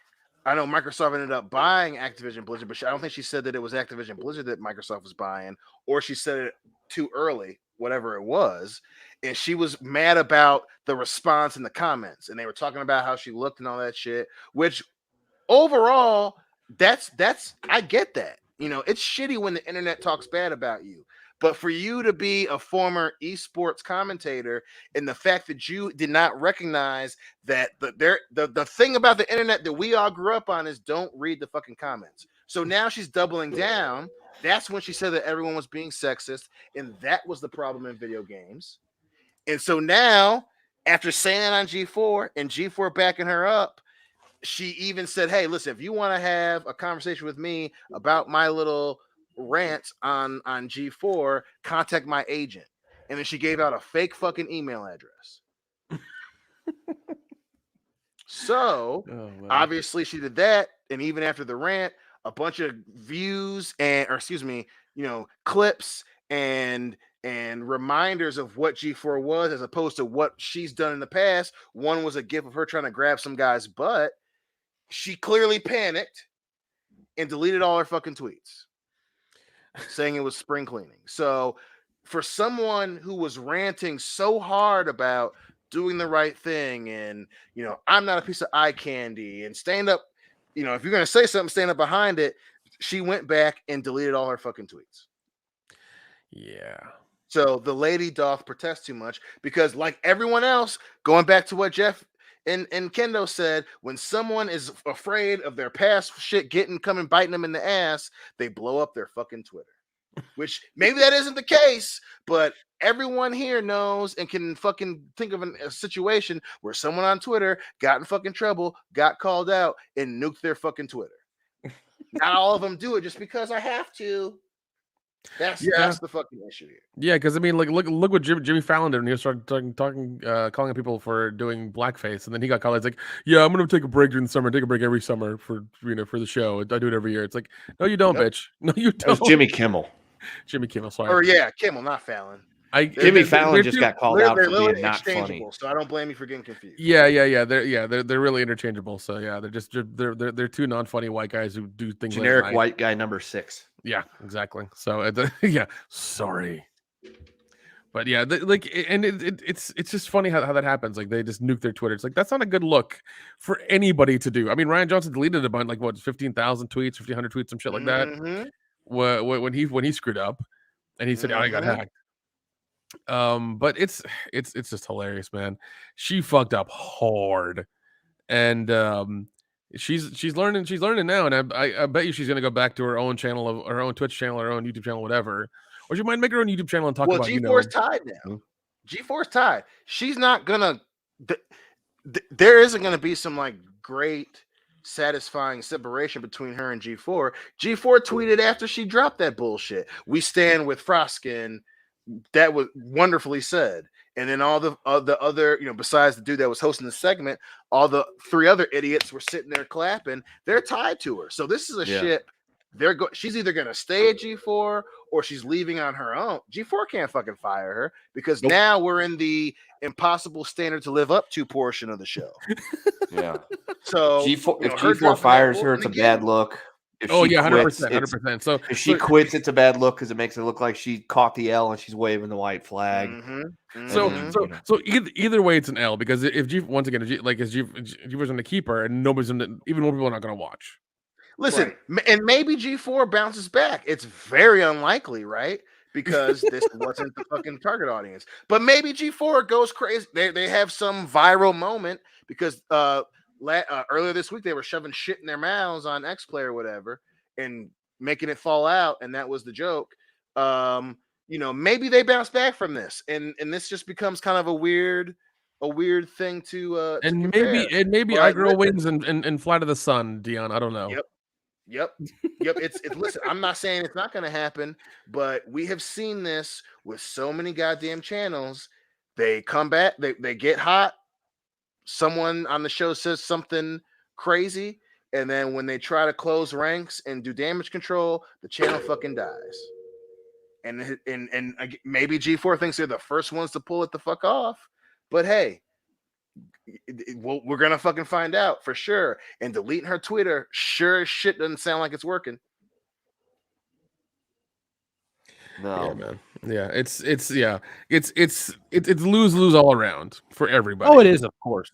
I know Microsoft ended up buying Activision Blizzard, but I don't think she said that it was Activision Blizzard that Microsoft was buying, or she said it too early, whatever it was. And she was mad about the response in the comments. And they were talking about how she looked and all that shit, which overall, that's I get that. You know, it's shitty when the internet talks bad about you. But for you to be a former esports commentator, and the fact that you did not recognize that the thing about the internet that we all grew up on is don't read the fucking comments. So now she's doubling down. That's when she said that everyone was being sexist, and that was the problem in video games. And so now, after saying that on G4 and G4 backing her up, she even said, hey, listen, if you want to have a conversation with me about my little rants on G4, contact my agent. And then she gave out a fake fucking email address. So obviously she did that. And even after the rant, a bunch of views clips and reminders of what G4 was, as opposed to what she's done in the past. One was a gif of her trying to grab some guy's butt. She clearly panicked and deleted all her fucking tweets, saying it was spring cleaning. So for someone who was ranting so hard about doing the right thing and, I'm not a piece of eye candy and stand up, if you're going to say something, stand up behind it, she went back and deleted all her fucking tweets. Yeah. So the lady doth protest too much because, like everyone else, going back to what Jeff and Kendo said, when someone is afraid of their past shit coming biting them in the ass, they blow up their fucking Twitter. Which maybe that isn't the case, but everyone here knows and can fucking think of a situation where someone on Twitter got in fucking trouble, got called out, and nuked their fucking Twitter. Not all of them do it just because I have to. That's the fucking issue here. Yeah, because I mean, like, look what Jimmy Fallon did when he started calling people for doing blackface, and then he got called. It's like, yeah, I'm gonna take a break during the summer. Take a break every summer for the show. I do it every year. It's like, no, you don't, bitch. No, you don't. It was Jimmy Kimmel. Jimmy Kimmel, sorry. Or yeah, Kimmel, not Fallon. Jimmy Fallon just got called out for being not funny. So I don't blame you for getting confused. Yeah. They're really interchangeable. So yeah, they're two non-funny white guys who do things. Generic white guy number 6. Yeah, exactly. So yeah, sorry. But yeah, it's just funny how that happens. Like they just nuke their Twitter. It's like that's not a good look for anybody to do. I mean, Ryan Johnson deleted a bunch, like what, 15,000 tweets, 1,500 tweets, some shit like that. When he screwed up, and he said, "Oh, I got hacked." But it's just hilarious, man. She fucked up hard, and she's learning now, and I bet you she's gonna go back to her own channel, her own Twitch channel, her own YouTube channel, whatever. Or she might make her own YouTube channel and talk about. G4's tied now. G4's tied. She's not gonna. There isn't gonna be some like great, satisfying separation between her and G4. G4 tweeted after she dropped that bullshit. We stand with Frosk and. That was wonderfully said. And then all the other, besides the dude that was hosting the segment, all the 3 other idiots were sitting there clapping. They're tied to her. So this is a ship. She's either going to stay at G4 or she's leaving on her own. G4 can't fucking fire her because now we're in the impossible standard to live up to portion of the show. Yeah. So if G4 fires her, it's a bad look. If 100%. So if she quits, it's a bad look because it makes it look like she caught the L and she's waving the white flag. So either way, it's an L because if G once again, G was going to keep her and even more people are not going to watch. Listen, and maybe G4 bounces back. It's very unlikely, right? Because this wasn't the fucking target audience. But maybe G4 goes crazy. They have some viral moment because earlier this week they were shoving shit in their mouths on XPlay or whatever and making it fall out, and that was the joke. Maybe they bounce back from this, and this just becomes kind of a weird thing to maybe I grow wings and fly to the sun, Dion. I don't know. Yep. It's listen, I'm not saying it's not going to happen, but we have seen this with so many goddamn channels. They come back, they get hot. Someone on the show says something crazy, and then when they try to close ranks and do damage control, the channel fucking dies. And maybe G4 thinks they're the first ones to pull it the fuck off, but hey, we're gonna fucking find out for sure. And deleting her Twitter sure as shit doesn't sound like it's working. No, yeah, man. Yeah, it's lose all around for everybody. Oh, it is, of course.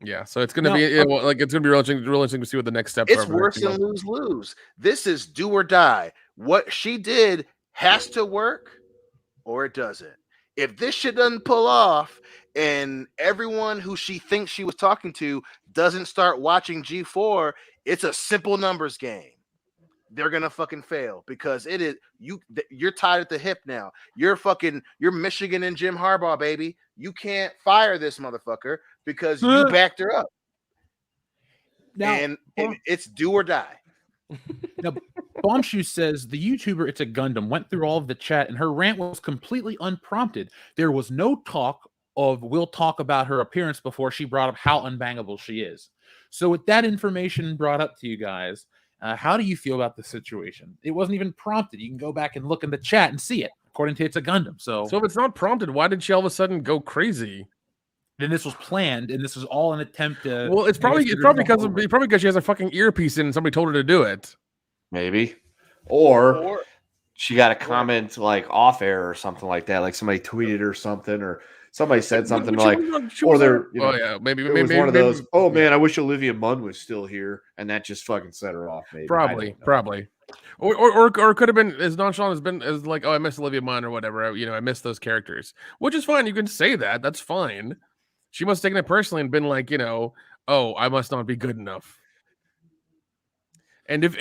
Yeah, so it's gonna be it's gonna be real interesting to see what the next steps are. It's worse than lose. This is do or die. What she did has to work, or it doesn't. If this shit doesn't pull off, and everyone who she thinks she was talking to doesn't start watching G4, it's a simple numbers game. They're gonna fucking fail because it is you're tied at the hip now. You're Michigan and Jim Harbaugh, baby. You can't fire this motherfucker because you backed her up. Now, and it's do or die. Now, Bombshoe says the YouTuber It's a Gundam went through all of the chat and her rant was completely unprompted. There was no talk of we'll talk about her appearance before she brought up how unbangable she is. So with that information brought up to you guys, how do you feel about the situation? It wasn't even prompted. You can go back and look in the chat and see it, according to It's a Gundam. So if it's not prompted, why did she all of a sudden go crazy? Then this was planned, and this was all an attempt to. Well, it's probably because she has a fucking earpiece in and somebody told her to do it. Maybe, or she got a comment like off air or something like that, like somebody tweeted or something, or somebody said something maybe it was one of those. Oh man, I wish Olivia Munn was still here, and that just fucking set her off. Maybe probably, or could have been as nonchalant as like, oh, I miss Olivia Munn or whatever. I miss those characters, which is fine. You can say that. That's fine. She must have taken it personally and been like, oh, I must not be good enough. And if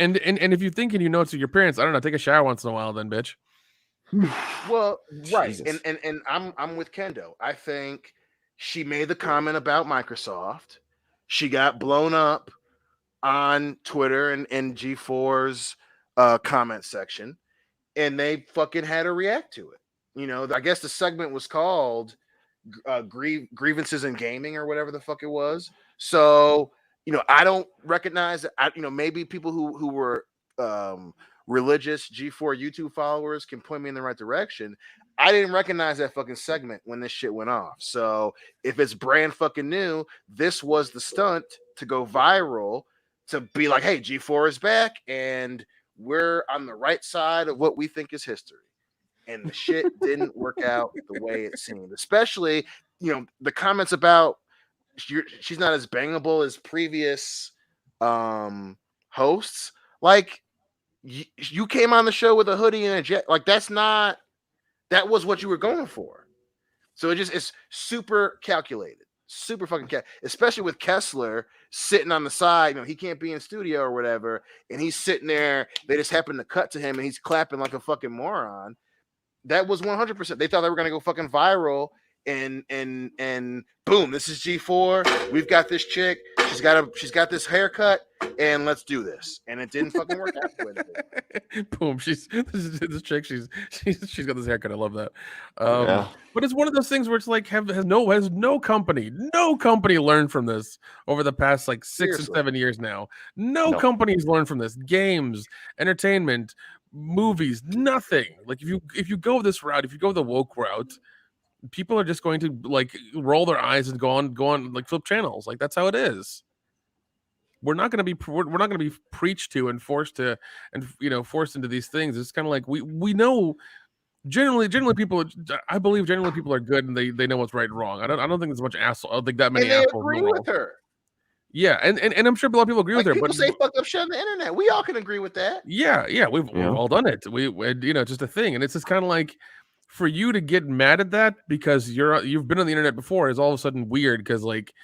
you're thinking it's your parents, I don't know, take a shower once in a while, then, bitch. Well, right, Jesus. and I'm with Kendo. I think she made the comment about Microsoft. She got blown up on Twitter and G4's comment section, and they fucking had to react to it. I guess the segment was called grievances in gaming or whatever the fuck it was. So I don't recognize that. Maybe people who were religious G4 YouTube followers can point me in the right direction. I didn't recognize that fucking segment when this shit went off. So if it's brand fucking new, this was the stunt to go viral, to be like, hey, G4 is back and we're on the right side of what we think is history. And the shit didn't work out the way it seemed. Especially, the comments about she's not as bangable as previous hosts. Like, you came on the show with a hoodie and a jet. Like, that was what you were going for. So it's super calculated, super fucking especially with Kessler sitting on the side. He can't be in studio or whatever, and he's sitting there. They just happen to cut to him, and he's clapping like a fucking moron. That was 100%. They thought they were gonna go fucking viral, and boom, this is G4. We've got this chick. She's got this haircut, and let's do this. And it didn't fucking work out the way it did. Boom, this chick. She's got this haircut. I love that. But it's one of those things where it's like has no company learned from this over the past like 6 and 7 years now. No companies learned from this. Games, entertainment, movies, nothing. Like if you go this route, if you go the woke route, people are just going to like roll their eyes and go on like flip channels. Like that's how it is. We're not going to be preached to and forced into these things. It's kind of like we know generally people. I believe generally people are good and they know what's right and wrong. I don't think there's much asshole. I don't think that many assholes agree with her. Yeah, and I'm sure a lot of people agree with her. People but say fucked up shit on the internet. We all can agree with that. Yeah, we've all done it. We just a thing, and it's just kind of like for you to get mad at that because you've been on the internet before is all of a sudden weird because like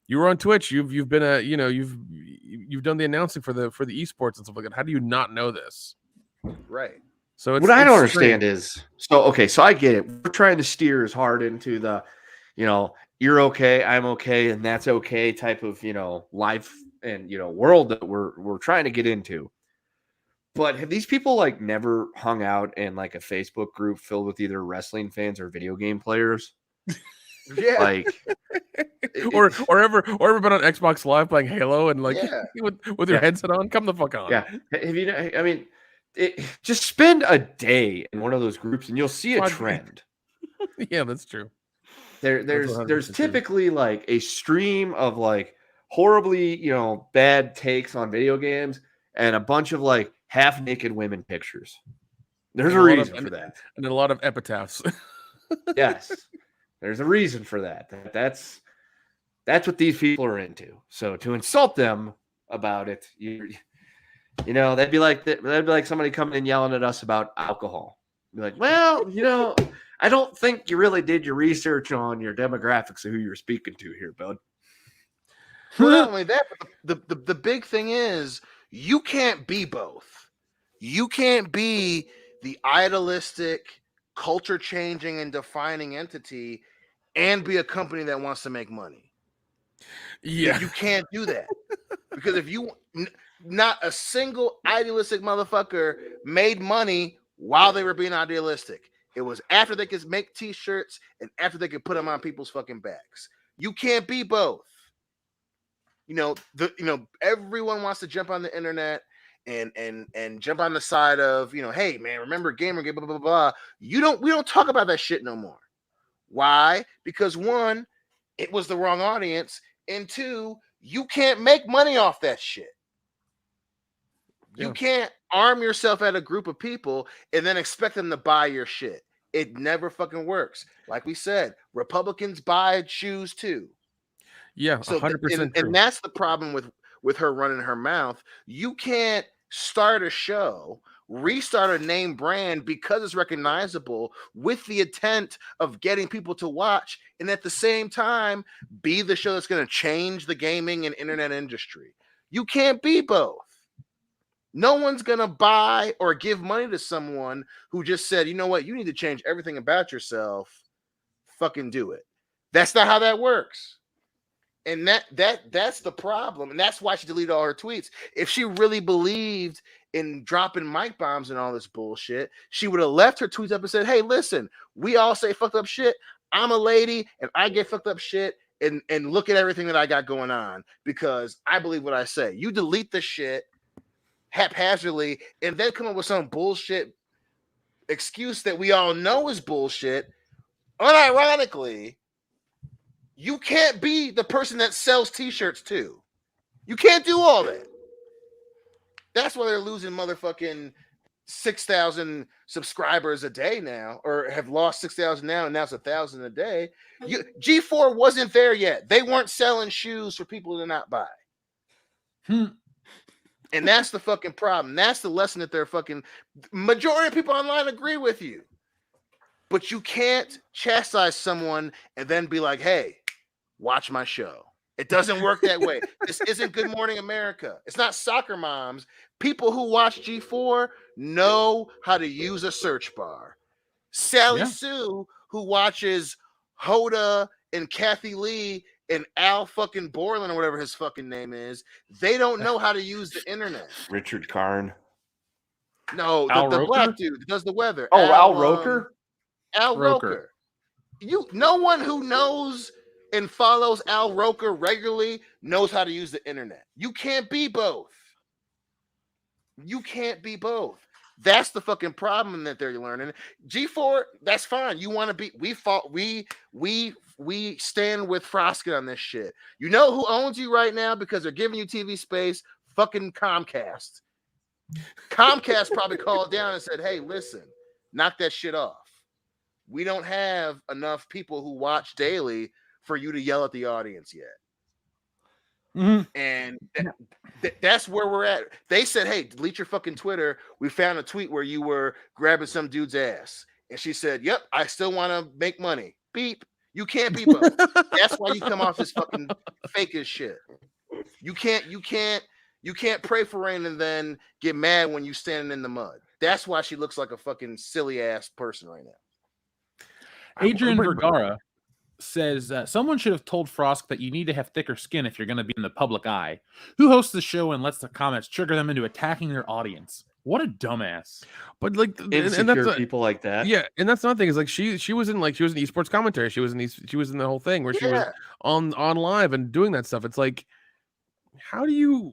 you were on Twitch, you've been you've done the announcing for the esports and stuff like that. How do you not know this? Right. So what I don't understand is so I get it. We're trying to steer as hard into the you're okay, I'm okay, and that's okay type of life and world that we're trying to get into. But have these people like never hung out in like a Facebook group filled with either wrestling fans or video game players? Yeah. Like, or ever been on Xbox Live playing Halo and like with your headset on? Come the fuck on. Yeah. Have you? I mean, just spend a day in one of those groups and you'll see a trend. Yeah, that's true. There's typically like a stream of like horribly, bad takes on video games and a bunch of like half naked women pictures. There's a reason for that. And a lot of epitaphs. Yes. There's a reason for that. That's what these people are into. So to insult them about it, that'd be like somebody coming and yelling at us about alcohol. Be like, well, I don't think you really did your research on your demographics of who you're speaking to here, bud. Well, not only that, but the big thing is you can't be both. You can't be the idealistic, culture-changing, and defining entity and be a company that wants to make money. Yeah. You can't do that. Because if not a single idealistic motherfucker made money while they were being idealistic. It was after they could make t-shirts and after they could put them on people's fucking backs. You can't be both. Everyone wants to jump on the internet and jump on the side of, hey man, remember Gamergate, blah, blah, blah, blah. We don't talk about that shit no more. Why? Because one, it was the wrong audience, and two, you can't make money off that shit. You can't arm yourself at a group of people and then expect them to buy your shit. It never fucking works. Like we said, Republicans buy shoes too. Yeah, 100%. And that's the problem with her running her mouth. You can't start a show, restart a name brand because it's recognizable with the intent of getting people to watch, and at the same time be the show that's going to change the gaming and internet industry. You can't be both. No one's going to buy or give money to someone who just said, you know what, you need to change everything about yourself. Fucking do it. That's not how that works. And that's the problem. And that's why she deleted all her tweets. If she really believed in dropping mic bombs and all this bullshit, she would have left her tweets up and said, hey, listen, we all say fucked up shit. I'm a lady and I get fucked up shit. And look at everything that I got going on because I believe what I say. You delete the shit haphazardly and then come up with some bullshit excuse that we all know is bullshit. Unironically, you can't be the person that sells t-shirts too. You can't do all that. That's why they're losing motherfucking 6,000 subscribers a day now, or have lost 6,000 now, and now it's 1,000 a day. G4 wasn't there yet. They weren't selling shoes for people to not buy. And that's the fucking problem. That's the lesson that they're fucking majority of people online agree with you. But you can't chastise someone and then be like, hey, watch my show. It doesn't work that way. This isn't Good Morning America. It's not soccer moms. People who watch G4 know how to use a search bar. Sally Sue, who watches Hoda and Kathy Lee and Al fucking Borland or whatever his fucking name is, they don't know how to use the internet. Richard Karn. No, the black dude that does the weather. Oh, Al Roker? Al Roker. No one who knows and follows Al Roker regularly knows how to use the internet. You can't be both. You can't be both. That's the fucking problem that they're learning. G4, that's fine. You want to be? We stand with Frosk on this shit. You know who owns you right now because they're giving you TV space? Fucking Comcast. Comcast probably called down and said, "Hey, listen, knock that shit off. We don't have enough people who watch daily for you to yell at the audience yet." Mm-hmm. And that's where we're at. They said, hey, delete your fucking Twitter. We found a tweet where you were grabbing some dude's ass. And she said, yep, I still want to make money. Beep. You can't be both. That's why you come off as fucking fake as shit. You can't pray for rain and then get mad when you standing in the mud. That's why she looks like a fucking silly ass person right now. Adrian Vergara says someone should have told Frosk that you need to have thicker skin if you're going to be in the public eye. Who hosts the show and lets the comments trigger them into attacking their audience? What a dumbass. But like, insecure and that's people like that. Yeah, and that's another thing is like she was in esports commentary. She was in the whole thing where she was on live and doing that stuff. It's like, how do you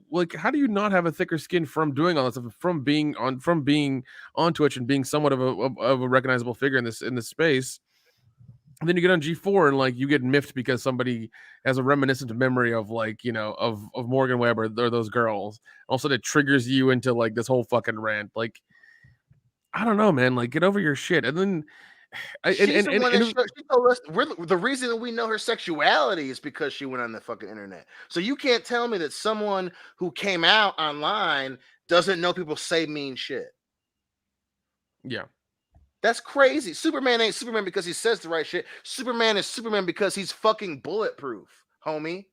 not have a thicker skin from doing all that stuff, from being on Twitch and being somewhat of a recognizable figure in this space? And then you get on G4 and like you get miffed because somebody has a reminiscent memory of like, of Morgan Webb or those girls. All of a sudden it triggers you into like this whole fucking rant. Like, I don't know, man. Like, get over your shit. And then she told us the reason that we know her sexuality is because she went on the fucking internet. So you can't tell me that someone who came out online doesn't know people say mean shit. Yeah. That's crazy. Superman ain't Superman because he says the right shit. Superman is Superman because he's fucking bulletproof, homie.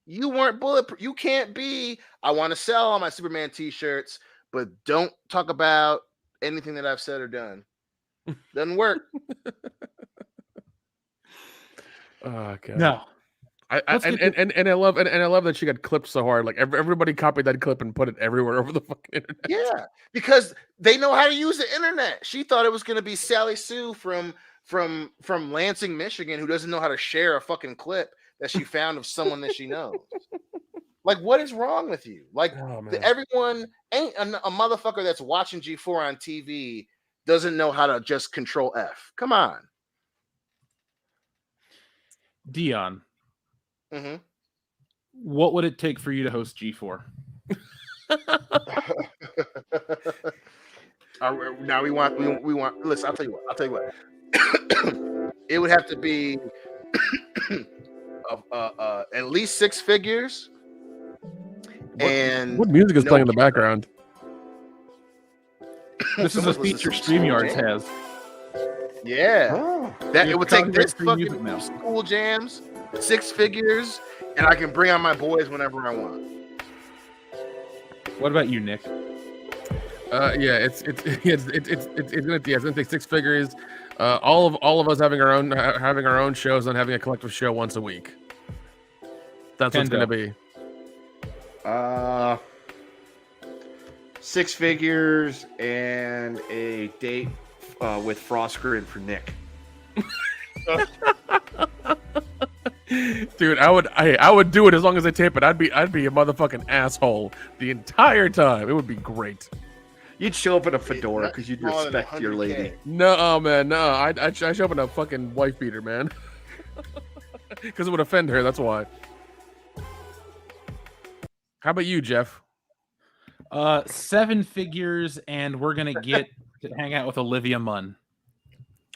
You weren't bulletproof. You can't be, I want to sell all my Superman t-shirts, but don't talk about anything that I've said or done. Doesn't work. Oh god. No. I love that she got clipped so hard. Like everybody copied that clip and put it everywhere over the fucking internet. Yeah, because they know how to use the internet. She thought it was going to be Sally Sue from Lansing, Michigan, who doesn't know how to share a fucking clip that she found of someone that she knows. Like, what is wrong with you? Like, everyone ain't a motherfucker that's watching G4 on TV doesn't know how to just control F. Come on, Dion. Mm-hmm. What would it take for you to host G4? Now we want. Listen, I'll tell you what. It would have to be at least 6 figures. What music is playing in the background? This is a feature StreamYards has. Yeah, it would take this fucking school jams, 6 figures, and I can bring on my boys whenever I want. What about you, Nick? Yeah, it's gonna take 6 figures. All of us having our own shows and having a collective show once a week. That's what it's gonna be. 6 figures and a date with Frosker and for Nick. Dude, I would do it as long as I tape it. I'd be a motherfucking asshole the entire time. It would be great. You'd show up in a fedora because you'd respect your lady. No, man, no. I'd show up in a fucking wife beater, man. Because it would offend her. That's why. How about you, Jeff? 7 figures, and we're gonna get to hang out with Olivia Munn.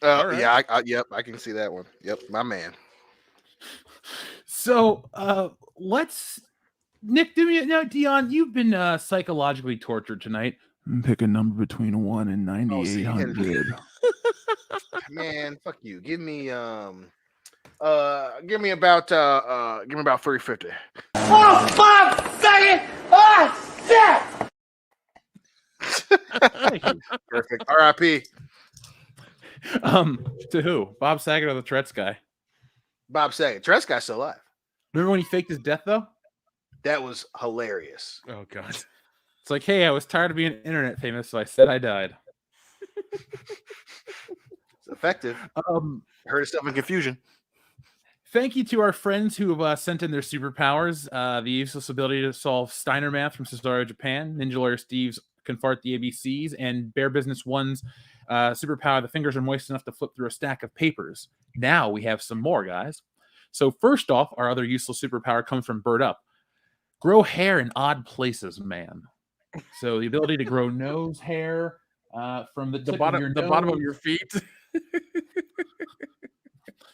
Right. Yeah, yep, I can see that one. Yep, my man. So let's Nick, do me now, Dion. You've been psychologically tortured tonight. Pick a number between 1 and 9,800. Man, fuck you. Give me about 350. Oh, 5 seconds! Oh, shit! Thank you. Perfect. R.I.P. To who? Bob Saget or the Tourette's guy? Bob Saget. Tourette's guy's still alive. Remember when he faked his death though? That was hilarious. Oh god. It's like, hey, I was tired of being internet famous, so I said I died. It's effective. Heard yourself in confusion. Thank you to our friends who have sent in their superpowers. The useless ability to solve Steiner math from Cesaro, Japan. Ninja Lawyer Steve's Confart the ABCs. And Bear Business One's superpower. The fingers are moist enough to flip through a stack of papers. Now we have some more, guys. So first off, our other useless superpower comes from Bird Up. Grow hair in odd places, man. So the ability to grow nose hair from the bottom of your feet.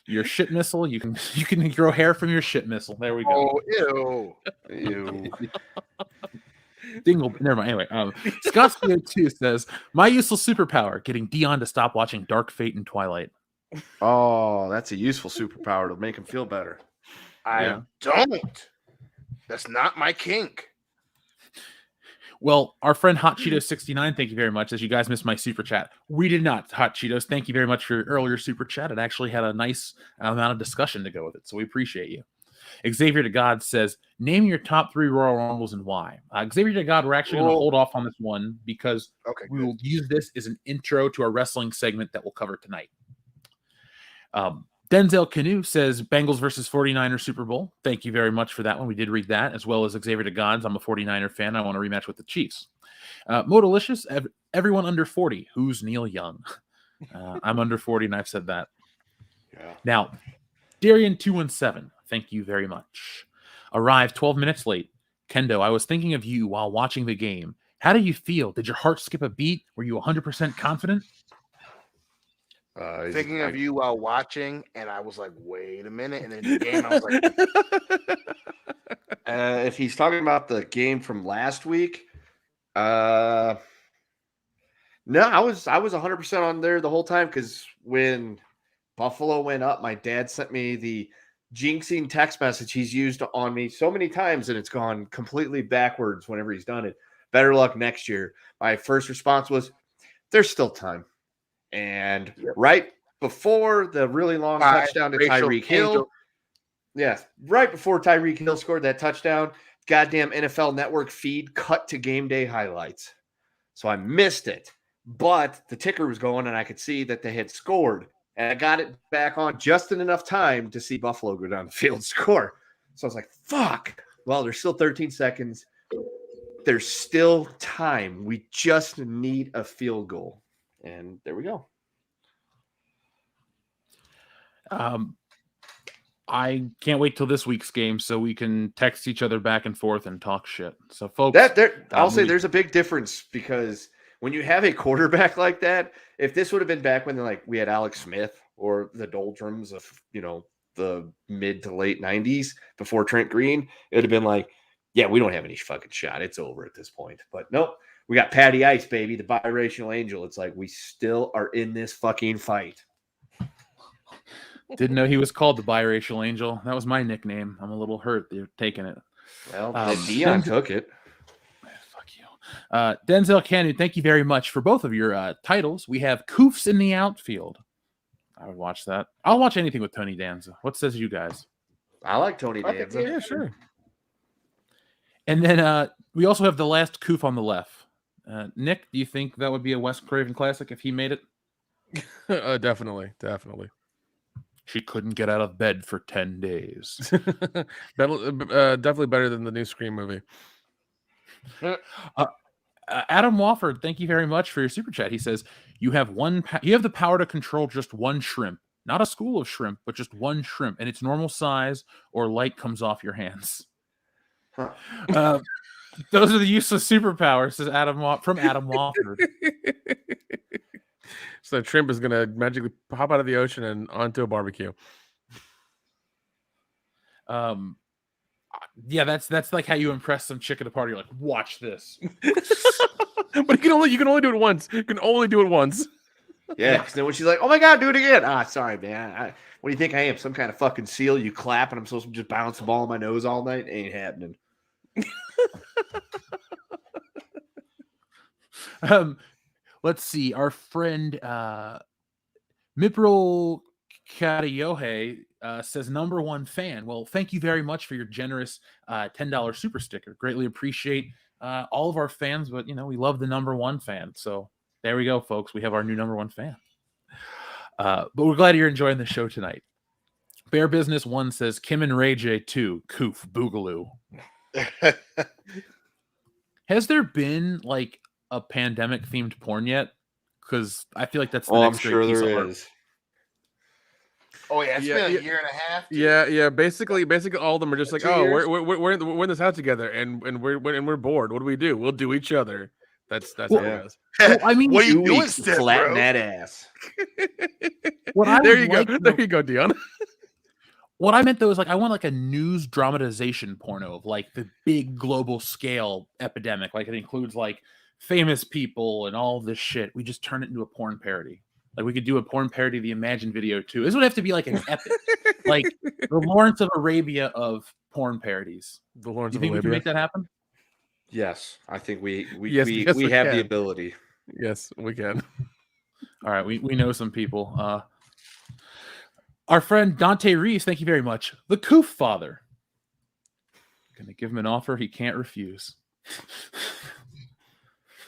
Your shit missile. You can grow hair from your shit missile. There we go. Oh, ew. Dingle. Never mind. Anyway, Scott2 says, my useless superpower, getting Dion to stop watching Dark Fate and Twilight. Oh, that's a useful superpower to make him feel better. I don't. That's not my kink. Well, our friend Hot Cheetos 69, thank you very much. As you guys missed my super chat, we did not. Hot Cheetos, thank you very much for your earlier super chat. It actually had a nice amount of discussion to go with it, so we appreciate you. Xavier to God says, name your top 3 Royal Rumbles and why. Xavier to God, we're actually going to hold off on this one because we will use this as an intro to our wrestling segment that we'll cover tonight. Denzel Canoe says Bengals versus 49ers Super Bowl. Thank you very much for that one. We did read that, as well as Xavier to God's. I'm a 49er fan. I want to rematch with the Chiefs. Modalicious, everyone under 40. Who's Neil Young? I'm under 40, and I've said that. Yeah. Now, Darian217, thank you very much. Arrived 12 minutes late. Kendo, I was thinking of you while watching the game. How do you feel? Did your heart skip a beat? Were you 100% confident? Thinking of you while watching, and I was like, wait a minute. And then the game, I was like, if he's talking about the game from last week, no, I was 100% on there the whole time because when Buffalo went up, my dad sent me the jinxing text message he's used on me so many times, and it's gone completely backwards whenever he's done it. Better luck next year. My first response was, there's still time. And right before the really long touchdown to Tyreek Hill, yes, right before Tyreek Hill scored that touchdown, goddamn NFL Network feed cut to game day highlights. So I missed it, but the ticker was going and I could see that they had scored. And I got it back on just in enough time to see Buffalo go down the field score. So I was like, fuck. Well, there's still 13 seconds. There's still time. We just need a field goal. And there we go. I can't wait till this week's game so we can text each other back and forth and talk shit. So, folks, I'll say there's a big difference because when you have a quarterback like that, if this would have been back when we had Alex Smith or the doldrums of the mid to late 90s before Trent Green, it would have been like, yeah, we don't have any fucking shot. It's over at this point. But nope. We got Patty Ice, baby, the biracial angel. It's like we still are in this fucking fight. Didn't know he was called the biracial angel. That was my nickname. I'm a little hurt they're taking it. Well, Dion took it. Fuck you. Denzel Canu, thank you very much for both of your titles. We have Koofs in the outfield. I would watch that. I'll watch anything with Tony Danza. What says you guys? I like Tony Danza. Yeah, sure. And then we also have the last Koof on the left. Nick, do you think that would be a Wes Craven classic if he made it? Definitely. She couldn't get out of bed for 10 days. Definitely better than the new Scream movie. Adam Wofford, thank you very much for your super chat. He says, you have the power to control just one shrimp. Not a school of shrimp, but just one shrimp. And it's normal size or light comes off your hands. Huh. Those are the useless superpowers, says Adam Wofford. So shrimp is going to magically pop out of the ocean and onto a barbecue. Yeah, that's like how you impress some chick at a party. You're like, watch this. But you can only do it once. You can only do it once. Yeah, because then when she's like, oh my God, do it again. Sorry, man. What do you think I am? Some kind of fucking seal? You clap and I'm supposed to just bounce the ball on my nose all night? Ain't happening. Let's see. Our friend Mipro Karayohe says number one fan. Well, thank you very much for your generous $10 super sticker. Greatly appreciate all of our fans, but we love the number one fan. So there we go, folks. We have our new number one fan. But we're glad you're enjoying the show tonight. Bear Business 1 says Kim and Ray J 2 Koof Boogaloo. Has there been like a pandemic themed porn yet? Because I feel like that's the next I'm sure piece there of art. is. Oh yeah, it's been a year and a half. Yeah. Basically, all of them are just like, we're in this house together, and we're bored. What do? We'll do each other. That's how it goes. Well, I mean, what are you doing, flatten that ass? There you go, Dion. What I meant though is like I want like a news dramatization porno of like the big global scale epidemic. Like it includes like famous people and all this shit. We just turn it into a porn parody. Like we could do a porn parody of the Imagine video too. This would have to be like an epic, like the Lawrence of Arabia of porn parodies. The Lawrence Do you think we can make that happen? Yes, I think we we have can. the ability. Yes, we can. All right, we know some people. Our friend Dante Reese, thank you very much. The Koof Father. Gonna give him an offer he can't refuse.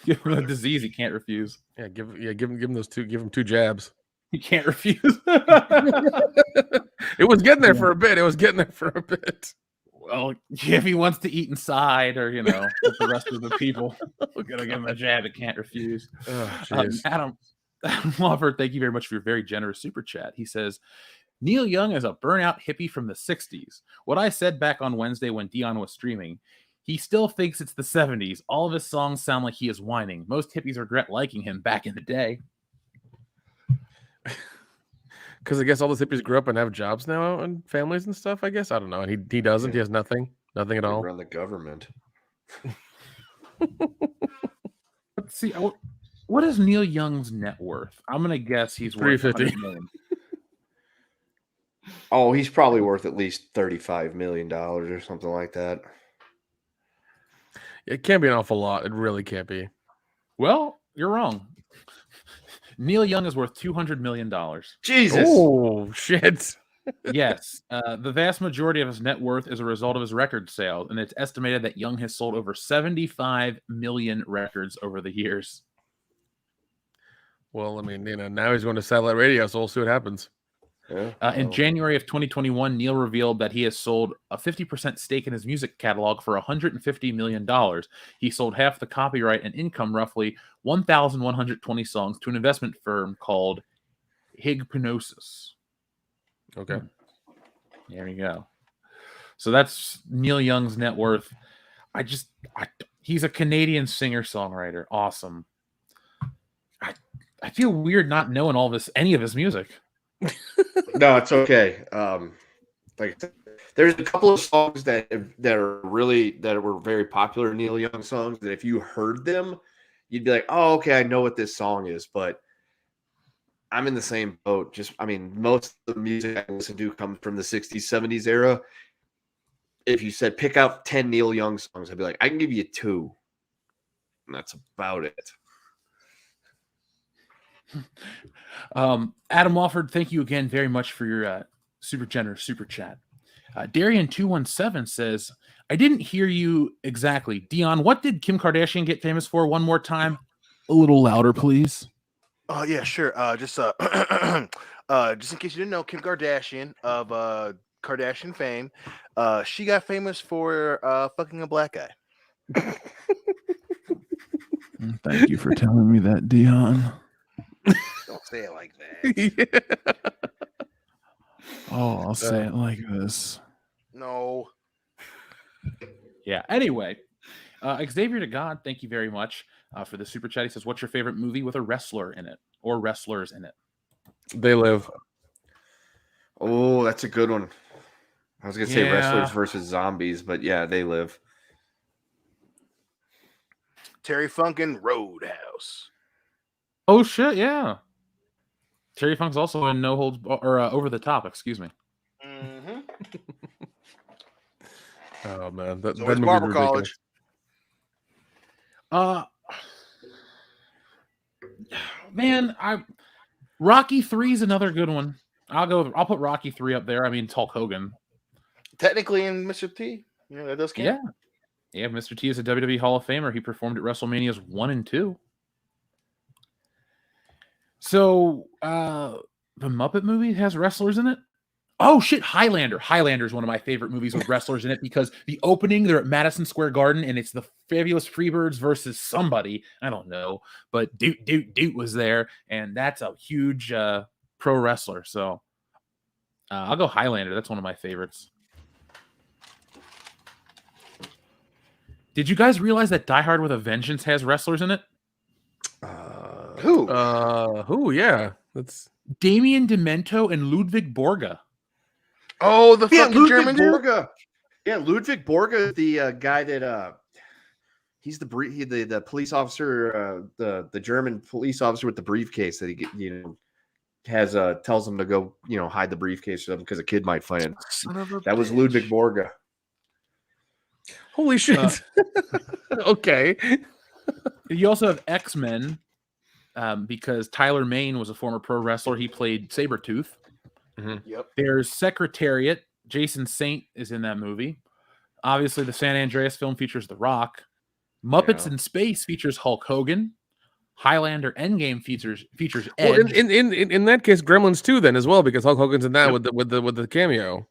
Give him a disease he can't refuse. Yeah, give him those two. Give him 2 jabs. He can't refuse. It was getting there for a bit. Well, if he wants to eat inside, or with the rest of the people, we're gonna give him a jab he can't refuse. Adam Wofford, thank you very much for your very generous super chat. He says, Neil Young is a burnout hippie from the 60s. What I said back on Wednesday when Dion was streaming, he still thinks it's the 70s. All of his songs sound like he is whining. Most hippies regret liking him back in the day. Because I guess all those hippies grew up and have jobs now and families and stuff, I guess. I don't know. And he doesn't. He has nothing at all. Run the government. Let's see. What is Neil Young's net worth? I'm going to guess he's worth $350 million. Oh, he's probably worth at least $35 million or something like that. It can't be an awful lot. It really can't be. Well, you're wrong. Neil Young is worth $200 million. Jesus. Oh, shit. Yes. The vast majority of his net worth is a result of his record sales, and it's estimated that Young has sold over 75 million records over the years. Well, I mean, now he's going to satellite radio, so we'll see what happens. Yeah. In January of 2021, Neil revealed that he has sold a 50% stake in his music catalog for $150 million. He sold half the copyright and income, roughly 1,120 songs, to an investment firm called Hypnosis. Okay. There you go. So that's Neil Young's net worth. He's a Canadian singer-songwriter. Awesome. I feel weird not knowing any of his music. No, it's okay. There's a couple of songs that were very popular Neil Young songs that if you heard them, you'd be like, "Oh, okay, I know what this song is." But I'm in the same boat. Most of the music I listen to comes from the 60s, 70s era. If you said pick out 10 Neil Young songs, I'd be like, I can give you 2, and that's about it. Adam Wofford, thank you again very much for your super generous super chat. Darian217 says, I didn't hear you exactly. Dion, what did Kim Kardashian get famous for? One more time. A little louder, please. Oh, yeah, sure. Just in case you didn't know, Kim Kardashian of Kardashian fame, she got famous for fucking a black guy. Thank you for telling me that, Dion. Don't say it like that. Oh, I'll say it like this. No. Yeah. Anyway, Xavier to God, thank you very much for the super chat. He says, "What's your favorite movie with a wrestler in it or wrestlers in it?" They Live. Oh, that's a good one. I was gonna say wrestlers versus zombies, but yeah, They Live. Terry Funkin' Roadhouse. Oh shit, yeah. Terry Funk's also in No Holds Over the Top. Excuse me. Mm-hmm. Oh man, that so movie Barber College. Man, Rocky 3 is another good one. I'll put Rocky 3 up there. I mean, it's Hulk Hogan. Technically in Mr. T. That does count. Yeah, Mr. T is a WWE Hall of Famer. He performed at WrestleManias 1 and 2. So, the Muppet movie has wrestlers in it? Oh, shit, Highlander. Highlander is one of my favorite movies with wrestlers in it because the opening, they're at Madison Square Garden, and it's the Fabulous Freebirds versus somebody. I don't know, but Doot was there, and that's a huge pro wrestler. So, I'll go Highlander. That's one of my favorites. Did you guys realize that Die Hard with a Vengeance has wrestlers in it? Who? Who? Yeah, that's Damien Demento and Ludwig Borga. Oh, the fucking Ludwig German dude. Borga. Yeah, Ludwig Borga, the guy that he's the police officer, the German police officer with the briefcase that he has tells him to go hide the briefcase or something because a kid might find it. That was Ludwig Borga. Holy shit. Okay. You also have X-Men because Tyler Mane was a former pro wrestler. He played Sabretooth. Mm-hmm. Yep. There's Secretariat. Jason Saint is in that movie. Obviously, the San Andreas film features The Rock. Muppets in Space features Hulk Hogan. Highlander Endgame features Edge. Well, in that case, Gremlins 2 then as well, because Hulk Hogan's in that with the cameo.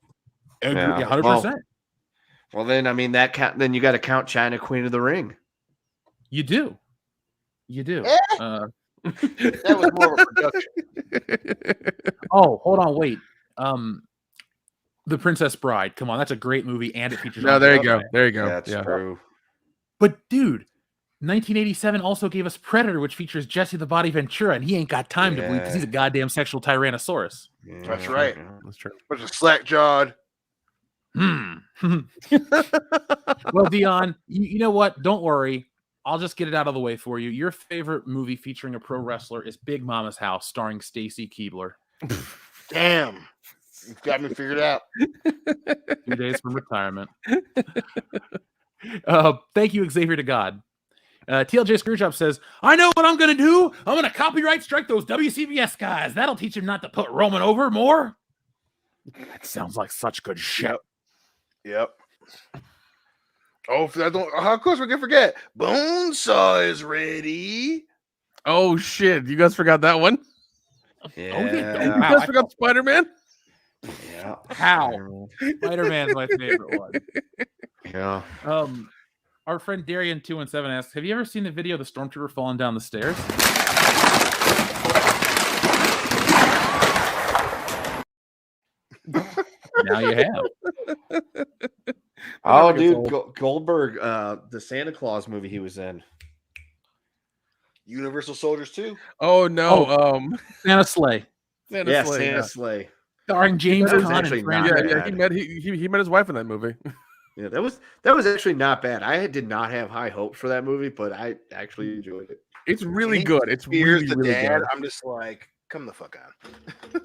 Yeah, 100%. Well, then I mean then you got to count China Queen of the Ring. You do. That was more of a production. Oh, hold on, wait. The Princess Bride. Come on, that's a great movie, and it features. No, there you go. That's true. But dude, 1987 also gave us Predator, which features Jesse the Body Ventura, and he ain't got time to bleed because he's a goddamn sexual tyrannosaurus. Yeah, That's right. That's true. Bunch of slack jawed. Well, Dion, you know what? Don't worry. I'll just get it out of the way for you. Your favorite movie featuring a pro wrestler is Big Mama's House, starring Stacy Keibler. Damn. You've got me figured out. 2 days from retirement. Thank you, Xavier to God. TLJ Screwjob says, I know what I'm going to do. I'm going to copyright strike those WCBS guys. That'll teach him not to put Roman over more. That sounds like such good shit. Yep. Oh, if I don't, of course we can forget. Bonesaw is ready. Oh shit! You guys forgot that one. Yeah. You guys forgot Spider-Man. Yeah. How? Spider-Man's my favorite one. Yeah. Our friend Darian217 asks, have you ever seen the video of the stormtrooper falling down the stairs? Now you have. Oh, dude, Goldberg, the Santa Claus movie he was in. Universal Soldiers 2. Oh no, Santa Sleigh. Santa Sleigh. Starring James Caan actually and Fran. He met his wife in that movie. Yeah, that was actually not bad. I did not have high hopes for that movie, but I actually enjoyed it. It's really good. It's Spears really, the really dad. good. I'm just like, come the fuck on.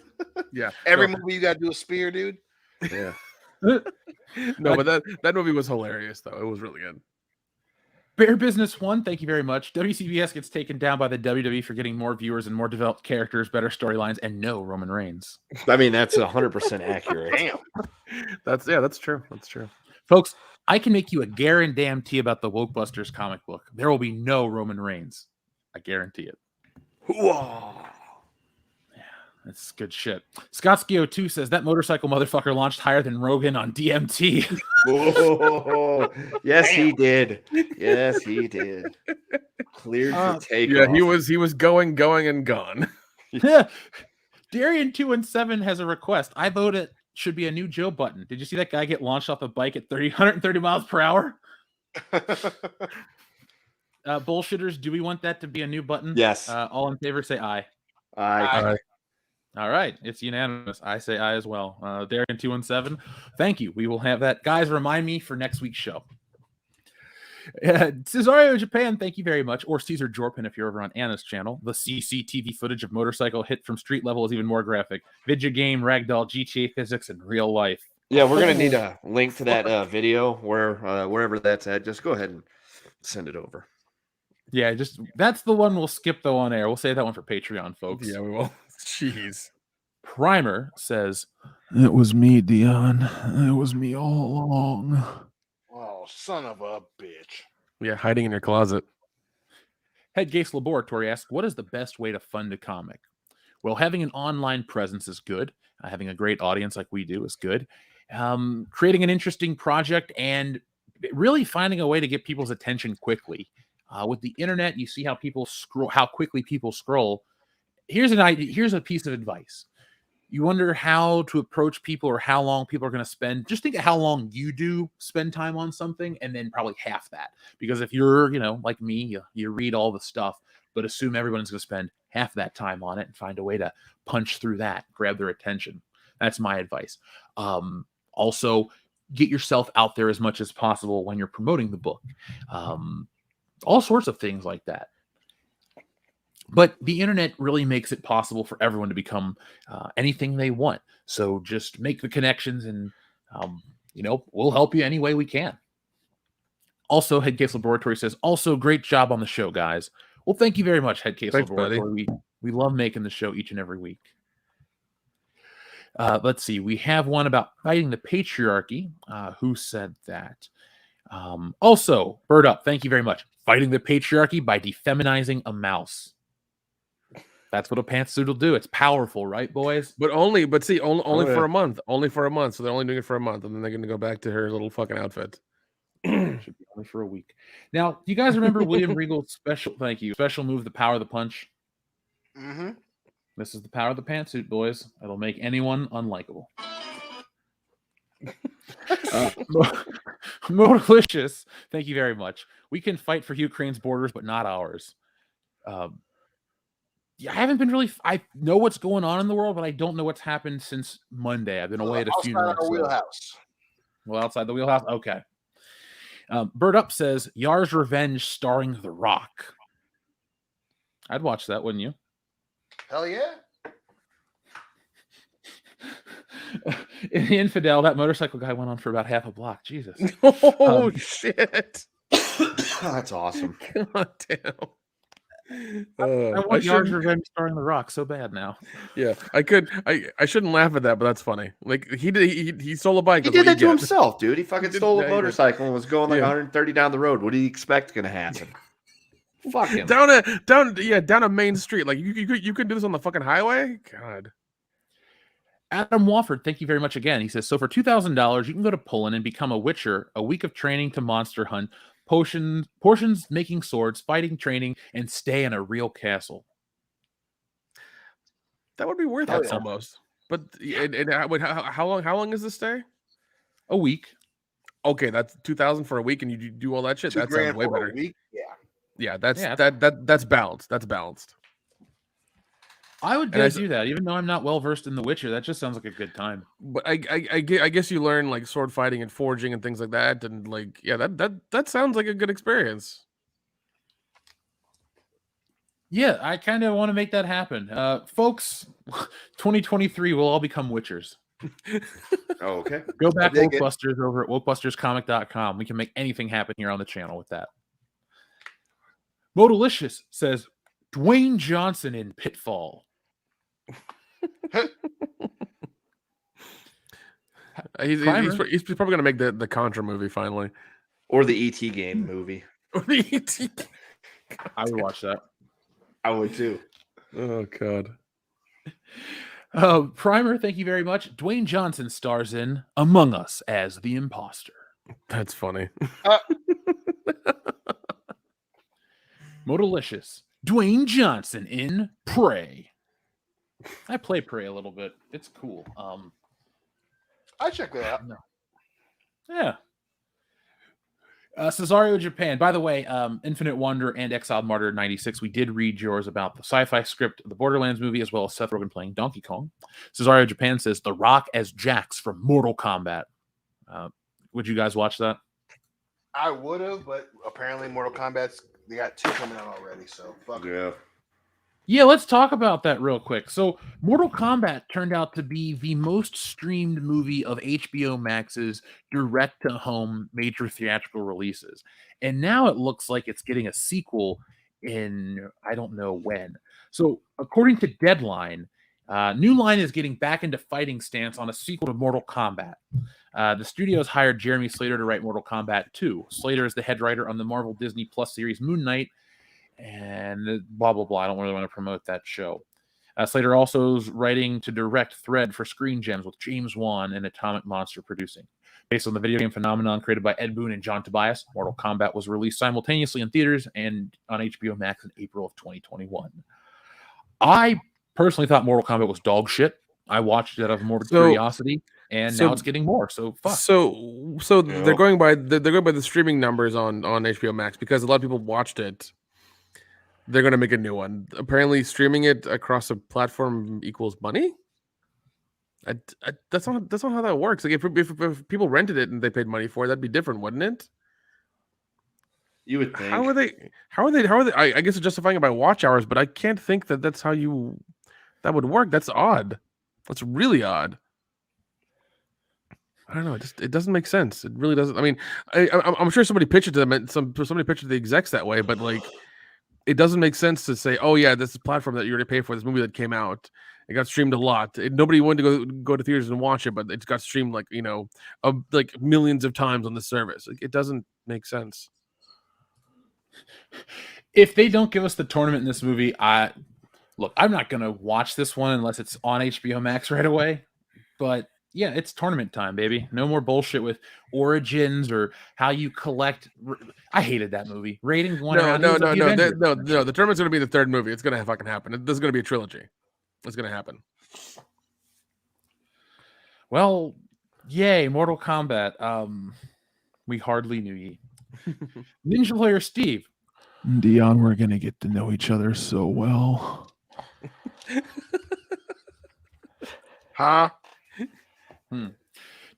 Yeah. Every movie you gotta do a spear, dude. Yeah. No, but that movie was hilarious though. It was really good. Bear Business 1, thank you very much. WCBS gets taken down by the WWE for getting more viewers and more developed characters, better storylines, and no Roman Reigns. I mean, that's 100% accurate. Damn. That's true. That's true. Folks, I can make you a guarantee about the Wokebusters comic book. There will be no Roman Reigns. I guarantee it. Whoa. That's good shit. Scottskio2 says that motorcycle motherfucker launched higher than Rogan on DMT. Whoa. Yes, he did. Yes, he did. Cleared for takeoff. Yeah, he was going and gone. Darian217 has a request. I vote it should be a new Joe button. Did you see that guy get launched off a bike at 130 miles per hour? Bullshitters, do we want that to be a new button? Yes. All in favor, say aye. Aye. All right, it's unanimous. I say aye as well. Darian217, thank you. We will have that. Guys, remind me for next week's show. Cesario Japan, thank you very much. Or Caesar Jorpin if you're over on Anna's channel. The CCTV footage of motorcycle hit from street level is even more graphic. Video game, ragdoll, GTA physics, and real life. Yeah, we're going to need a link to that video wherever that's at. Just go ahead and send it over. Yeah, just that's the one we'll skip though on air. We'll save that one for Patreon, folks. Yeah, we will. Jeez. Primer says, it was me, Dion. It was me all along. Oh, son of a bitch. Yeah, hiding in your closet. Headcase Laboratory asks, what is the best way to fund a comic? Well, having an online presence is good. Having a great audience like we do is good. Creating an interesting project and really finding a way to get people's attention quickly. With the internet, you see how people scroll, how quickly people scroll. Here's an idea. Here's a piece of advice. You wonder how to approach people or how long people are going to spend. Just think of how long you do spend time on something and then probably half that. Because if you're, like me, you read all the stuff, but assume everyone's going to spend half that time on it and find a way to punch through that, grab their attention. That's my advice. Also, get yourself out there as much as possible when you're promoting the book. All sorts of things like that. But the internet really makes it possible for everyone to become anything they want. So just make the connections and, we'll help you any way we can. Also, Headcase Laboratory says, also great job on the show, guys. Well, thank you very much, Headcase Laboratory. We love making the show each and every week. Let's see. We have one about fighting the patriarchy. Who said that? Also, Bird Up, thank you very much. Fighting the patriarchy by defeminizing a mouse. That's what a pantsuit will do. It's powerful, right, boys? But only for a month. Only for a month. So they're only doing it for a month, and then they're going to go back to her little fucking outfit. Should be only for a week. Now, do you guys remember William Regal's special move, the power of the punch? Mm-hmm. This is the power of the pantsuit, boys. It'll make anyone unlikable. Modelicious, thank you very much. We can fight for Ukraine's borders, but not ours. Yeah, I haven't been really. I know what's going on in the world, but I don't know what's happened since Monday. I've been away at a funeral. Outside our wheelhouse. Well, outside the wheelhouse. Okay. Bird Up says Yar's Revenge starring The Rock. I'd watch that, wouldn't you? Hell yeah. In the Infidel, that motorcycle guy went on for about half a block. Jesus. Oh, shit. That's awesome. God damn. I want Yar's Revenge starring The Rock so bad now. Yeah, I shouldn't laugh at that, but that's funny. Like he stole a bike. He did that to himself, dude. He fucking stole a motorcycle and was going like 130 down the road. What do you expect going to happen? Fuck him. Down a main street. Like you could do this on the fucking highway. God. Adam Wofford, thank you very much again. He says, so for $2,000, you can go to Poland and become a witcher, a week of training to monster hunt, portions making swords, fighting training, and stay in a real castle. That would be worth it almost. But how long is this stay? A week. Okay, that's $2,000 for a week, and you do all that shit. That sounds way better. Yeah, that's balanced. That's balanced. I would do that, even though I'm not well versed in The Witcher. That just sounds like a good time. But I guess you learn like sword fighting and forging and things like that, and like that sounds like a good experience. Yeah, I kind of want to make that happen, folks. 2023, we'll all become Witchers. Oh, okay. Go back to Wokebusters over at wokebusterscomic.com. We can make anything happen here on the channel with that. Modelicious says Dwayne Johnson in Pitfall. He's probably going to make the Contra movie finally. Or the E.T. game movie. Or the E.T. I would watch that. I would too. Oh, God. Primer, thank you very much. Dwayne Johnson stars in Among Us as the imposter. That's funny. Modelicious. Dwayne Johnson in Prey. I play Prey a little bit. It's cool. I check that out. No. Yeah. Cesario Japan. By the way, Infinite Wonder and Exiled Martyr 96. We did read yours about the sci-fi script of the Borderlands movie, as well as Seth Rogen playing Donkey Kong. Cesario Japan says The Rock as Jax from Mortal Kombat. Would you guys watch that? I would have, but apparently Mortal Kombat's they got 2 coming out already, so fuck yeah. Yeah, let's talk about that real quick. So, Mortal Kombat turned out to be the most streamed movie of HBO Max's direct-to-home major theatrical releases. And now it looks like it's getting a sequel in, I don't know when. So, according to Deadline, New Line is getting back into fighting stance on a sequel to Mortal Kombat. The studios hired Jeremy Slater to write Mortal Kombat 2. Slater is the head writer on the Marvel Disney Plus series Moon Knight, and blah, blah, blah. I don't really want to promote that show. Slater also is writing to direct Thread for Screen Gems with James Wan and Atomic Monster producing. Based on the video game phenomenon created by Ed Boon and John Tobias, Mortal Kombat was released simultaneously in theaters and on HBO Max in April of 2021. I personally thought Mortal Kombat was dog shit. I watched it out of morbid curiosity, and now it's getting more. So fuck. So they're going by the streaming numbers on HBO Max because a lot of people watched it. They're going to make a new one. Apparently, streaming it across a platform equals money. That's not how that works. Like if people rented it and they paid money for it, that'd be different, wouldn't it? You would think. How are they? I guess it's justifying it by watch hours, but I can't think that's how that would work. That's odd. That's really odd. I don't know. It doesn't make sense. It really doesn't. I mean, I'm sure somebody pitched it to them, and somebody pitched it to the execs that way, but like, it doesn't make sense to say, "Oh yeah, this is a platform that you already paid for this movie that came out," It got streamed a lot. Nobody wanted to go to theaters and watch it, but it got streamed like like millions of times on the service. Like, it doesn't make sense. If they don't give us the tournament in this movie, I'm not gonna watch this one unless it's on HBO Max right away. But yeah, it's tournament time, baby. No more bullshit with origins or how you collect. I hated that movie. Rating one. No. The tournament's gonna be the third movie. It's gonna fucking happen. There's gonna be a trilogy. It's gonna happen. Well, yay, Mortal Kombat. We hardly knew ye. Ninja Lawyer Steve. Dion, we're gonna get to know each other so well. Huh?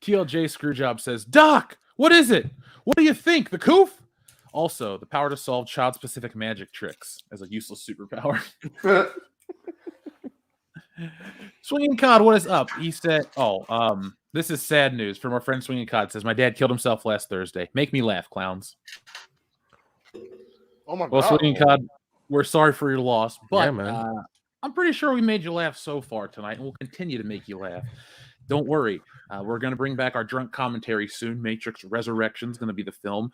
TLJ Screwjob says, Doc, what is it? What do you think? The coof? Also, the power to solve child-specific magic tricks as a useless superpower. Swinging Cod, what is up? He said, this is sad news from our friend Swinging Cod. Says, my dad killed himself last Thursday. Make me laugh, clowns. Oh my Well, God. Swinging Cod, we're sorry for your loss, but Yeah, man. I'm pretty sure we made you laugh so far tonight, and we'll continue to make you laugh. Don't worry. We're going to bring back our drunk commentary soon. Matrix Resurrection is going to be the film.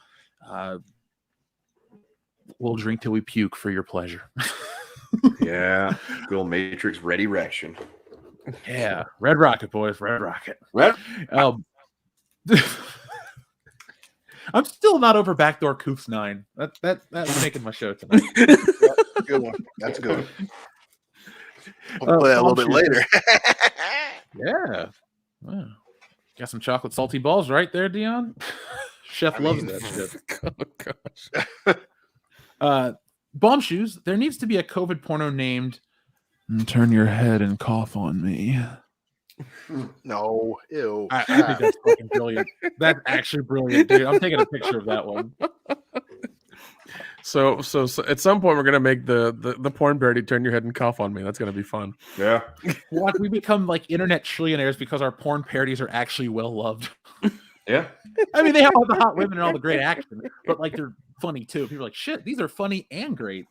We'll drink till we puke for your pleasure. Yeah, good old Matrix Resurrection. Yeah, Red Rocket, boys, Red Rocket. I'm still not over Backdoor Coops 9. That's making my show tonight. Good one. That's good. We'll play that a little bit later. Yeah. Wow. Got some chocolate salty balls right there, Dion. Chef loves that shit. Oh gosh. Bomb Shoes, there needs to be a COVID porno named Turn your head and cough on me. No. Ew. I think that's fucking brilliant. That's actually brilliant, dude. I'm taking a picture of that one. So at some point we're gonna make the porn parody Turn Your Head and Cough on Me. That's gonna be fun. Yeah. What, we become like internet trillionaires because our porn parodies are actually well loved. Yeah. I mean, they have all the hot women and all the great action, but like they're funny too. People are like, shit, these are funny and great.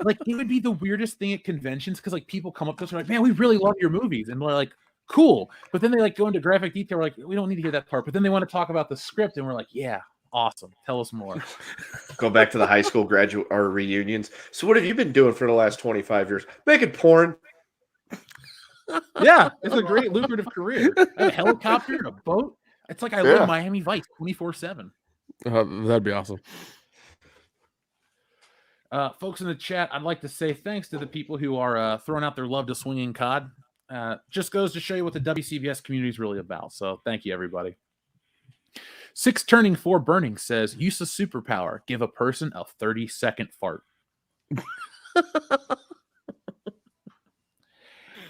Like, it would be the weirdest thing at conventions because like people come up to us and are like, man, we really love your movies, and we're like, cool. But then they like go into graphic detail. We're like, we don't need to hear that part. But then they want to talk about the script, and we're like, yeah, awesome. Tell us more. Go back to the high school graduate or reunions. So what have you been doing for the last 25 years? Making porn. Yeah, it's a great lucrative career. A helicopter, a boat. It's like I live Miami Vice 24/7. That'd be awesome. Folks in the chat, I'd like to say thanks to the people who are throwing out their love to Swinging Cod. Just goes to show you what the WCBS community is really about. So thank you, everybody. 6 Turning 4 Burning says, use a superpower. Give a person a 30-second fart.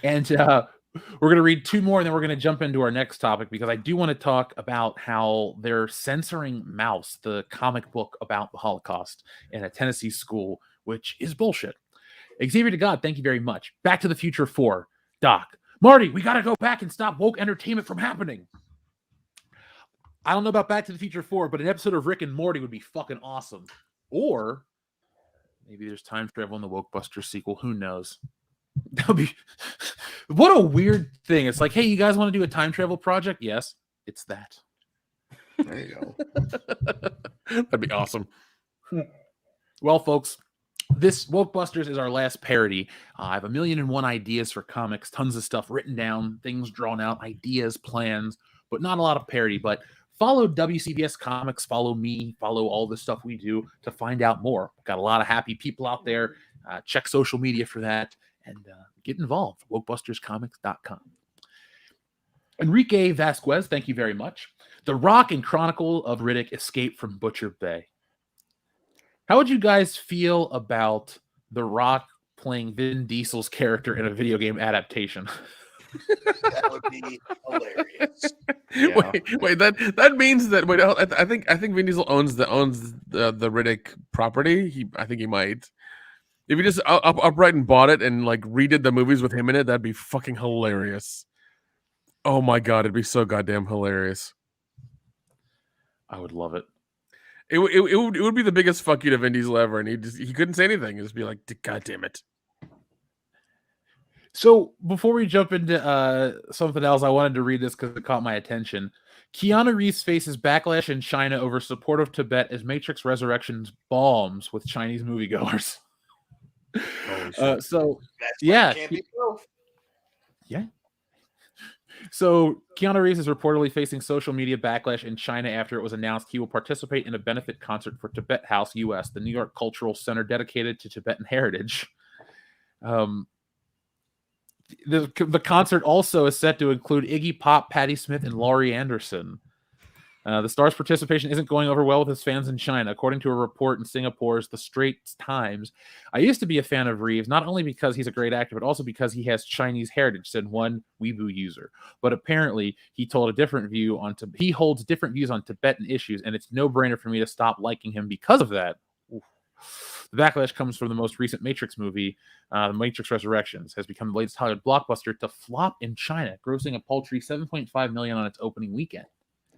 And we're going to read 2 more, and then we're going to jump into our next topic, because I do want to talk about how they're censoring MAUS, the comic book about the Holocaust, in a Tennessee school, which is bullshit. Xavier to God, thank you very much. Back to the Future 4. Doc. Marty, we got to go back and stop woke entertainment from happening. I don't know about Back to the Future 4, but an episode of Rick and Morty would be fucking awesome. Or maybe there's time travel in the Wokebusters sequel. Who knows? That would be... What a weird thing. It's like, hey, you guys want to do a time travel project? Yes, it's that. There you go. That'd be awesome. Well, folks, this Wokebusters is our last parody. I have 1,000,001 ideas for comics, tons of stuff written down, things drawn out, ideas, plans, but not a lot of parody. But follow WCBS Comics, follow me, follow all the stuff we do to find out more. Got a lot of happy people out there. Check social media for that. And get involved. WokebustersComics.com. Enrique Vasquez, thank you very much. The Rock and Chronicle of Riddick escape from Butcher Bay. How would you guys feel about The Rock playing Vin Diesel's character in a video game adaptation? That would be hilarious. Yeah. Wait, that means that I think Vin Diesel owns the Riddick property. I think he might. If you just upright and bought it and like redid the movies with him in it, that'd be fucking hilarious. Oh my god, it'd be so goddamn hilarious. I would love it. It would be the biggest fuck you to Vin Diesel ever, and he couldn't say anything. He'd just be like, God damn it. So before we jump into something else, I wanted to read this because it caught my attention. Keanu Reeves faces backlash in China over support of Tibet as Matrix Resurrections bombs with Chinese moviegoers. So That's yeah, can't be both. Yeah. So Keanu Reeves is reportedly facing social media backlash in China after it was announced he will participate in a benefit concert for Tibet House US, the New York Cultural Center dedicated to Tibetan heritage. The concert also is set to include Iggy Pop, Patti Smith, and Laurie Anderson. The star's participation isn't going over well with his fans in China, according to a report in Singapore's The Straits Times. I used to be a fan of Reeves, not only because he's a great actor, but also because he has Chinese heritage, said one Weibo user. But apparently, he holds different views on Tibetan issues, and it's no-brainer for me to stop liking him because of that. Oof. The backlash comes from the most recent Matrix movie, The Matrix Resurrections, has become the latest Hollywood blockbuster to flop in China, grossing a paltry $7.5 million on its opening weekend.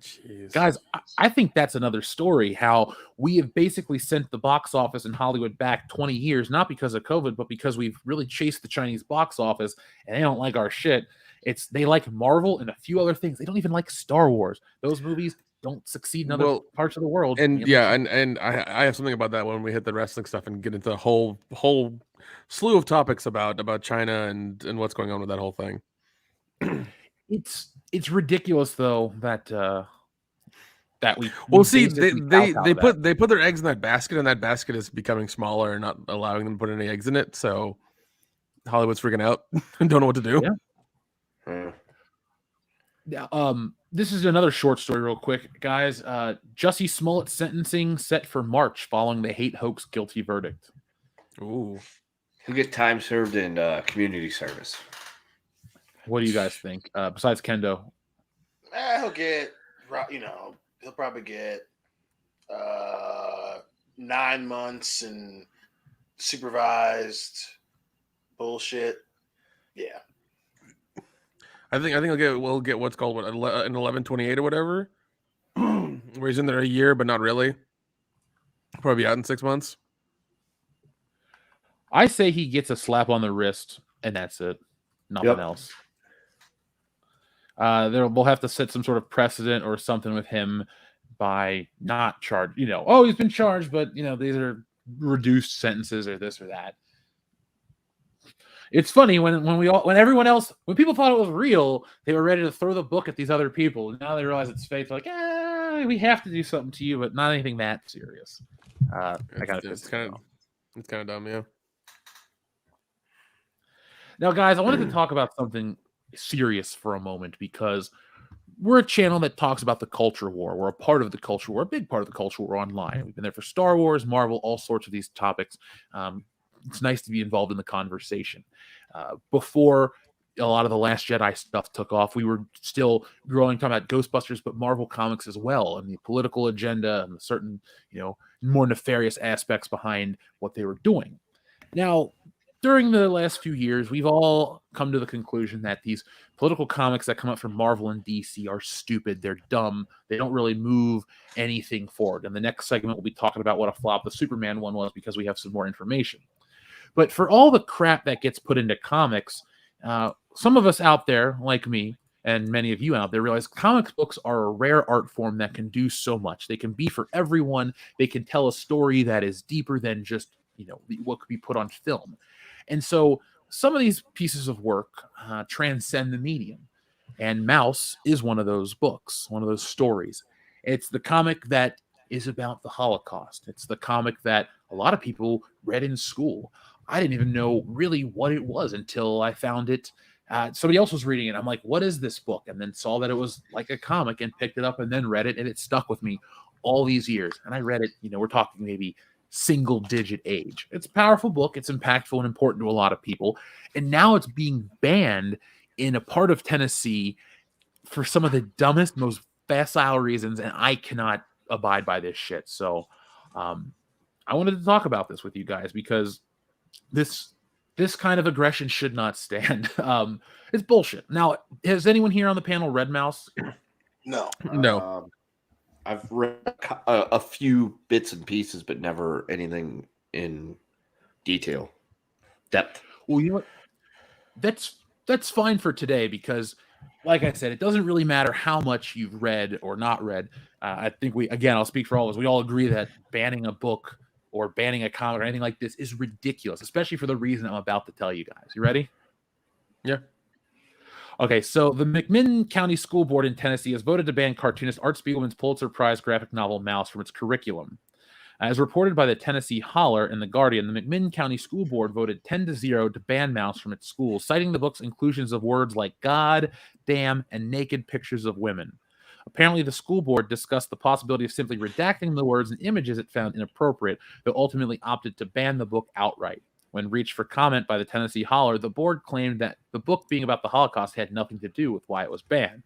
Jeez. Guys, I think that's another story, how we have basically sent the box office in Hollywood back 20 years, not because of COVID, but because we've really chased the Chinese box office, and they don't like our shit. They like Marvel and a few other things. They don't even like Star Wars. Those movies don't succeed in other parts of the world. And yeah, and I have something about that when we hit the wrestling stuff and get into a whole slew of topics about China and what's going on with that whole thing. It's ridiculous though that we see they put their eggs in that basket, and that basket is becoming smaller and not allowing them to put any eggs in it. So Hollywood's freaking out and don't know what to do. Yeah. This is another short story, real quick, guys. Jussie Smollett's sentencing set for March following the hate hoax guilty verdict. Ooh, he'll get time served in community service. What do you guys think? Besides Kendo, He'll get, he'll probably get 9 months and supervised bullshit. Yeah. I think we'll get what's called an 1128 or whatever, where he's in there a year but not really. Probably out in 6 months. I say he gets a slap on the wrist and that's it. Nothing else. We'll have to set some sort of precedent or something with him by not charged. He's been charged, but these are reduced sentences or this or that. It's funny when people thought it was real, they were ready to throw the book at these other people. Now they realize it's fake. They're like, we have to do something to you, but not anything that serious. It's kind of dumb, yeah. Now, guys, I wanted to talk about something serious for a moment because we're a channel that talks about the culture war. We're a part of the culture war, a big part of the culture war online. We've been there for Star Wars, Marvel, all sorts of these topics. It's nice to be involved in the conversation. Before a lot of the Last Jedi stuff took off, we were still talking about Ghostbusters, but Marvel Comics as well, and the political agenda and the certain, more nefarious aspects behind what they were doing. Now, during the last few years, we've all come to the conclusion that these political comics that come up from Marvel and DC are stupid. They're dumb. They don't really move anything forward. In the next segment, we'll be talking about what a flop the Superman one was because we have some more information. But for all the crap that gets put into comics, some of us out there, like me, and many of you out there, realize comic books are a rare art form that can do so much. They can be for everyone. They can tell a story that is deeper than just what could be put on film. And so some of these pieces of work transcend the medium. And MAUS is one of those books, one of those stories. It's the comic that is about the Holocaust. It's the comic that a lot of people read in school. I didn't even know really what it was until I found it. Somebody else was reading it. I'm like, what is this book? And then saw that it was like a comic and picked it up and then read it. And it stuck with me all these years. And I read it, we're talking maybe single-digit age. It's a powerful book. It's impactful and important to a lot of people. And now it's being banned in a part of Tennessee for some of the dumbest, most facile reasons, and I cannot abide by this shit. So I wanted to talk about this with you guys because this kind of aggression should not stand. It's bullshit. Now, has anyone here on the panel read MAUS? No. I've read a few bits and pieces, but never anything in detail, depth. Well, you know what? that's fine for today because, like I said, it doesn't really matter how much you've read or not read. I think I'll speak for all of us. We all agree that banning a book or banning a comic or anything like this is ridiculous, especially for the reason I'm about to tell you guys. You ready? Yeah. Okay, so the McMinn County School Board in Tennessee has voted to ban cartoonist Art Spiegelman's Pulitzer Prize graphic novel Mouse from its curriculum. As reported by the Tennessee Holler and The Guardian, the McMinn County School Board voted 10-0 to ban Mouse from its schools, citing the book's inclusions of words like God, damn, and naked pictures of women. Apparently, the school board discussed the possibility of simply redacting the words and images it found inappropriate, but ultimately opted to ban the book outright. When reached for comment by the Tennessee Holler, the board claimed that the book being about the Holocaust had nothing to do with why it was banned.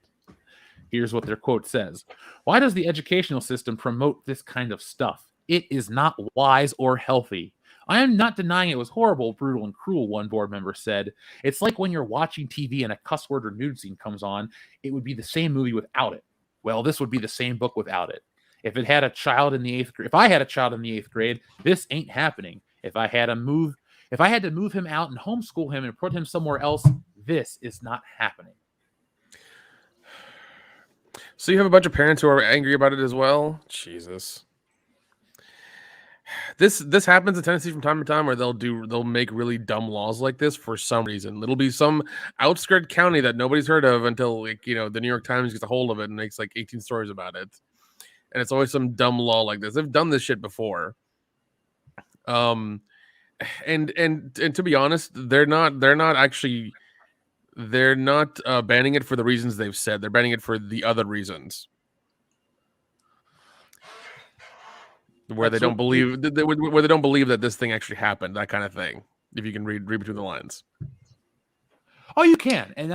Here's what their quote says. "Why does the educational system promote this kind of stuff? It is not wise or healthy. I am not denying it was horrible, brutal, and cruel," one board member said. "It's like when you're watching TV and a cuss word or nude scene comes on, it would be the same movie without it. Well, this would be the same book without it. If I had a child in the 8th grade, this ain't happening. If I had to move him out and homeschool him and put him somewhere else, this is not happening." So you have a bunch of parents who are angry about it as well? Jesus. This happens in Tennessee from time to time where they'll make really dumb laws like this for some reason. It'll be some outskirt county that nobody's heard of until the New York Times gets a hold of it and makes 18 stories about it. And it's always some dumb law like this. They've done this shit before. And to be honest, they're not banning it for the reasons they've said. They're banning it for the other reasons. Where they don't believe that this thing actually happened, that kind of thing. If you can read between the lines. Oh, you can, and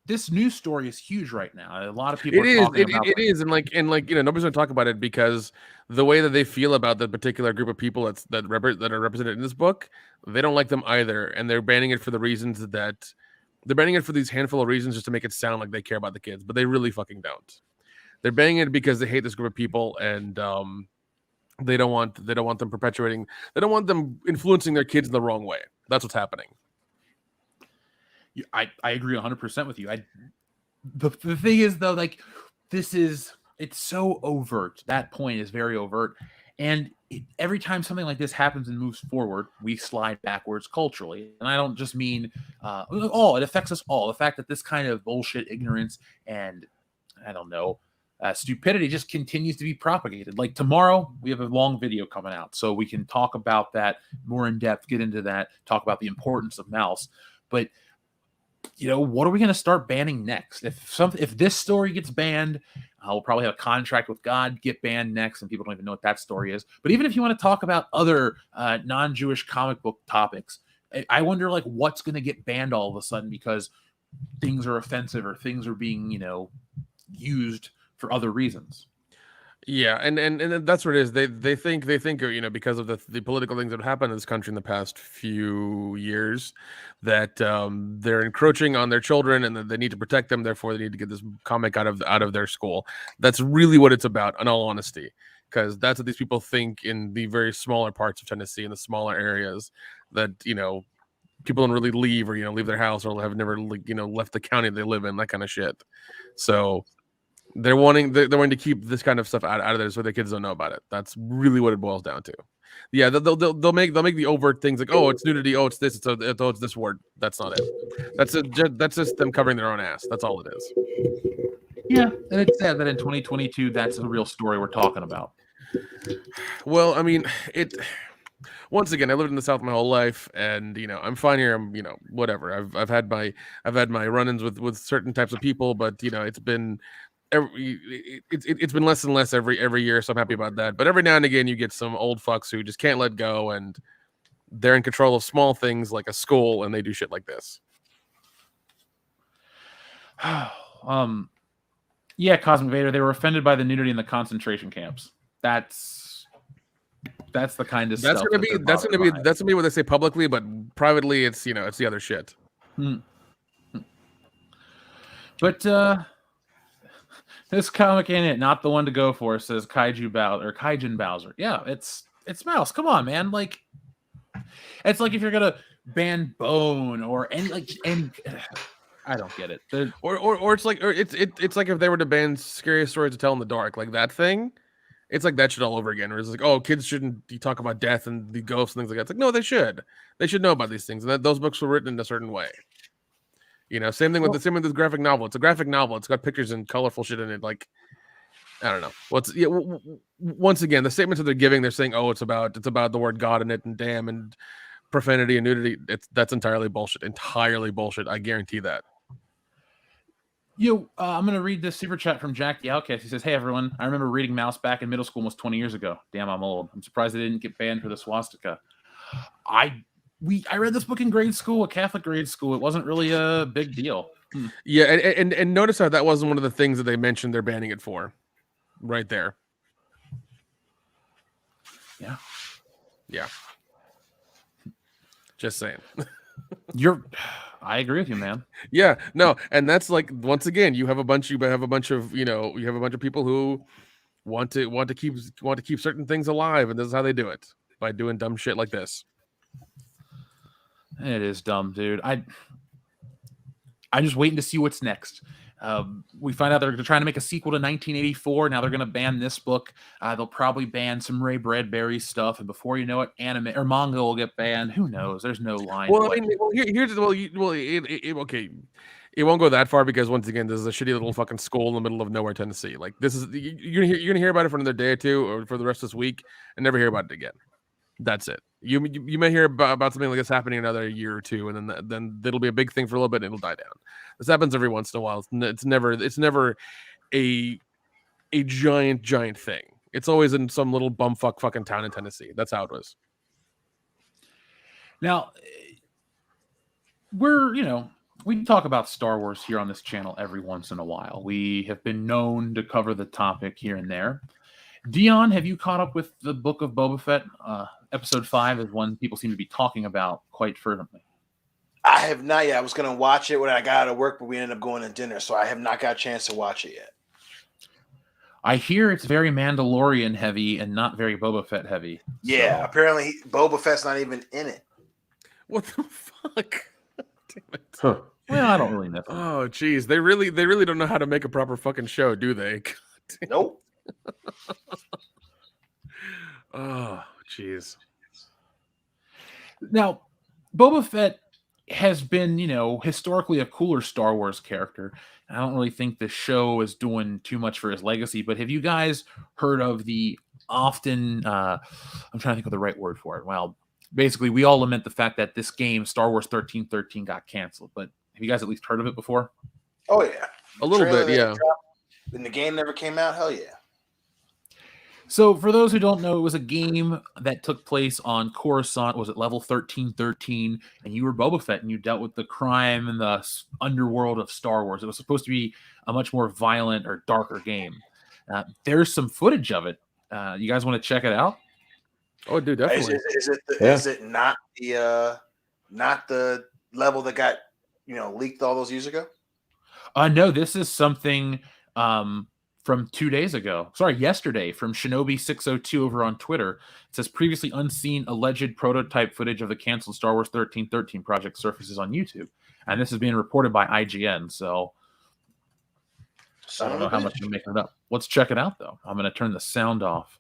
this news story is huge right now. A lot of people. It is, and nobody's going to talk about it because the way that they feel about the particular group of people that are represented in this book, they don't like them either, and they're banning it for the reasons that they're banning it for these handful of reasons just to make it sound like they care about the kids, but they really fucking don't. They're banning it because they hate this group of people and. They don't want them perpetuating. They don't want them influencing their kids in the wrong way. That's what's happening. I agree 100% with you. The thing is though, it's so overt. That point is very overt, and every time something like this happens and moves forward, we slide backwards culturally. And I don't just mean it affects us all. The fact that this kind of bullshit, ignorance, and I don't know. Stupidity just continues to be propagated. Like tomorrow, we have a long video coming out, so we can talk about that more in depth, get into that, talk about the importance of Mouse. But what are we going to start banning next? If this story gets banned, we'll probably have a contract with God get banned next, and people don't even know what that story is. But even if you want to talk about other non-Jewish comic book topics, I wonder what's going to get banned all of a sudden because things are offensive or things are being used for other reasons. Yeah, and that's what it is. They think because of the political things that have happened in this country in the past few years that they're encroaching on their children and that they need to protect them. Therefore, they need to get this comic out of their school. That's really what it's about, in all honesty, because that's what these people think in the very smaller parts of Tennessee, in the smaller areas that people don't really leave or leave their house or have never left the county they live in, that kind of shit. So. They're wanting to keep this kind of stuff out of there so the kids don't know about it. That's really what it boils down to. Yeah, they'll make the overt things like, oh, it's nudity, oh, it's this, it's this word. That's not it. That's just them covering their own ass. That's all it is. Yeah, and it's sad that in 2022 that's a real story we're talking about. Well, I mean, once again, I lived in the South my whole life, and I'm fine here. I'm whatever. I've had my run-ins with certain types of people, but it's been. It's been less and less every year, so I'm happy about that. But every now and again, you get some old fucks who just can't let go, and they're in control of small things like a school, and they do shit like this. Yeah, Cosmic Vader. They were offended by the nudity in the concentration camps. That's the kind of stuff. That's gonna be what they say publicly, but privately, it's it's the other shit. But this comic ain't it. Not the one to go for, says Kaijin Bowser. Yeah, it's Mouse. Come on, man. It's like if you're gonna ban Bone or any I don't get it. Or it's like it's like if they were to ban Scary Stories to Tell in the Dark, like that thing. It's like that shit all over again. Where it's like, oh, kids shouldn't be talking about death and the ghosts and things like that. It's like, no, they should. They should know about these things. And that those books were written in a certain way. You know, same thing with this graphic novel. It's a graphic novel. It's got pictures and colorful shit in it. Like, I don't know. Once again, the statements that they're giving, they're saying, oh, it's about the word God in it and damn and profanity and nudity. That's entirely bullshit. Entirely bullshit. I guarantee that. I'm going to read this super chat from Jack the Outcast. He says, hey, everyone. I remember reading MAUS back in middle school almost 20 years ago. Damn, I'm old. I'm surprised they didn't get banned for the swastika. I read this book in grade school, a Catholic grade school. It wasn't really a big deal. Yeah, and notice how that wasn't one of the things that they mentioned they're banning it for. Right there. Yeah. Yeah. Just saying. I agree with you, man. Yeah, no, and that's like once again, you have a bunch of people who want to keep certain things alive, and this is how they do it, by doing dumb shit like this. It is dumb, dude. I'm just waiting to see what's next. We find out they're trying to make a sequel to 1984. Now they're going to ban this book. They'll probably ban some Ray Bradbury stuff, and before you know it, anime or manga will get banned. Who knows? There's no line. Well, I mean, okay, it won't go that far because once again, this is a shitty little fucking school in the middle of nowhere, Tennessee. Like this is you're gonna hear about it for another day or two, or for the rest of this week, and never hear about it again. That's it. You may hear about something like this happening another year or two, and then it'll be a big thing for a little bit, and it'll die down. This happens every once in a while. It's never a giant thing. It's always in some little bumfuck fucking town in Tennessee. That's how it was. Now, we talk about Star Wars here on this channel every once in a while. We have been known to cover the topic here and there. Dion, have you caught up with the Book of Boba Fett? Episode 5 is one people seem to be talking about quite fervently. I have not yet. I was going to watch it when I got out of work, but we ended up going to dinner, so I have not got a chance to watch it yet. I hear it's very Mandalorian heavy and not very Boba Fett heavy. Yeah, apparently Boba Fett's not even in it. What the fuck? Damn it. Huh. Well, I don't really know. Oh, geez. They really don't know how to make a proper fucking show, do they? Nope. Oh, jeez. Now, Boba Fett has been, historically a cooler Star Wars character. I don't really think the show is doing too much for his legacy, but have you guys heard of the often, I'm trying to think of the right word for it. Well, basically, we all lament the fact that this game, Star Wars 1313, got canceled, but have you guys at least heard of it before? Oh, yeah. A little bit, yeah. And the game never came out? Hell yeah. So, for those who don't know, it was a game that took place on Coruscant. Was it level 1313? And you were Boba Fett, and you dealt with the crime and the underworld of Star Wars. It was supposed to be a much more violent or darker game. There's some footage of it. You guys want to check it out? Oh, dude, definitely. Is it not the level that got leaked all those years ago? No, this is something from 2 days ago. Sorry, yesterday, from Shinobi602 over on Twitter. It says previously unseen alleged prototype footage of the canceled Star Wars 1313 project surfaces on YouTube. And this is being reported by IGN. So I don't know how much I'm making it up. Let's check it out, though. I'm going to turn the sound off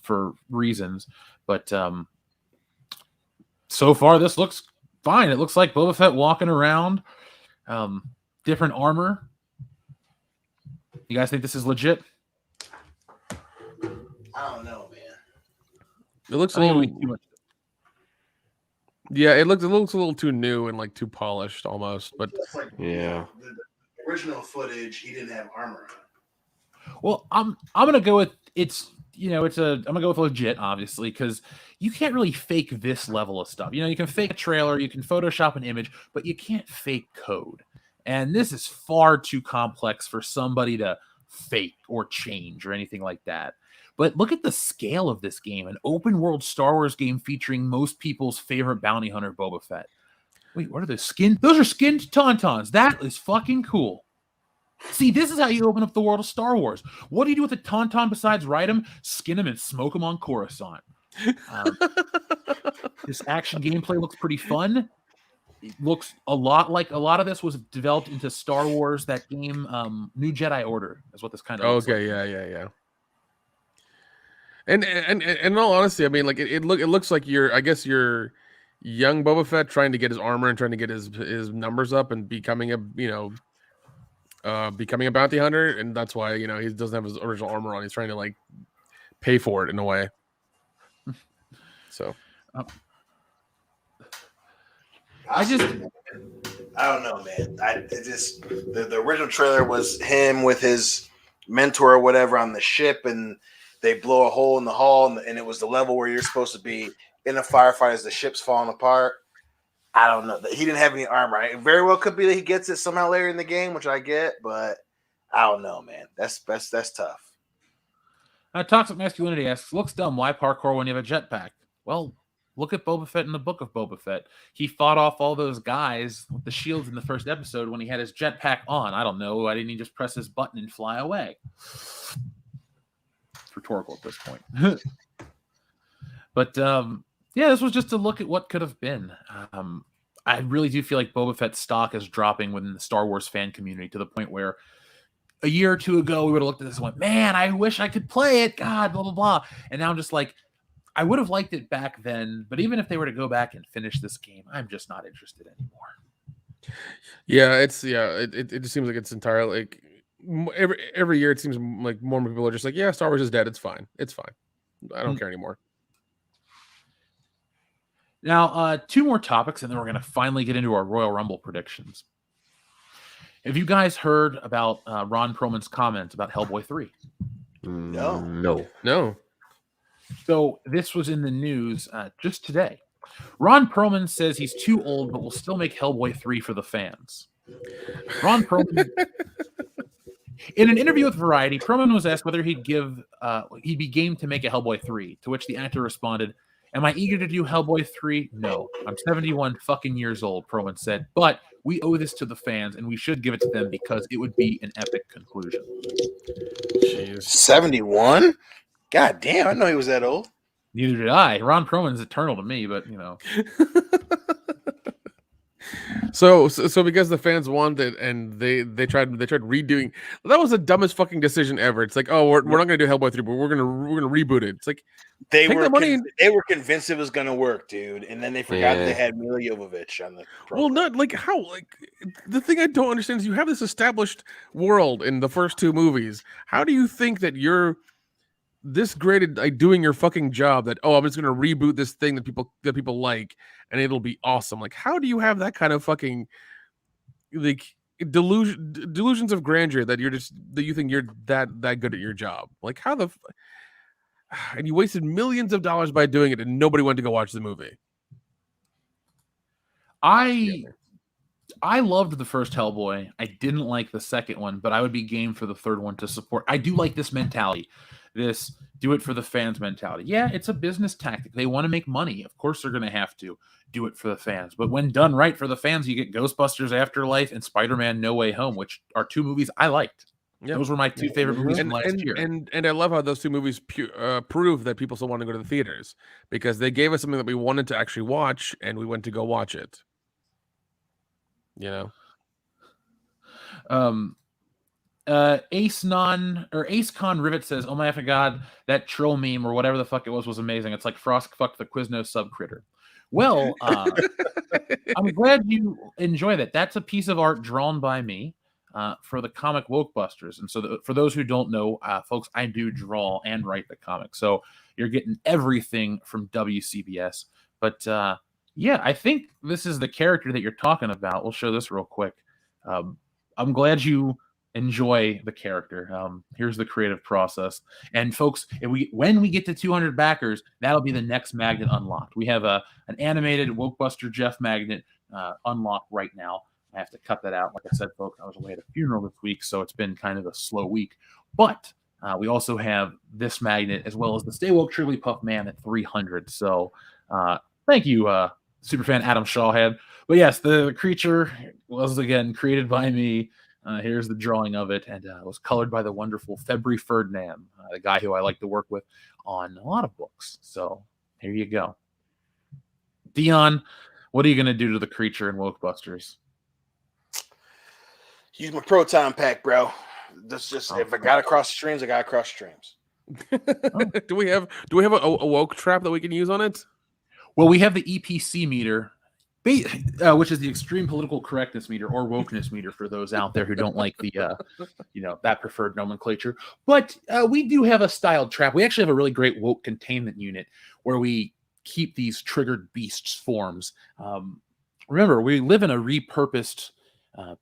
for reasons. But so far, this looks fine. It looks like Boba Fett walking around. Different armor. You guys think this is legit? I don't know, man. It looks a little too much. Yeah, it looks a little too new and like too polished almost. But yeah, the original footage, he didn't have armor on. Well, I'm gonna go with I'm gonna go with legit, obviously, because you can't really fake this level of stuff. You can fake a trailer, you can Photoshop an image, but you can't fake code. And this is far too complex for somebody to fake or change or anything like that. But look at the scale of this game, an open world Star Wars game featuring most people's favorite bounty hunter, Boba Fett. Wait, what are those skins? Those are skinned tauntauns. That is fucking cool. See, this is how you open up the world of Star Wars. What do you do with a tauntaun besides ride him, skin him, and smoke him on Coruscant? This action gameplay looks pretty fun. It looks a lot like a lot of this was developed into Star Wars, that game, New Jedi Order, is what this kind of looks like. Yeah. And in all honesty, I mean, like it looks like I guess you're young Boba Fett trying to get his armor and trying to get his numbers up and becoming a bounty hunter, and that's why he doesn't have his original armor on. He's trying to like pay for it in a way. So I don't know, man. The original trailer was him with his mentor or whatever on the ship, and they blow a hole in the hull, and it was the level where you're supposed to be in a firefight as the ship's falling apart. I don't know. He didn't have any armor. It very well could be that he gets it somehow later in the game, which I get, but I don't know, man. That's tough. Toxic Masculinity asks, looks dumb. Why parkour when you have a jetpack? Well, look at Boba Fett in the Book of Boba Fett. He fought off all those guys with the shields in the first episode when he had his jetpack on. I don't know. Why didn't he just press his button and fly away? It's rhetorical at this point. But yeah, this was just a look at what could have been. I really do feel like Boba Fett's stock is dropping within the Star Wars fan community to the point where a year or two ago we would have looked at this and went, man, I wish I could play it. God, blah, blah, blah. And now I'm just like, I would have liked it back then, but even if they were to go back and finish this game, I'm just not interested anymore. Yeah, it just seems like it's entirely like every year it seems like more and more people are just like, yeah, Star Wars is dead. It's fine. I don't care anymore. Now, two more topics, and then we're going to finally get into our Royal Rumble predictions. Have you guys heard about Ron Perlman's comments about Hellboy 3? No. So this was in the news just today. Ron Perlman says he's too old, but will still make Hellboy 3 for the fans. Ron Perlman... In an interview with Variety, Perlman was asked whether he'd be game to make a Hellboy 3, to which the actor responded, "Am I eager to do Hellboy 3? No. I'm 71 fucking years old," Perlman said, "but we owe this to the fans, and we should give it to them because it would be an epic conclusion." Jeez. 71? God damn, I know he was that old. Neither did I. Ron Perlman's eternal to me, but So because the fans wanted and they tried redoing, that was the dumbest fucking decision ever. It's like, oh, we're not gonna do Hellboy 3, but we're gonna reboot it. It's like they were convinced it was gonna work, dude, and then they forgot they had Mila Jovovich on the program. Well, not like how, like the thing I don't understand is you have this established world in the first two movies. How do you think that you're this great at like doing your fucking job that I'm just gonna reboot this thing that people like and it'll be awesome? Like, how do you have that kind of fucking like delusions of grandeur that you think you're that good at your job? Like, how and you wasted millions of dollars by doing it and nobody went to go watch the movie. I loved the first Hellboy. I didn't like the second one, but I would be game for the third one to support. I do like this mentality. This do it for the fans mentality. Yeah, it's a business tactic. They want to make money. Of course, they're going to have to do it for the fans. But when done right for the fans, you get Ghostbusters Afterlife and Spider-Man No Way Home, which are two movies I liked. Yep. Those were my two favorite movies from last year. And I love how those two movies prove that people still want to go to the theaters because they gave us something that we wanted to actually watch, and we went to go watch it. Ace Con Rivet says, "Oh my effing god, that troll meme or whatever the fuck it was amazing. It's like Frosk fucked the Quiznos sub critter." Well, I'm glad you enjoy that. That's a piece of art drawn by me for the comic Wokebusters. And so for those who don't know, folks, I do draw and write the comic. So you're getting everything from WCBS. But yeah, I think this is the character that you're talking about. We'll show this real quick. I'm glad you enjoy the character. Here's the creative process. And folks, when we get to 200 backers, that'll be the next magnet unlocked. We have an animated Wokebuster Jeff magnet unlocked right now. I have to cut that out. Like I said, folks, I was away at a funeral this week, so it's been kind of a slow week. But we also have this magnet as well as the Stay Woke Shirley Puff Man at 300. So thank you, superfan Adam Shawhead. But yes, the creature was again created by me. Here's the drawing of it, and it was colored by the wonderful February Ferdinand, the guy who I like to work with on a lot of books. So Here you go. Dion, what are you going to do to the creature in Wokebusters? Use my proton pack, bro. That's just if I got to cross streams, I got to cross streams. Do we have a woke trap that we can use on it? Well, we have the EPC meter, which is the extreme political correctness meter or wokeness meter for those out there who don't like the that preferred nomenclature. But we do have a styled trap. We actually have a really great woke containment unit where we keep these triggered beasts forms. Remember, we live in a repurposed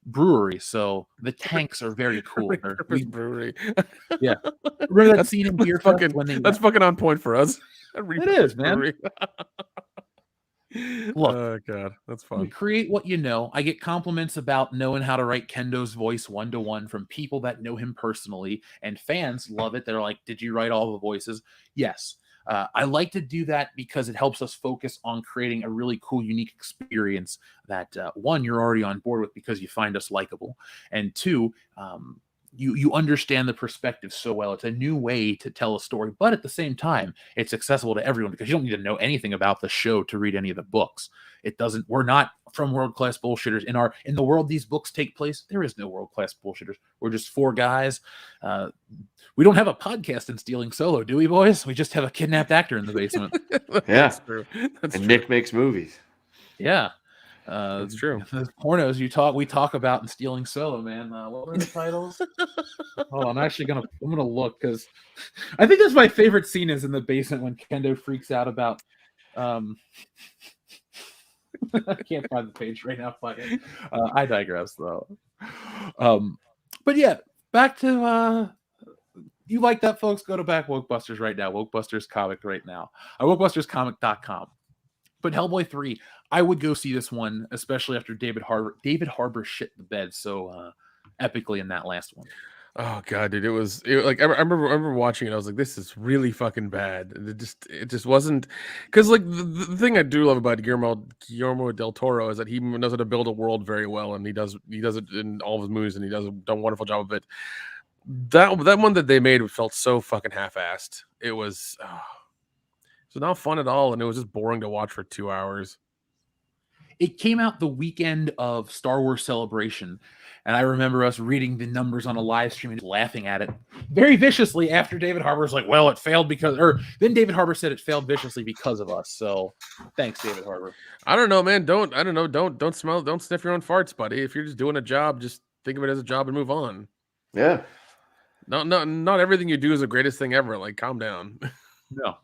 brewery, so the tanks are very cool. Brewery. Yeah. Remember that scene in Beer Fest when that's fucking on point for us. It is, man. Look, oh god, that's fun. We create what you know. I get compliments about knowing how to write Kendo's voice 1-to-1 from people that know him personally, and fans love it. They're like, "Did you write all the voices?" Yes. I like to do that because it helps us focus on creating a really cool, unique experience that one, you're already on board with because you find us likable, and two, you understand the perspective so well. It's a new way to tell a story, but at the same time, it's accessible to everyone because you don't need to know anything about the show to read any of the books. It doesn't. We're not from world-class bullshitters. In the world these books take place, there is no world-class bullshitters. We're just four guys. We don't have a podcast in Stealing Solo, do we, boys? We just have a kidnapped actor in the basement. Yeah, that's true. That's true. Nick makes movies. Yeah. That's true. The pornos we talk about in Stealing Solo, man. What were the titles? Oh, I'm gonna look because I think that's my favorite scene is in the basement when Kendo freaks out about I can't find the page right now. I digress though. But yeah, back to you like that, folks? Go to back Wokebusters right now. Wokebusters comic right now. WokebustersComic.com. But Hellboy 3, I would go see this one, especially after David Harbour shit the bed so epically in that last one. Oh god, dude, it was like I remember watching it. I was like, this is really fucking bad. It just wasn't because like the thing I do love about Guillermo del Toro is that he knows how to build a world very well, and he does it in all of his movies, and he does a wonderful job of it. That one that they made felt so fucking half-assed. It was. So not fun at all, and it was just boring to watch for 2 hours. It came out the weekend of Star Wars Celebration, and I remember us reading the numbers on a live stream and laughing at it very viciously after David Harbour was like, well, it failed because, or then David Harbour said it failed viciously because of us. So thanks, David Harbour. I don't know, man. Don't sniff your own farts, buddy. If you're just doing a job, just think of it as a job and move on. Yeah. Not everything you do is the greatest thing ever. Like, calm down. No.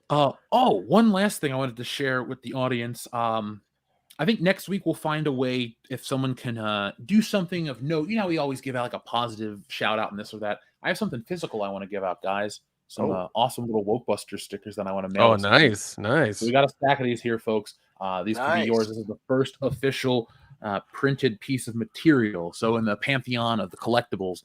One last thing I wanted to share with the audience. I think next week we'll find a way if someone can do something of note. You know, we always give out like a positive shout out and this or that. I have something physical I want to give out, guys. Some awesome little Wokebuster stickers that I want to mail. Oh, nice. So we got a stack of these here, folks. These can be yours. This is the first official printed piece of material. So in the pantheon of the collectibles,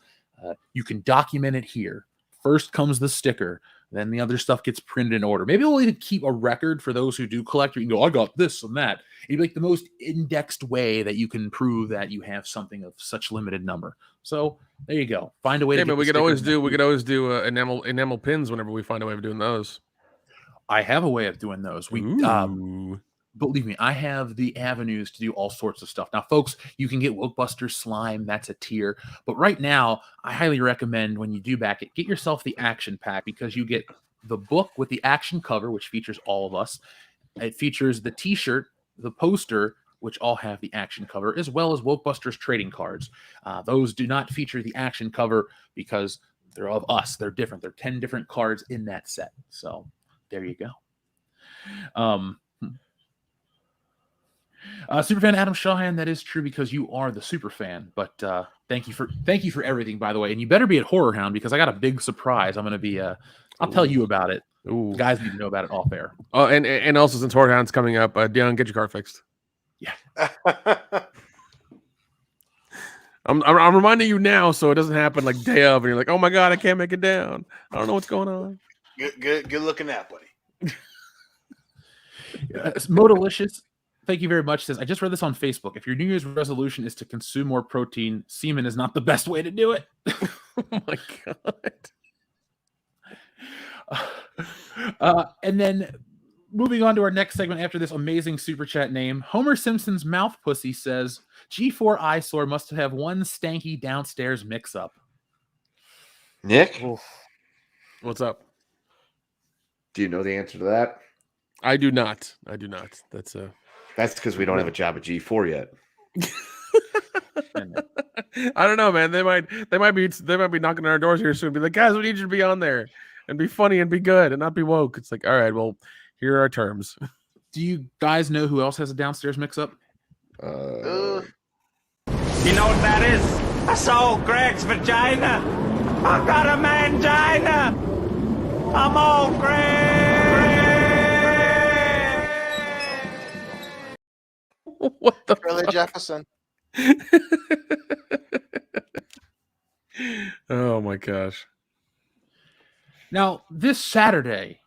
you can document it here. First comes the sticker. Then the other stuff gets printed in order. Maybe we'll even keep a record for those who do collect. You can go, I got this and that. It'd be like the most indexed way that you can prove that you have something of such limited number. So there you go. Find a way. Yeah, but we could always do enamel pins whenever we find a way of doing those. I have a way of doing those. Believe me, I have the avenues to do all sorts of stuff. Now, folks, you can get Wokebusters slime. That's a tier. But right now, I highly recommend when you do back it, get yourself the action pack because you get the book with the action cover, which features all of us. It features the t-shirt, the poster, which all have the action cover, as well as Wokebusters trading cards. Those do not feature the action cover because they're of us. They're different. There are 10 different cards in that set. So there you go. Superfan Adam Shawhan, that is true because you are the super fan. But thank you for everything, by the way. And you better be at Horror Hound because I got a big surprise. I'm going to be. I'll tell you about it. Ooh. Guys need to know about it off air. Oh, and also since Horror Hound's coming up, Dion, get your car fixed. Yeah. I'm reminding you now so it doesn't happen like day of and you're like, oh my god, I can't make it down. I don't know what's going on. Good looking out, buddy. Modalicious. Thank you very much. Says, I just read this on Facebook. If your New Year's resolution is to consume more protein, semen is not the best way to do it. Oh my god. And then moving on to our next segment after this amazing super chat name, Homer Simpson's mouth pussy says G4 eyesore must have one stanky downstairs mix-up. Nick, What's up? do you know the answer to that? I do not. That's because we don't have a job at G4 yet. I don't know, man. They might be knocking on our doors here soon. Be like, guys, we need you to be on there and be funny and be good and not be woke. It's like, all right, well, here are our terms. Do you guys know who else has a downstairs mix-up? You know what that is? I saw Greg's vagina. I got a mangina. I'm all Greg. What the Shirley fuck? Jefferson. Oh my gosh. Now, this Saturday,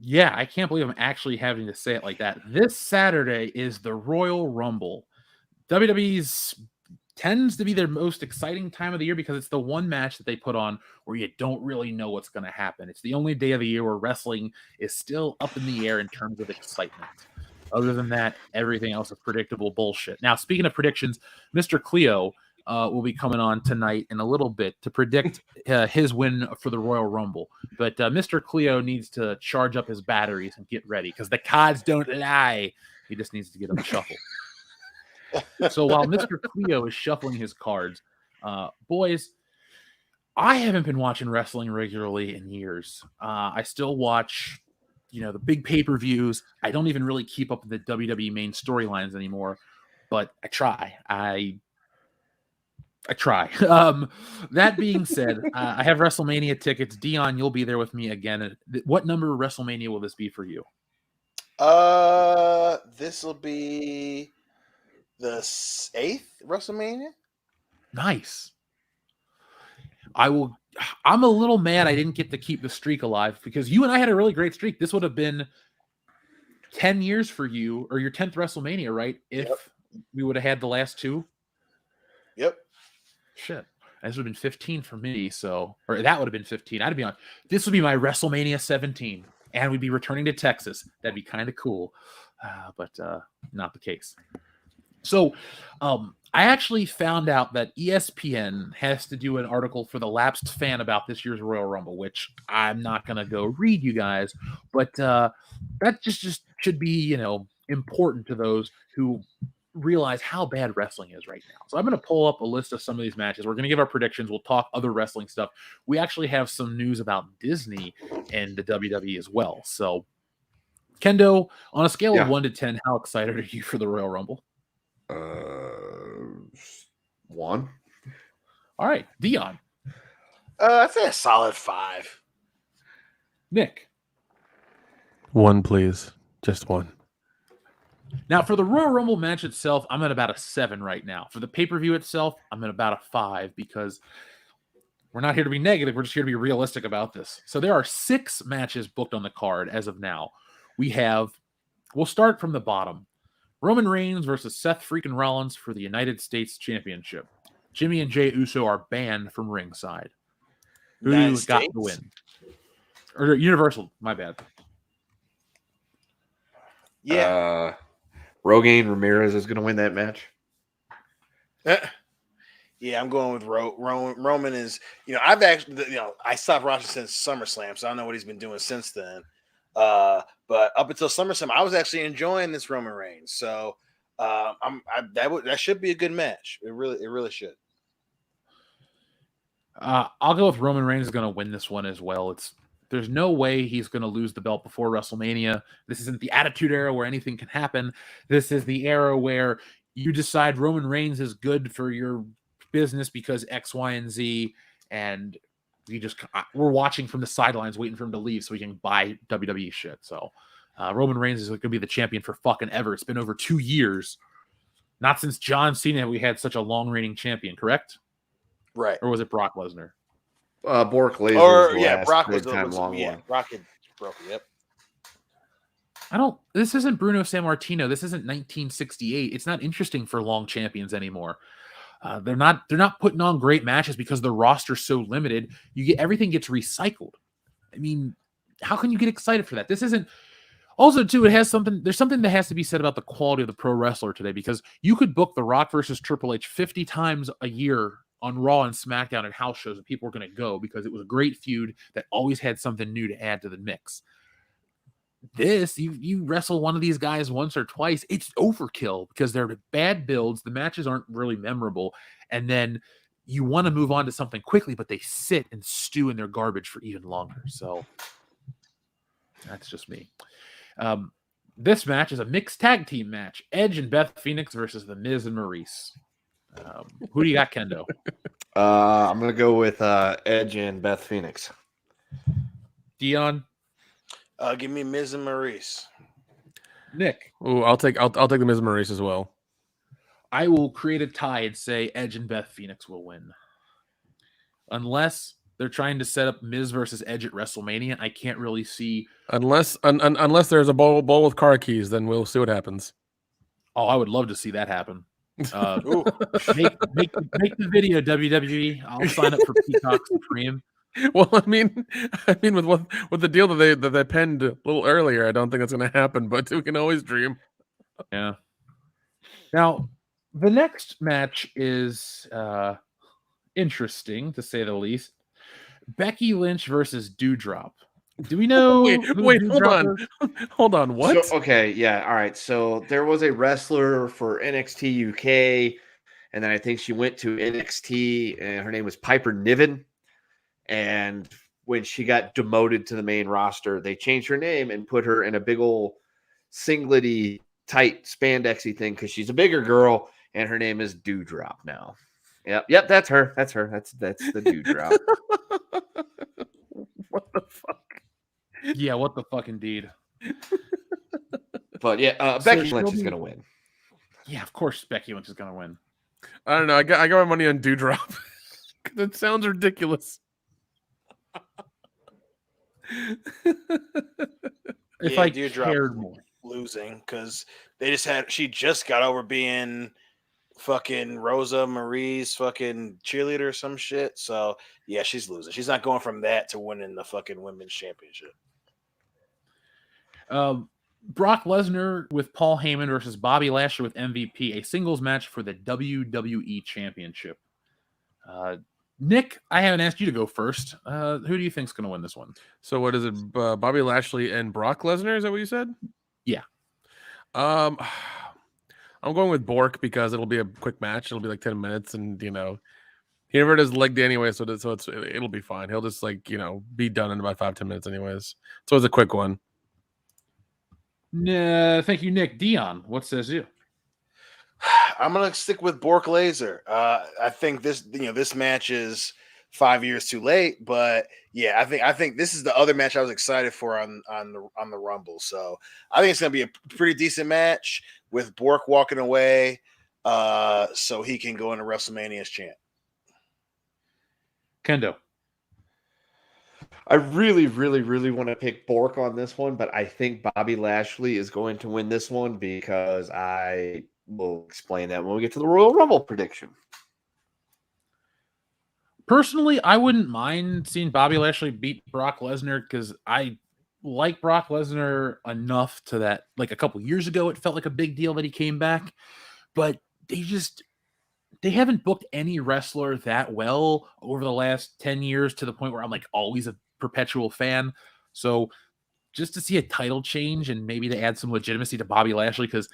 yeah, I can't believe I'm actually having to say it like that. This Saturday is the Royal Rumble. WWE's tends to be their most exciting time of the year because it's the one match that they put on where you don't really know what's going to happen. It's the only day of the year where wrestling is still up in the air in terms of excitement. Other than that, everything else is predictable bullshit. Now, speaking of predictions, Mr. Cleo will be coming on tonight in a little bit to predict his win for the Royal Rumble. But Mr. Cleo needs to charge up his batteries and get ready because the cards don't lie. He just needs to get them shuffled. So while Mr. Cleo is shuffling his cards, boys, I haven't been watching wrestling regularly in years. I still watch, the big pay-per-views. I don't even really keep up with the WWE main storylines anymore, but I try. I try. That being said, I have WrestleMania tickets. Dion, you'll be there with me again. What number of WrestleMania will this be for you? This will be the 8th WrestleMania. Nice. I'm a little mad I didn't get to keep the streak alive because you and I had a really great streak. This would have been 10 years for you, or your 10th WrestleMania, right? If we would have had the last two. Yep. Shit. This would have been 15 for me, or that would have been 15. I'd be on. This would be my WrestleMania 17, and we'd be returning to Texas. That'd be kind of cool, but not the case. So I actually found out that ESPN has to do an article for the lapsed fan about this year's Royal Rumble, which I'm not going to go read you guys, but that just should be, important to those who realize how bad wrestling is right now. So I'm going to pull up a list of some of these matches. We're going to give our predictions. We'll talk other wrestling stuff. We actually have some news about Disney and the WWE as well. So Kendo, on a scale of 1 to 10, how excited are you for the Royal Rumble? 1. All right, Dion. I'd say a solid 5. Nick. 1, please. Just 1. Now, for the Royal Rumble match itself, I'm at about a 7 right now. For the pay-per-view itself, I'm at about a 5 because we're not here to be negative. We're just here to be realistic about this. So there are 6 matches booked on the card as of now. We'll start from the bottom. Roman Reigns versus Seth freaking Rollins for the United States Championship. Jimmy and Jey Uso are banned from ringside. Who got the win? Or Universal, my bad. Yeah. Rogaine Ramirez is going to win that match. Yeah, I'm going with Roman is, I've actually, I stopped watching since SummerSlam, so I don't know what he's been doing since then. But up until SummerSlam, I was actually enjoying this Roman Reigns. So that should be a good match. It really should. I'll go with Roman Reigns is going to win this one as well. There's no way he's going to lose the belt before WrestleMania. This isn't the Attitude Era where anything can happen. This is the era where you decide Roman Reigns is good for your business because X, Y, and Z, and we're watching from the sidelines waiting for him to leave so we can buy WWE shit. So Roman Reigns is going to be the champion for fucking ever. It's been over 2 years. Not since John Cena have we had such a long-reigning champion, correct? Right. Or was it Brock Lesnar? Brock Lesnar. Brock was the long one. Brock had broke it. Yep. This isn't Bruno Sammartino. This isn't 1968. It's not interesting for long champions anymore. They're not putting on great matches because the roster's so limited. Everything gets recycled. I mean, how can you get excited for that? This isn't. Also, too, it has something. There's something that has to be said about the quality of the pro wrestler today, because you could book The Rock versus Triple H 50 times a year on Raw and SmackDown and house shows, and people are going to go because it was a great feud that always had something new to add to the mix. This, you wrestle one of these guys once or twice, it's overkill because they're bad builds. The matches aren't really memorable, and then you want to move on to something quickly, but they sit and stew in their garbage for even longer. So that's just me. This match is a mixed tag team match. Edge and Beth Phoenix versus The Miz and Maurice. Who do you got, Kendo? I'm gonna go with Edge and Beth Phoenix. Dion? Give me Miz and Maurice. Nick? Ooh, I'll take the Miz and Maurice as well. I will create a tie and say Edge and Beth Phoenix will win. Unless they're trying to set up Miz versus Edge at WrestleMania. I can't really see. Unless there's a bowl with car keys, then we'll see what happens. Oh, I would love to see that happen. Make the video, WWE. I'll sign up for Peacock Supreme. Well, I mean, with the deal that they penned a little earlier, I don't think that's going to happen. But we can always dream. Yeah. Now, the next match is interesting to say the least. Becky Lynch versus Doudrop. Do we know? Wait, hold on. What? So, okay, yeah, all right. So there was a wrestler for NXT UK, and then I think she went to NXT, and her name was Piper Niven. And when she got demoted to the main roster, they changed her name and put her in a big old singlety, tight spandexy thing because she's a bigger girl, and her name is Doudrop now. Yep, that's her. That's the Doudrop. What the fuck? Yeah, what the fuck indeed. But yeah, Becky Lynch is gonna win. Yeah, of course Becky Lynch is gonna win. I don't know. I got my money on Doudrop. That sounds ridiculous. If I cared more. Losing because she just got over being fucking Rosa Marie's fucking cheerleader or some shit. So yeah, she's losing. She's not going from that to winning the fucking women's championship. Brock Lesnar with Paul Heyman versus Bobby Lashley with MVP, a singles match for the WWE Championship. Nick, I haven't asked you to go first. Who do you think's going to win this one? So what is it? Bobby Lashley and Brock Lesnar? Is that what you said? Yeah. I'm going with Bork because it'll be a quick match. It'll be like 10 minutes, and he never does leg day anyway, so it'll be fine. He'll just be done in about 5-10 minutes anyways. So it's a quick one. Thank you, Nick. Dion, what says you? I'm gonna stick with Bork Laser. I think this match is 5 years too late, but yeah, I think this is the other match I was excited for on the Rumble. So I think it's gonna be a pretty decent match with Bork walking away, so he can go into WrestleMania as champ. Kendo. I really, really, really want to pick Bork on this one, but I think Bobby Lashley is going to win this one because I will explain that when we get to the Royal Rumble prediction. Personally, I wouldn't mind seeing Bobby Lashley beat Brock Lesnar because I like Brock Lesnar enough to that, like a couple years ago, it felt like a big deal that he came back, but they haven't booked any wrestler that well over the last 10 years to the point where I'm always a perpetual fan. So just to see a title change and maybe to add some legitimacy to Bobby Lashley, because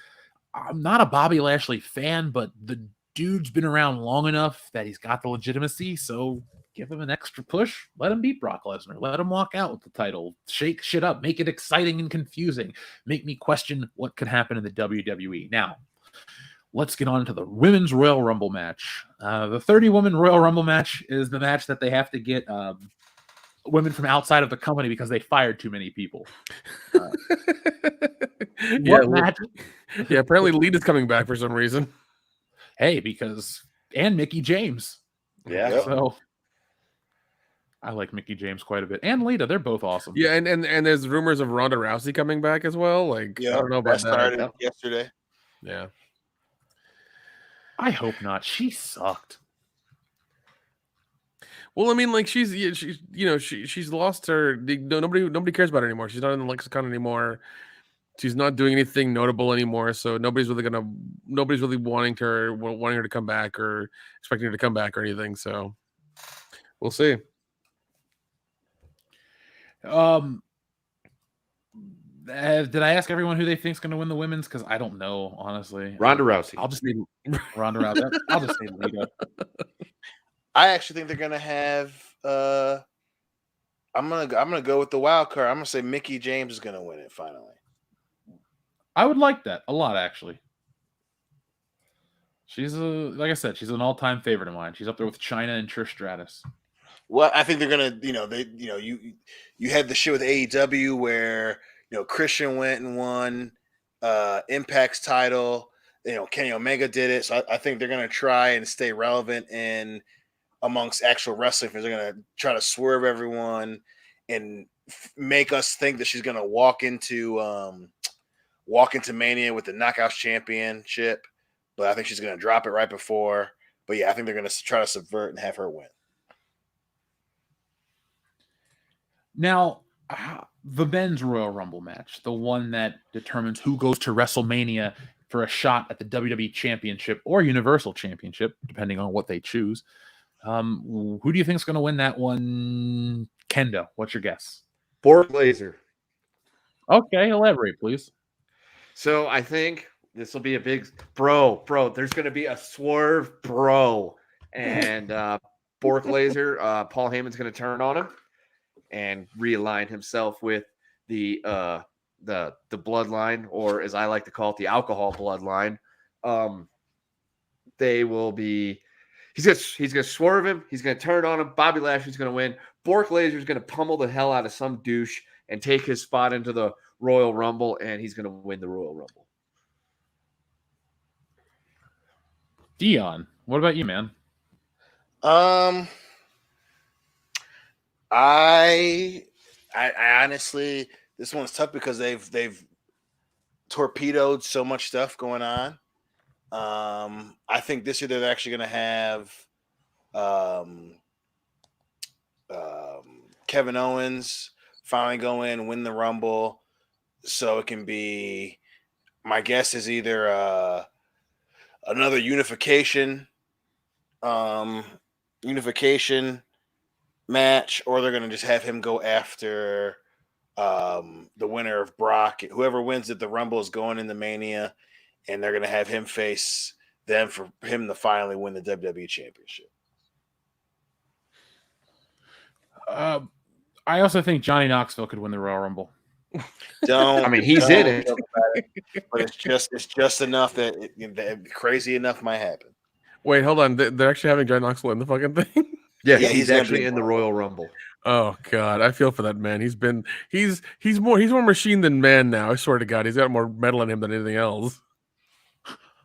I'm not a Bobby Lashley fan, but the dude's been around long enough that he's got the legitimacy. So give him an extra push. Let him beat Brock Lesnar. Let him walk out with the title. Shake shit up. Make it exciting and confusing. Make me question what could happen in the WWE. Now, let's get on to the Women's Royal Rumble match. The 30-woman Royal Rumble match is the match that they have to get women from outside of the company because they fired too many people. Match? Yeah, apparently Lita's coming back for some reason. Hey, and Mickie James. Yeah. So I like Mickie James quite a bit. And Lita, they're both awesome. Yeah, and there's rumors of Ronda Rousey coming back as well. I don't know about that. Started yesterday. Yeah. I hope not. She sucked. Well, I mean, like she's lost her. Nobody cares about her anymore. She's not in the lexicon anymore. She's not doing anything notable anymore. So nobody's really wanting her to come back or expecting her to come back or anything. So we'll see. Did I ask everyone who they think's going to win the women's? Because I don't know, honestly. Ronda Rousey. I'll just say Ronda Rousey. I'll just say Lita. I actually think they're gonna have. I'm gonna go with the wild card. I'm gonna say Mickie James is gonna win it finally. I would like that a lot, actually. She's like I said, she's an all-time favorite of mine. She's up there with Chyna and Trish Stratus. Well, I think they're gonna, you had the shit with AEW where Christian went and won Impact's title. Kenny Omega did it, so I think they're gonna try and stay relevant amongst actual wrestling fans. They're gonna try to swerve everyone and make us think that she's gonna walk into Mania with the Knockouts Championship, but I think she's gonna drop it right before. But yeah, I think they're gonna try to subvert and have her win. Now, the men's Royal Rumble match, the one that determines who goes to WrestleMania for a shot at the WWE Championship or Universal Championship, depending on what they choose. Who do you think is going to win that one? Kendo, what's your guess? Bork Laser. Okay, elaborate, please. So I think this will be a big bro. There's going to be a swerve, bro, and Bork Laser. Paul Heyman's going to turn on him and realign himself with the bloodline, or as I like to call it, the alcohol bloodline. They will be. He's gonna swerve him. He's gonna turn on him. Bobby Lashley's gonna win. Bork Laser's gonna pummel the hell out of some douche and take his spot into the Royal Rumble, and he's gonna win the Royal Rumble. Dion, what about you, man? I honestly, this one's tough because they've torpedoed so much stuff going on. I think this year they're actually going to have Kevin Owens finally go in and win the Rumble, so it can be. My guess is either another unification match, or they're going to just have him go after the winner of Brock. Whoever wins at the Rumble is going into Mania, and they're going to have him face them for him to finally win the WWE Championship. I also think Johnny Knoxville could win the Royal Rumble. He's in it, but it's just enough that crazy enough might happen. Wait, hold on. They're actually having Johnny Knoxville in the fucking thing. Yeah, he's actually in the Royal Rumble. Oh God, I feel for that man. He's more machine than man now. I swear to God, he's got more metal in him than anything else.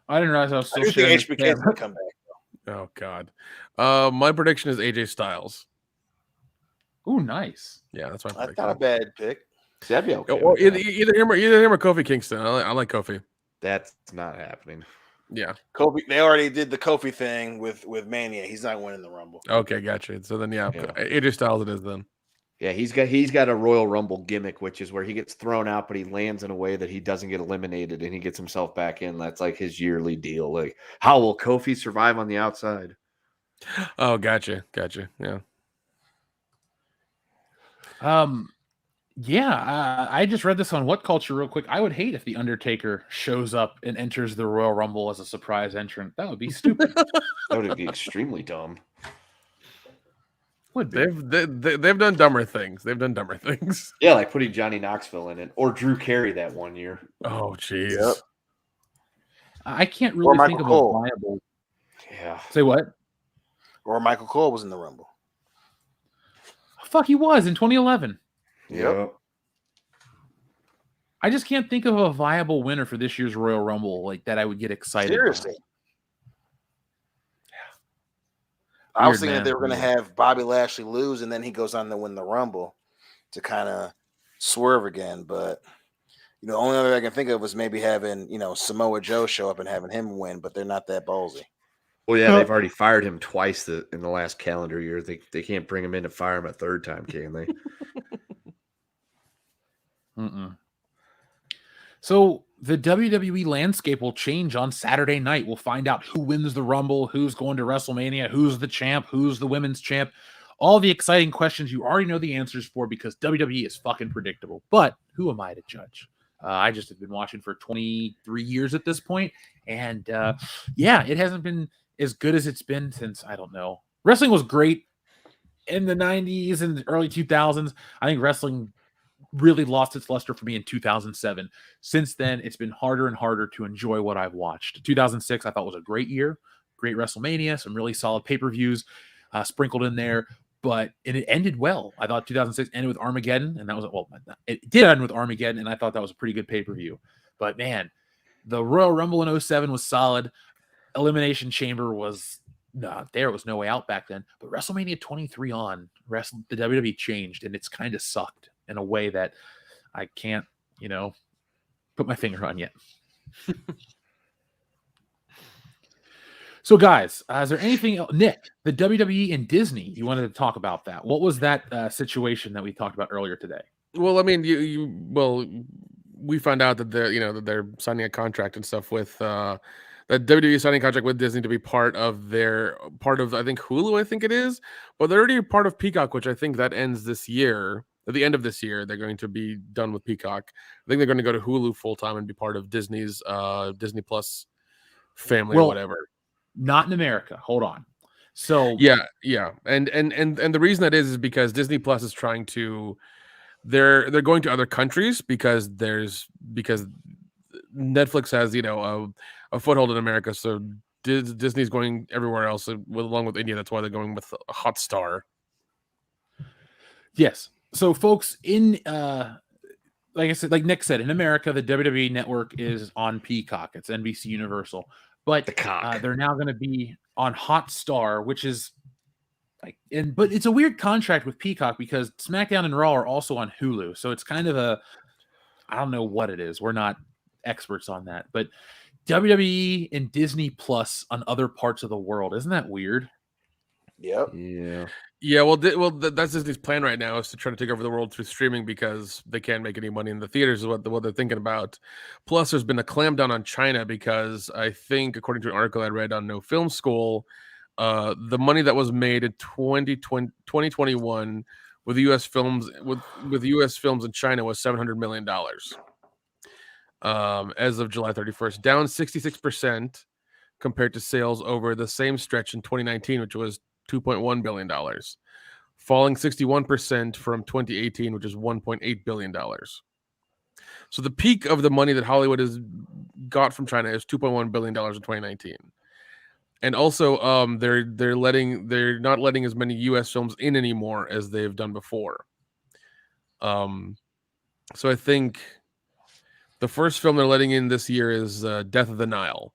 I didn't realize I was still I think HBK's gonna come back. Oh God, my prediction is AJ Styles. Ooh, nice. Yeah, that's my That's prediction. not a bad pick. That'd be okay. Or either him or Kofi Kingston. I like Kofi. That's not happening. Yeah, Kofi. They already did the Kofi thing with Mania. He's not winning the Rumble. Okay, gotcha. So then, yeah, AJ Styles it is then. Yeah, he's got a Royal Rumble gimmick, which is where he gets thrown out, but he lands in a way that he doesn't get eliminated, and he gets himself back in. That's like his yearly deal. Like, how will Kofi survive on the outside? Oh, gotcha. Yeah. I just read this on What Culture real quick. I would hate if The Undertaker shows up and enters the Royal Rumble as a surprise entrant. That would be stupid. That would be extremely dumb. Would be. They've done dumber things. Yeah, like putting Johnny Knoxville in it, or Drew Carey that one year. Oh, jeez. Yep. I can't really think of a viable. Yeah. Say what? Or Michael Cole was in the Rumble. Fuck, he was in 2011. Yep. I just can't think of a viable winner for this year's Royal Rumble like that I would get excited. Seriously. Yeah. I was thinking that they were going to have Bobby Lashley lose, and then he goes on to win the Rumble to kind of swerve again. But the only other I can think of was maybe having Samoa Joe show up and having him win, but they're not that ballsy. Well, yeah, they've already fired him twice in the last calendar year. They can't bring him in to fire him a third time, can they? So the WWE landscape will change on Saturday night. We'll find out who wins the Rumble, who's going to WrestleMania, who's the champ, who's the women's champ. All the exciting questions you already know the answers for because WWE is fucking predictable. But who am I to judge? I just have been watching for 23 years at this point. And yeah, it hasn't been as good as it's been since, I don't know. Wrestling was great in the 90s and early 2000s. I think wrestling really lost its luster for me in 2007. Since then, it's been harder and harder to enjoy what I've watched. 2006, I thought was a great year. Great WrestleMania, some really solid pay-per-views sprinkled in there. But it ended well. I thought 2006 ended with Armageddon, and that was, well, it did end with Armageddon, and I thought that was a pretty good pay-per-view. But man, the Royal Rumble in 07 was solid. Elimination Chamber was there was no way out back then. But WrestleMania 23 on, the WWE changed, and it's kind of sucked in a way that I can't, put my finger on yet. So, guys, is there anything else? Nick, the WWE and Disney, you wanted to talk about that. What was that situation that we talked about earlier today? Well, I mean, we found out that they're signing a contract and stuff with that WWE signing a contract with Disney to be part of I think Hulu, I think it is, but they're already part of Peacock, which I think that ends this year. At the end of this year, they're going to be done with Peacock. I think they're going to go to Hulu full time and be part of Disney's Disney Plus family or whatever. Not in America. Hold on. So yeah, and the reason that is because Disney Plus is trying to, they're going to other countries because Netflix has a foothold in America, so Disney's going everywhere else along with India. That's why they're going with Hotstar. Yes. So folks, in like I said, like Nick said, in America, the WWE network is on Peacock. It's NBC Universal. But they're now going to be on Hotstar, which is but it's a weird contract with Peacock because SmackDown and Raw are also on Hulu. So it's kind of I don't know what it is. We're not experts on that, but WWE and Disney Plus on other parts of the world. Isn't that weird? Yep. Yeah. Well, that's Disney's plan right now, is to try to take over the world through streaming because they can't make any money in the theaters, is what they're thinking about. Plus, there's been a clampdown on China because I think, according to an article I read on No Film School, the money that was made in 2021 with U.S. films with U.S. films in China was $700 million as of July 31st, down 66% compared to sales over the same stretch in 2019, which was $2.1 billion, falling 61% from 2018, which is $1.8 billion. So the peak of the money that Hollywood has got from China is $2.1 billion in 2019. And also, they're not letting as many U.S. films in anymore as they've done before. So I think the first film they're letting in this year is Death on the Nile.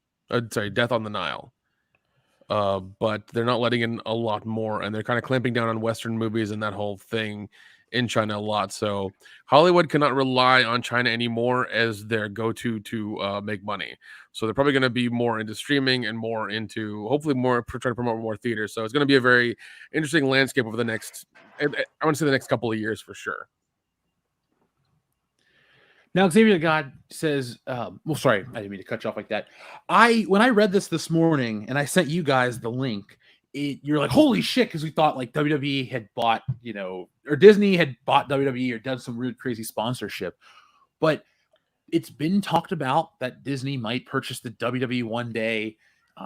But they're not letting in a lot more, and they're kind of clamping down on Western movies and that whole thing in China a lot. So Hollywood cannot rely on China anymore as their go-to to make money. So they're probably going to be more into streaming and more into, hopefully, more trying to promote more theaters. So it's going to be a very interesting landscape over the next, I want to say, the next couple of years for sure. Now, Xavier God says, well, sorry, I didn't mean to cut you off like that. When I read this morning and I sent you guys the link, you're like, holy shit, because we thought like WWE had bought, or Disney had bought WWE or done some weird, crazy sponsorship. But it's been talked about that Disney might purchase the WWE one day.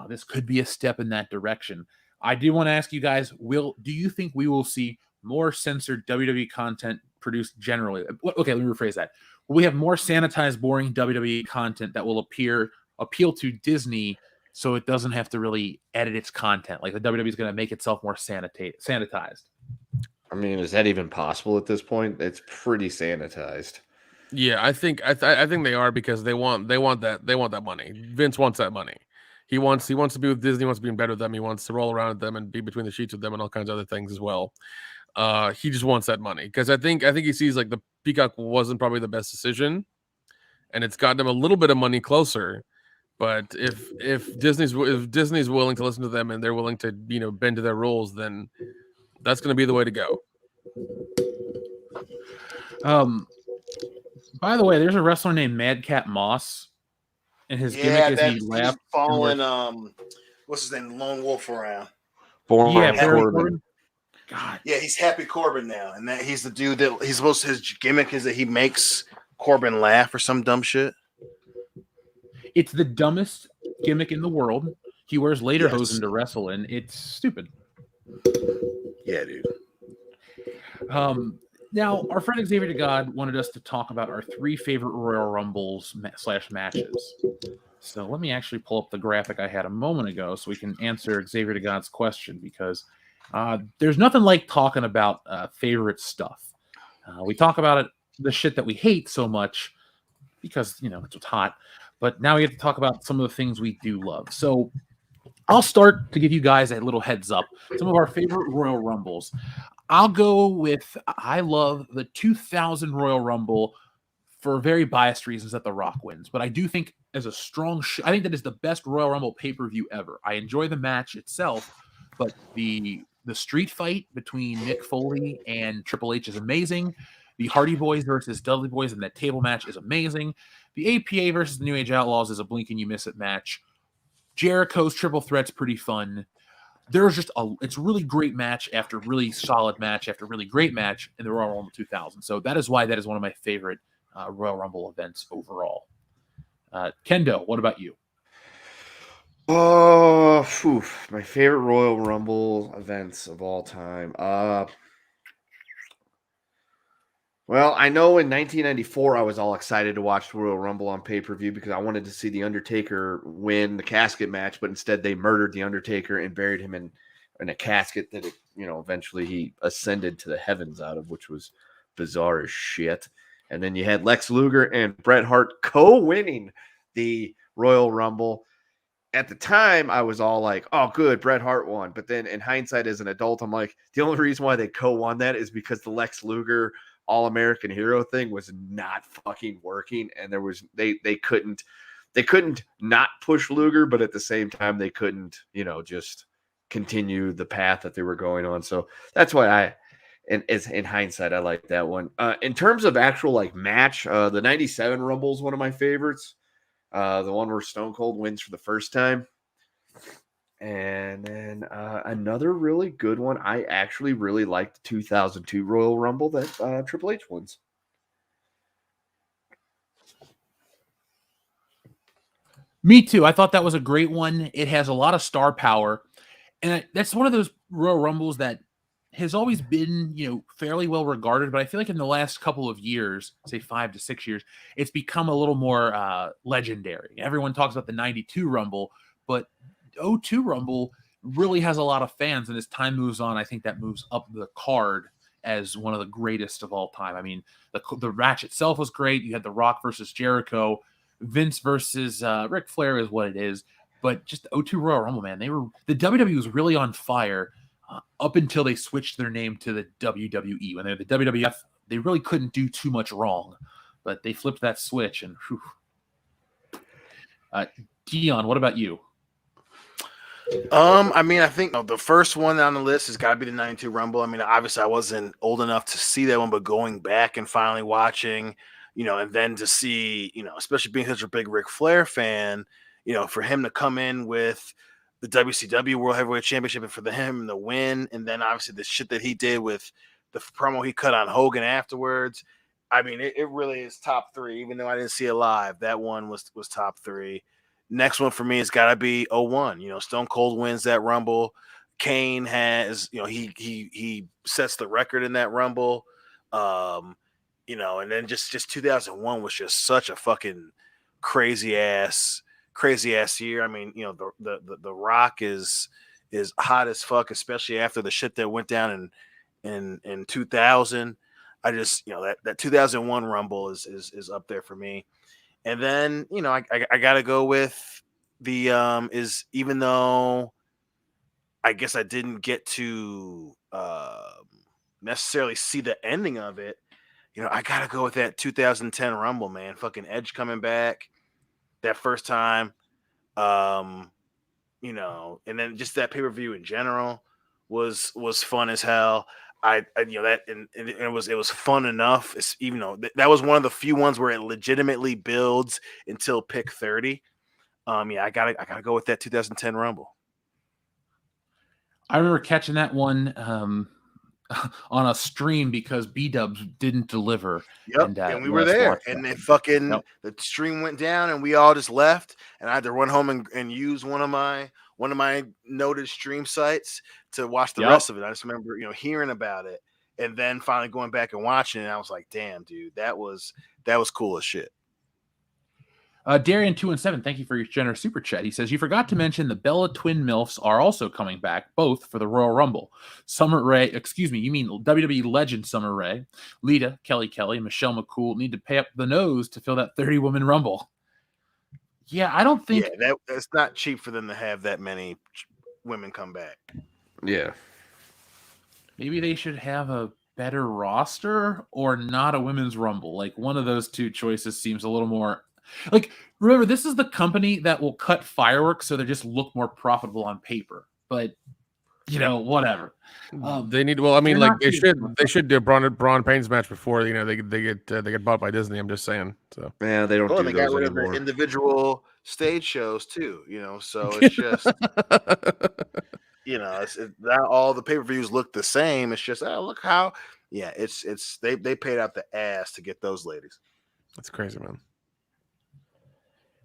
This could be a step in that direction. I do want to ask you guys, do you think we will see more censored WWE content produced generally? Okay, let me rephrase that. Will we have more sanitized, boring WWE content that will appeal to Disney so it doesn't have to really edit its content? Like the WWE is going to make itself more sanitized. I mean, is that even possible at this point? It's pretty sanitized. Yeah, I think they are, because they want that money. Vince wants that money. He wants to be with Disney. He wants to be in bed with them. He wants to roll around with them and be between the sheets with them and all kinds of other things as well. He just wants that money because I think he sees like the Peacock wasn't probably the best decision, and it's gotten him a little bit of money closer But if Disney's willing to listen to them and they're willing to bend to their rules, then that's going to be the way to go. By the way, there's a wrestler named Madcap Moss, and his gimmick is he laughs. Following what's his name, Lone Wolf around. Corbin. God. Yeah, he's Happy Corbin now, and that he's the dude that he's supposed to. His gimmick is that he makes Corbin laugh or some dumb shit. It's the dumbest gimmick in the world. He wears lederhosen to wrestle, and it's stupid. Yeah, dude. Now, our friend Xavier God wanted us to talk about our 3 favorite Royal Rumbles / matches. So let me actually pull up the graphic I had a moment ago so we can answer Xavier God's question, because there's nothing like talking about favorite stuff. We talk about it, the shit that we hate so much because, it's what's hot. But now we have to talk about some of the things we do love. So I'll start to give you guys a little heads up. Some of our favorite Royal Rumbles. I'll go with, I love the 2000 Royal Rumble for very biased reasons that The Rock wins. But I do think as a strong, I think that is the best Royal Rumble pay-per-view ever. I enjoy the match itself, but the street fight between Mick Foley and Triple H is amazing. The Hardy Boys versus Dudley Boys in that table match is amazing. The APA versus the New Age Outlaws is a blink and you miss it match. Jericho's triple threat's pretty fun. There's just it's a really great match after really solid match after really great match in the Royal Rumble 2000. So that is why that is one of my favorite Royal Rumble events overall. Kendo, what about you? Oh, my favorite Royal Rumble events of all time. Well, I know in 1994 I was all excited to watch the Royal Rumble on pay-per-view because I wanted to see The Undertaker win the casket match, but instead they murdered The Undertaker and buried him in a casket that, eventually he ascended to the heavens out of, which was bizarre as shit. And then you had Lex Luger and Bret Hart co-winning the Royal Rumble. At the time, I was all like, oh, good, Bret Hart won. But then in hindsight, as an adult, I'm like, the only reason why they co-won that is because the Lex Luger All-American Hero thing was not fucking working. And there was, they couldn't not push Luger, but at the same time, they couldn't, just continue the path that they were going on. So that's why in hindsight, I like that one. In terms of actual match, the 97 Rumble is one of my favorites. The one where Stone Cold wins for the first time. And then another really good one. I actually really like the 2002 Royal Rumble that Triple H wins. Me too. I thought that was a great one. It has a lot of star power. And that's one of those Royal Rumbles that has always been, fairly well regarded. But I feel like in the last couple of years, say 5 to 6 years, it's become a little more legendary. Everyone talks about the 92 Rumble, but 02 Rumble really has a lot of fans. And as time moves on, I think that moves up the card as one of the greatest of all time. I mean, the match itself was great. You had The Rock versus Jericho. Vince versus Ric Flair is what it is. But just the 02 Royal Rumble, man, the WWE was really on fire up until they switched their name to the WWE. When they're the WWF, they really couldn't do too much wrong, but they flipped that switch. And Dion, what about you? I mean, I think the first one on the list has got to be the 92 Rumble. I mean, obviously I wasn't old enough to see that one, but going back and finally watching, and then to see, especially being such a big Ric Flair fan, for him to come in with the WCW World Heavyweight Championship and for him to win, and then obviously the shit that he did with the promo he cut on Hogan afterwards. I mean, it really is top 3, even though I didn't see it live. That one was top 3. Next one for me has got to be 01. Stone Cold wins that Rumble. Kane has, he sets the record in that Rumble. And then just 2001 was just such a fucking crazy ass year. I mean, the Rock is hot as fuck, especially after the shit that went down in 2000. I just, that 2001 Rumble is up there for me. And then, I got to go with the even though I guess I didn't get to necessarily see the ending of it, I got to go with that 2010 Rumble, man. Fucking Edge coming back that first time. You know, and then just that pay-per-view in general was fun as hell. I you know that and it was fun enough. It's, even though that was one of the few ones where it legitimately builds until pick 30. Yeah, I gotta go with that 2010 Rumble. I remember catching that one on a stream because B-Dubs didn't deliver. Yep, and we were there, and it fucking the stream went down, and we all just left, and I had to run home and use one of my noted stream sites to watch the rest of it. I just remember, you know, hearing about it, and then finally going back and watching it. And I was like, damn, dude, that was cool as shit. Darian217, thank you for your generous super chat. He says, you forgot to mention the Bella twin MILFs are also coming back, both for the Royal Rumble. Summer Rae, excuse me, you mean WWE legend Summer Rae, Lita, Kelly, and Michelle McCool need to pay up the nose to fill that 30-woman Rumble. Yeah, I don't think... Yeah, that's not cheap for them to have that many women come back. Yeah. Maybe they should have a better roster or not a women's Rumble. Like, one of those two choices seems a little more... Like, remember, this is the company that will cut fireworks so they just look more profitable on paper. But, you know, whatever. They need. Well, I mean, like they should do a Braun Payne's match before, you know, they get bought by Disney. I'm just saying. So yeah, they don't. Well, do they those got rid anymore. of the individual stage shows too. You know, so it's just you know, not all the pay-per-views look the same. It's just, oh, look how. Yeah, it's they paid out the ass to get those ladies. That's crazy, man.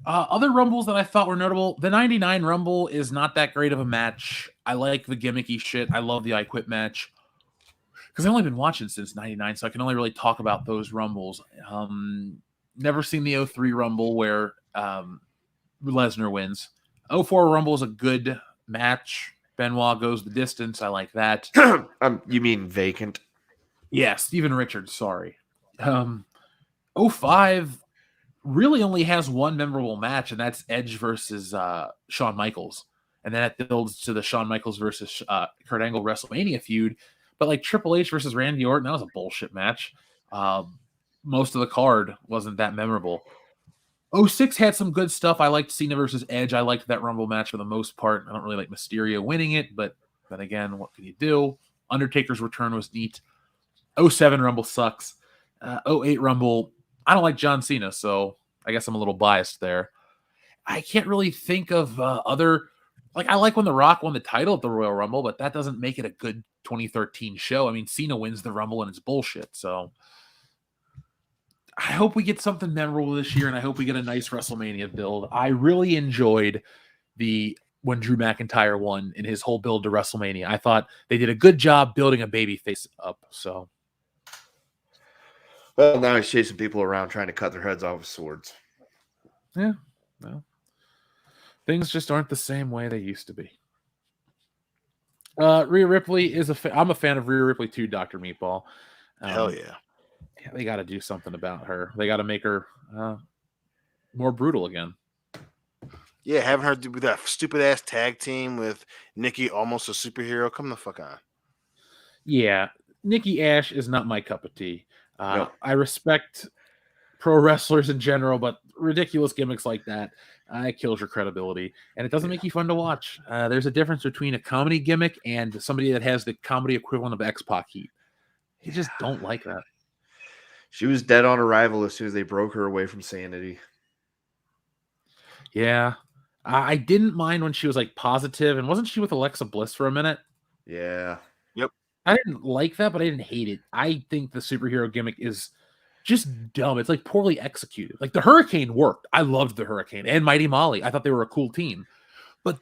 Other Rumbles that I thought were notable, the 99 Rumble is not that great of a match. I like the gimmicky shit. I love the I Quit match. Because I've only been watching since 99, so I can only really talk about those Rumbles. Never seen the 03 Rumble where Lesnar wins. 04 Rumble is a good match. Benoit goes the distance. I like that. You mean vacant? Yeah, Steven Richards, sorry. 05 really only has one memorable match, and that's Edge versus Shawn Michaels. And then it builds to the Shawn Michaels versus Kurt Angle WrestleMania feud. But like Triple H versus Randy Orton, that was a bullshit match. Most of the card wasn't that memorable. 06 had some good stuff. I liked Cena versus Edge. I liked that Rumble match for the most part. I don't really like Mysterio winning it, but then again, what can you do? Undertaker's return was neat. 07 Rumble sucks. 08 Rumble, I don't like John Cena, so I guess I'm a little biased there. I can't really think of other... Like, I like when The Rock won the title at the Royal Rumble, but that doesn't make it a good 2013 show. I mean, Cena wins the Rumble and it's bullshit, so... I hope we get something memorable this year, and I hope we get a nice WrestleMania build. I really enjoyed when Drew McIntyre won in his whole build to WrestleMania. I thought they did a good job building a babyface up, so... Well, now he's chasing people around trying to cut their heads off with swords. Yeah, well, things just aren't the same way they used to be. Rhea Ripley is I'm a fan of Rhea Ripley too, Dr. Meatball. Hell yeah. Yeah, they got to do something about her. They got to make her more brutal again. Yeah, having her do that stupid ass tag team with Nikki, almost a superhero. Come the fuck on. Yeah, Nikki Ash is not my cup of tea. Nope. I respect pro wrestlers in general, but ridiculous gimmicks like that, it kills your credibility, and it doesn't make you fun to watch. There's a difference between a comedy gimmick and somebody that has the comedy equivalent of X-Pac heat. You just don't like that. She was dead on arrival as soon as they broke her away from sanity. Yeah. I didn't mind when she was like positive, and wasn't she with Alexa Bliss for a minute? Yeah. Yep. I didn't like that, but I didn't hate it. I think the superhero gimmick is just dumb. It's like poorly executed. Like the Hurricane worked. I loved the Hurricane and Mighty Molly. I thought they were a cool team. But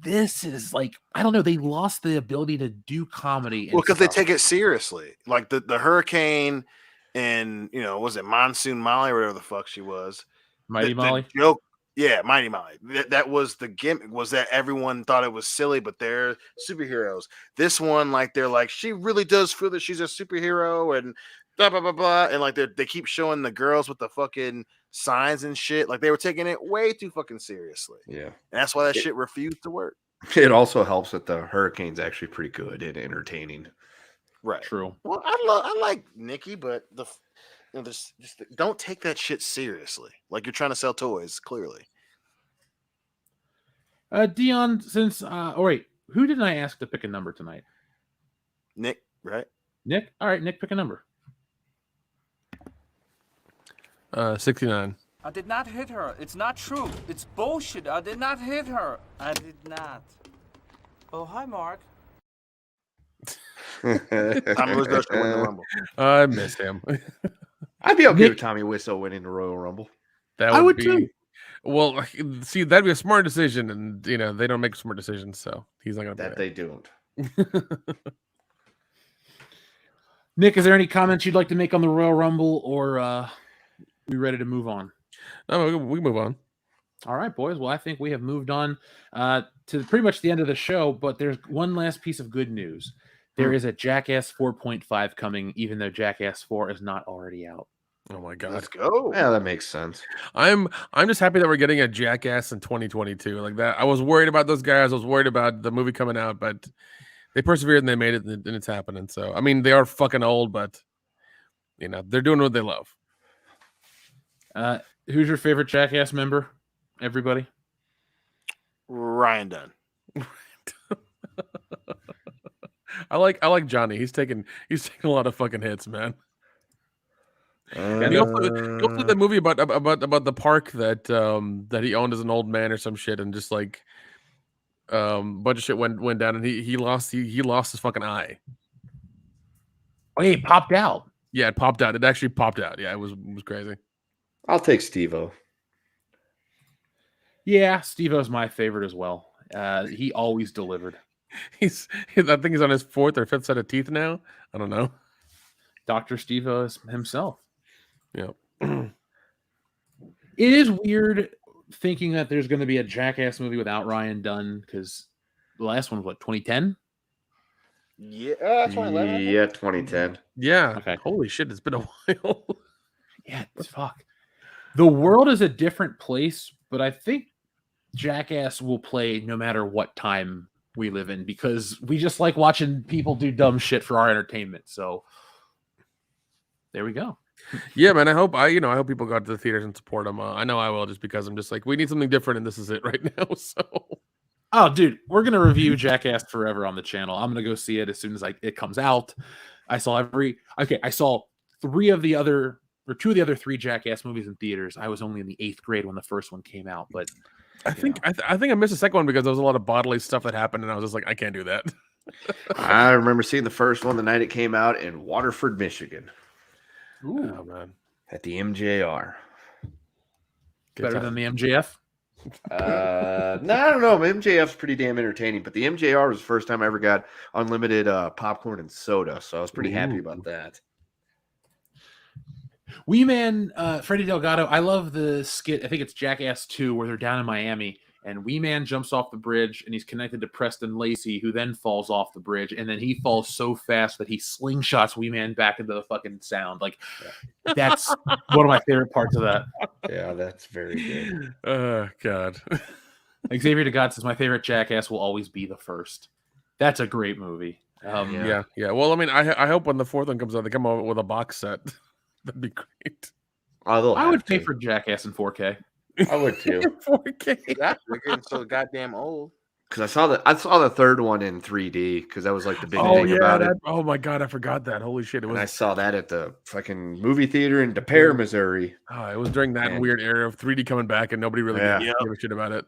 this is like, I don't know. They lost the ability to do comedy. Well, because they take it seriously. Like the Hurricane and, you know, was it Monsoon Molly or whatever the fuck she was? Mighty Molly? The joke, yeah, Mighty Molly. That was the gimmick, was that everyone thought it was silly, but they're superheroes. This one, like, they're like, she really does feel that she's a superhero and blah, blah, blah, blah. And, like, they keep showing the girls with the fucking signs and shit. Like, they were taking it way too fucking seriously. Yeah. And that's why that shit refused to work. It also helps that the Hurricane's actually pretty good and entertaining. Right. True. Well, I like Nikki, but don't take that shit seriously. Like you're trying to sell toys, clearly. Dion, since wait, who didn't I ask to pick a number tonight? Nick, right? Nick. All right, Nick, pick a number. 69. I did not hit her. It's not true. It's bullshit. I did not hit her. I did not. Oh, hi, Mark. Tommy Wiseau should win the Rumble. I miss him. I'd be okay with Tommy Wiseau winning the Royal Rumble. I would too. Well, see, that'd be a smart decision, and they don't make smart decisions, so he's not gonna. That they don't. Nick, is there any comments you'd like to make on the Royal Rumble, or we ready to move on? No, we move on. All right, boys. Well, I think we have moved on to pretty much the end of the show, but there's one last piece of good news. There is a Jackass 4.5 coming, even though Jackass 4 is not already out. Oh my god. Let's go. Yeah, that makes sense. I'm just happy that we're getting a Jackass in 2022. Like that. I was worried about those guys. I was worried about the movie coming out, but they persevered and they made it, and it's happening. So, I mean, they are fucking old, but they're doing what they love. Who's your favorite Jackass member? Everybody? Ryan Dunn. I like Johnny. He's taking a lot of fucking hits, man. And he also did the movie about the park that he owned as an old man or some shit, and just like a bunch of shit went down, and he lost his fucking eye. Oh, yeah, he popped out. Yeah, it popped out. It actually popped out. Yeah, it was crazy. I'll take Steve-O. Yeah, Steve-O's my favorite as well. He always delivered. I think he's on his 4th or 5th set of teeth now. I don't know. Dr. Steve-O himself. Yeah. It is weird thinking that there's going to be a Jackass movie without Ryan Dunn, because the last one was what, 2010? Yeah, 2011. Yeah, 2010. Yeah. Okay. Holy shit, it's been a while. Yeah, fuck. The world is a different place, but I think Jackass will play no matter what time we live in, because we just like watching people do dumb shit for our entertainment. So there we go. Yeah, man. I hope people go to the theaters and support them. I know I will, just because I'm just like, we need something different, and this is it right now. So, oh, dude, we're gonna review Jackass Forever on the channel. I'm gonna go see it as soon as it comes out. I saw 2 of the other 3 Jackass movies in theaters. I was only in the 8th grade when the first one came out, but I think I missed the second one because there was a lot of bodily stuff that happened, and I was just like, I can't do that. I remember seeing the first one the night it came out in Waterford, Michigan. Ooh, oh, man. At the MJR. Better than the MJF? No, I don't know. MJF's pretty damn entertaining, but the MJR was the first time I ever got unlimited popcorn and soda, so I was pretty happy about that. Wee Man, Freddie Delgado, I love the skit. I think it's Jackass 2, where they're down in Miami, and Wee Man jumps off the bridge, and he's connected to Preston Lacey, who then falls off the bridge, and then he falls so fast that he slingshots Wee Man back into the fucking sound. Like, that's one of my favorite parts of that. Yeah, that's very good. Oh, God. Xavier DeGod says, my favorite Jackass will always be the first. That's a great movie. Yeah. Well, I mean, I hope when the 4th one comes out, they come out with a box set. That'd be great. I would pay for Jackass in 4K. I would too. 4K. They're getting so goddamn old. Because I saw the third one in 3D, because that was like the big thing about it. Oh my god, I forgot that. Holy shit! And I saw that at the fucking movie theater in DePere, Missouri. Oh, it was during that weird era of 3D coming back, and nobody really gave a shit about it.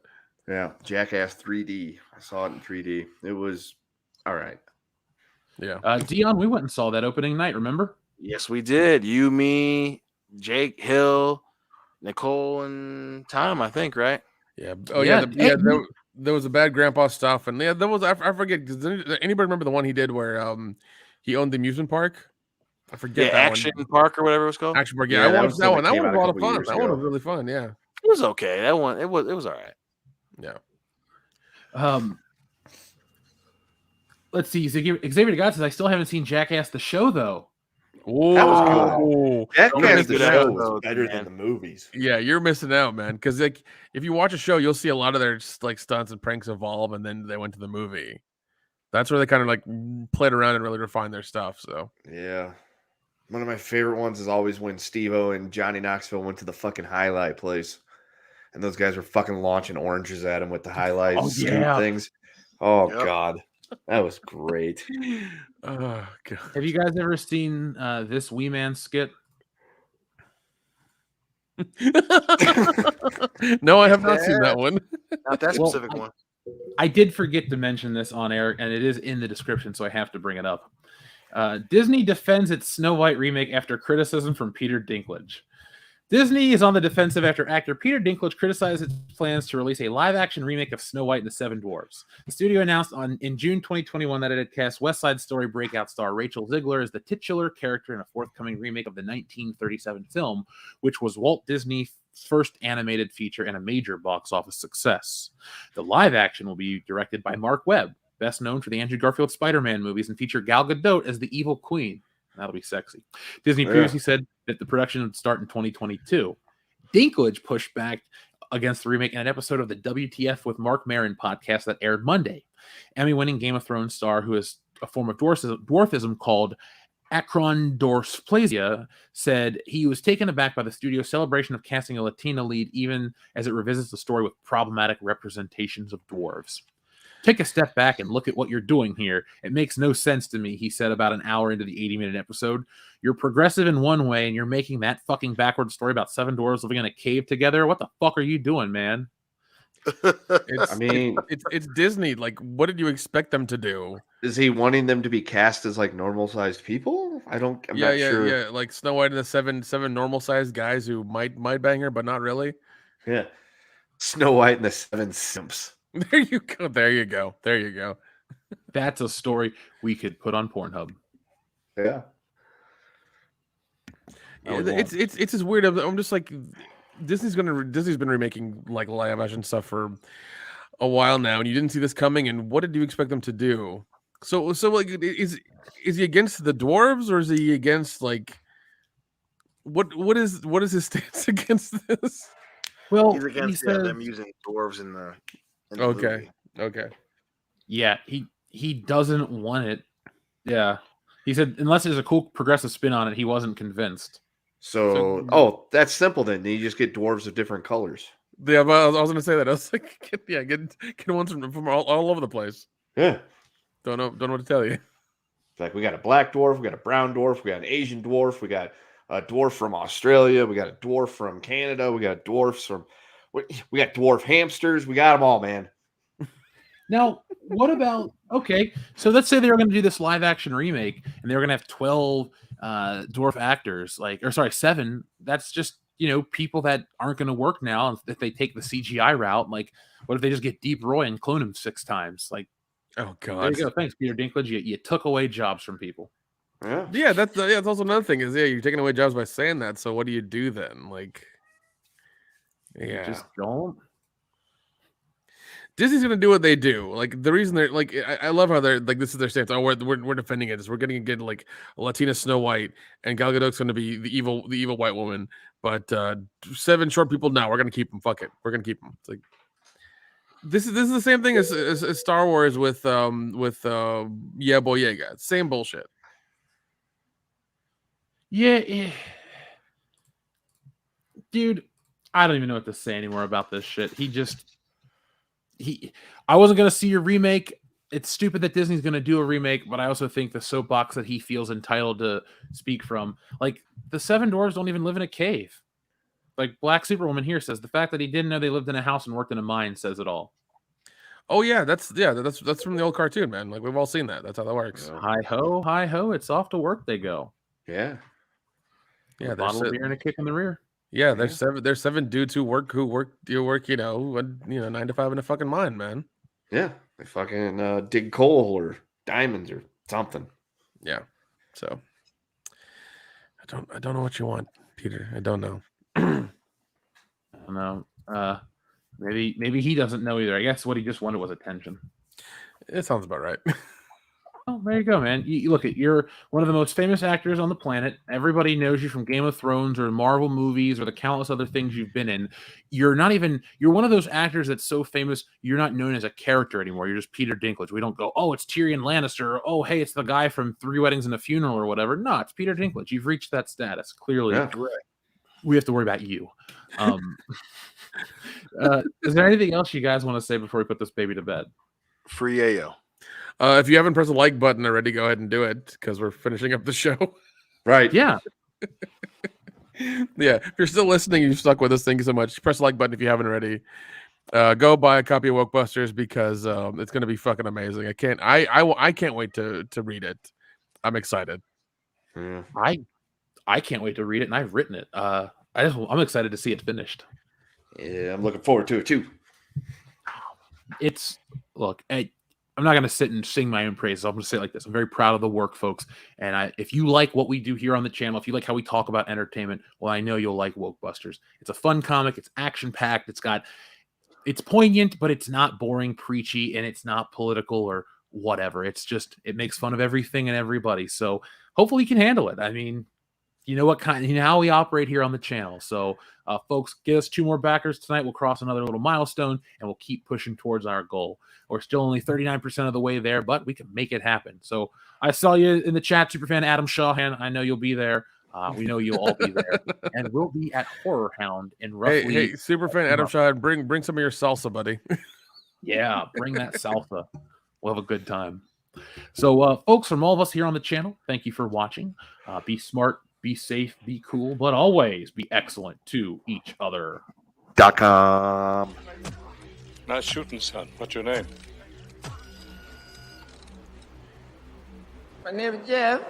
Yeah, Jackass 3D. I saw it in 3D. It was all right. Yeah. Dion, we went and saw that opening night. Remember? Yes, we did. You, me, Jake, Hill, Nicole, and Tom, I think, right? Yeah. Oh, yeah. There was a Bad Grandpa stuff. And there was, I forget, does anybody remember the one he did where he owned the amusement park? I forget that Action Park or whatever it was called. Action Park. Yeah, I watched that one. That one was a lot of fun. That one was really fun. Yeah. It was okay. That one, it was all right. Yeah. Let's see. Xavier DeGod says, I still haven't seen Jackass the show, though. Ooh. That was cool. Jackass the show was better man. than the movies. Yeah, you're missing out, man. Because like, if you watch a show, you'll see a lot of their like stunts and pranks evolve, and then they went to the movie. That's where they kind of like played around and really refined their stuff. So yeah, one of my favorite ones is always when Steve-O and Johnny Knoxville went to the fucking highlight place, and those guys were fucking launching oranges at him with the highlights things. Oh God, that was great. Oh God. Have you guys ever seen this Wee Man skit? No, I have not seen that one. Not that specific one. I did forget to mention this on air, and it is in the description, so I have to bring it up. Disney defends its Snow White remake after criticism from Peter Dinklage. Disney is on the defensive after actor Peter Dinklage criticized its plans to release a live-action remake of Snow White and the Seven Dwarfs. The studio announced in June 2021 that it had cast West Side Story breakout star Rachel Ziegler as the titular character in a forthcoming remake of the 1937 film, which was Walt Disney's first animated feature and a major box office success. The live action will be directed by Mark Webb, best known for the Andrew Garfield Spider-Man movies, and feature Gal Gadot as the evil queen. That'll be sexy. Disney previously said that the production would start in 2022. Dinklage pushed back against the remake in an episode of the WTF with Mark Maron podcast that aired Monday. Emmy-winning Game of Thrones star, who has a form of dwarfism called acrondorphplasia, said he was taken aback by the studio's celebration of casting a Latina lead, even as it revisits the story with problematic representations of dwarves. Take a step back and look at what you're doing here. It makes no sense to me, he said about an hour into the 80-minute episode. You're progressive in one way, and you're making that fucking backward story about seven dwarves living in a cave together? What the fuck are you doing, man? It's Disney. Like, what did you expect them to do? Is he wanting them to be cast as like normal-sized people? I'm not sure. Yeah, like Snow White and the seven normal-sized guys who might bang her, but not really. Yeah, Snow White and the seven simps. There you go. There you go. There you go. That's a story we could put on Pornhub. Yeah. It's just weird. I'm just like, Disney's been remaking like live action stuff for a while now, and you didn't see this coming. And what did you expect them to do? So like, is he against the dwarves, or is he against like what is his stance against this? Well, he's against them using dwarves in the okay. Yeah, he doesn't want it. Yeah. He said unless there's a cool progressive spin on it, he wasn't convinced. So that's simple then. You just get dwarves of different colors. Yeah, but I was gonna say that. I was like, get ones from all over the place. Yeah. Don't know what to tell you. It's like we got a black dwarf, we got a brown dwarf, we got an Asian dwarf, we got a dwarf from Australia, we got a dwarf from Canada, we got dwarfs from we got dwarf hamsters, we got them all, man. Now, what about so let's say they were going to do this live action remake and they were going to have 12 dwarf actors, 7. That's just, people that aren't going to work now if they take the CGI route. Like, what if they just get Deep Roy and clone him 6 times? Like, oh god, there you go. Thanks, Peter Dinklage. You took away jobs from people. Yeah, that's also another thing is you're taking away jobs by saying that. So what do you do then? Like, yeah, just don't. Disney's gonna do what they do. Like the reason they're like, I love how they're like, this is their stance. Oh, we're defending it. We're gonna get like a Latina Snow White, and Gal Gadot's gonna be the evil white woman. But 7 short people, now we're gonna keep them. Fuck it, we're gonna keep them. It's like this is the same thing as Star Wars with Yeah Boyega. Same bullshit. Yeah, dude, I don't even know what to say anymore about this shit. I wasn't going to see your remake. It's stupid that Disney's going to do a remake, but I also think the soapbox that he feels entitled to speak from, like the 7 dwarves don't even live in a cave. Like Black Superwoman here says, the fact that he didn't know they lived in a house and worked in a mine says it all. Oh yeah, that's from the old cartoon, man. Like we've all seen that. That's how that works. Hi ho, it's off to work they go. Yeah. A bottle of beer and a kick in the rear. Yeah, there's 7 dudes who work 9 to 5 in a fucking mine, man. Yeah, they fucking dig coal or diamonds or something. Yeah, so I don't know what you want, Peter. I don't know. I don't know. Maybe he doesn't know either. I guess what he just wanted was attention. It sounds about right. Oh, there you go, man. You look, you're one of the most famous actors on the planet. Everybody knows you from Game of Thrones or Marvel movies or the countless other things you've been in. You're one of those actors that's so famous, you're not known as a character anymore. You're just Peter Dinklage. We don't go, oh, it's Tyrion Lannister. Or, oh, hey, it's the guy from 3 Weddings and a Funeral or whatever. No, it's Peter Dinklage. You've reached that status. Clearly, we have to worry about you. Is there anything else you guys want to say before we put this baby to bed? Free AO. If you haven't pressed the like button already, go ahead and do it because we're finishing up the show. Right. Yeah. Yeah. If you're still listening, you've stuck with us. Thank you so much. Press the like button if you haven't already. Go buy a copy of Wokebusters because it's going to be fucking amazing. I can't wait to read it. I'm excited. Yeah. I can't wait to read it, and I've written it. I'm excited to see it finished. Yeah, I'm looking forward to it too. I'm not going to sit and sing my own praises. I'm going to say it like this. I'm very proud of the work, folks. And if you like what we do here on the channel, if you like how we talk about entertainment, well, I know you'll like Wokebusters. It's a fun comic. It's action-packed. It's poignant, but it's not boring, preachy, and it's not political or whatever. It makes fun of everything and everybody. So hopefully you can handle it. I mean, you know how we operate here on the channel. So folks, get us 2 more backers tonight. We'll cross another little milestone and we'll keep pushing towards our goal. We're still only 39% of the way there, but we can make it happen. So I saw you in the chat, Superfan Adam Shawhan. I know you'll be there. We know you'll all be there. And we'll be at Horror Hound in roughly... Hey, Superfan Adam Shawhan, bring some of your salsa, buddy. Yeah, bring that salsa. We'll have a good time. So, folks, from all of us here on the channel, thank you for watching. Be smart, be safe, be cool, but always be excellent to each other. .com. Nice shooting, son. What's your name? My name is Jeff.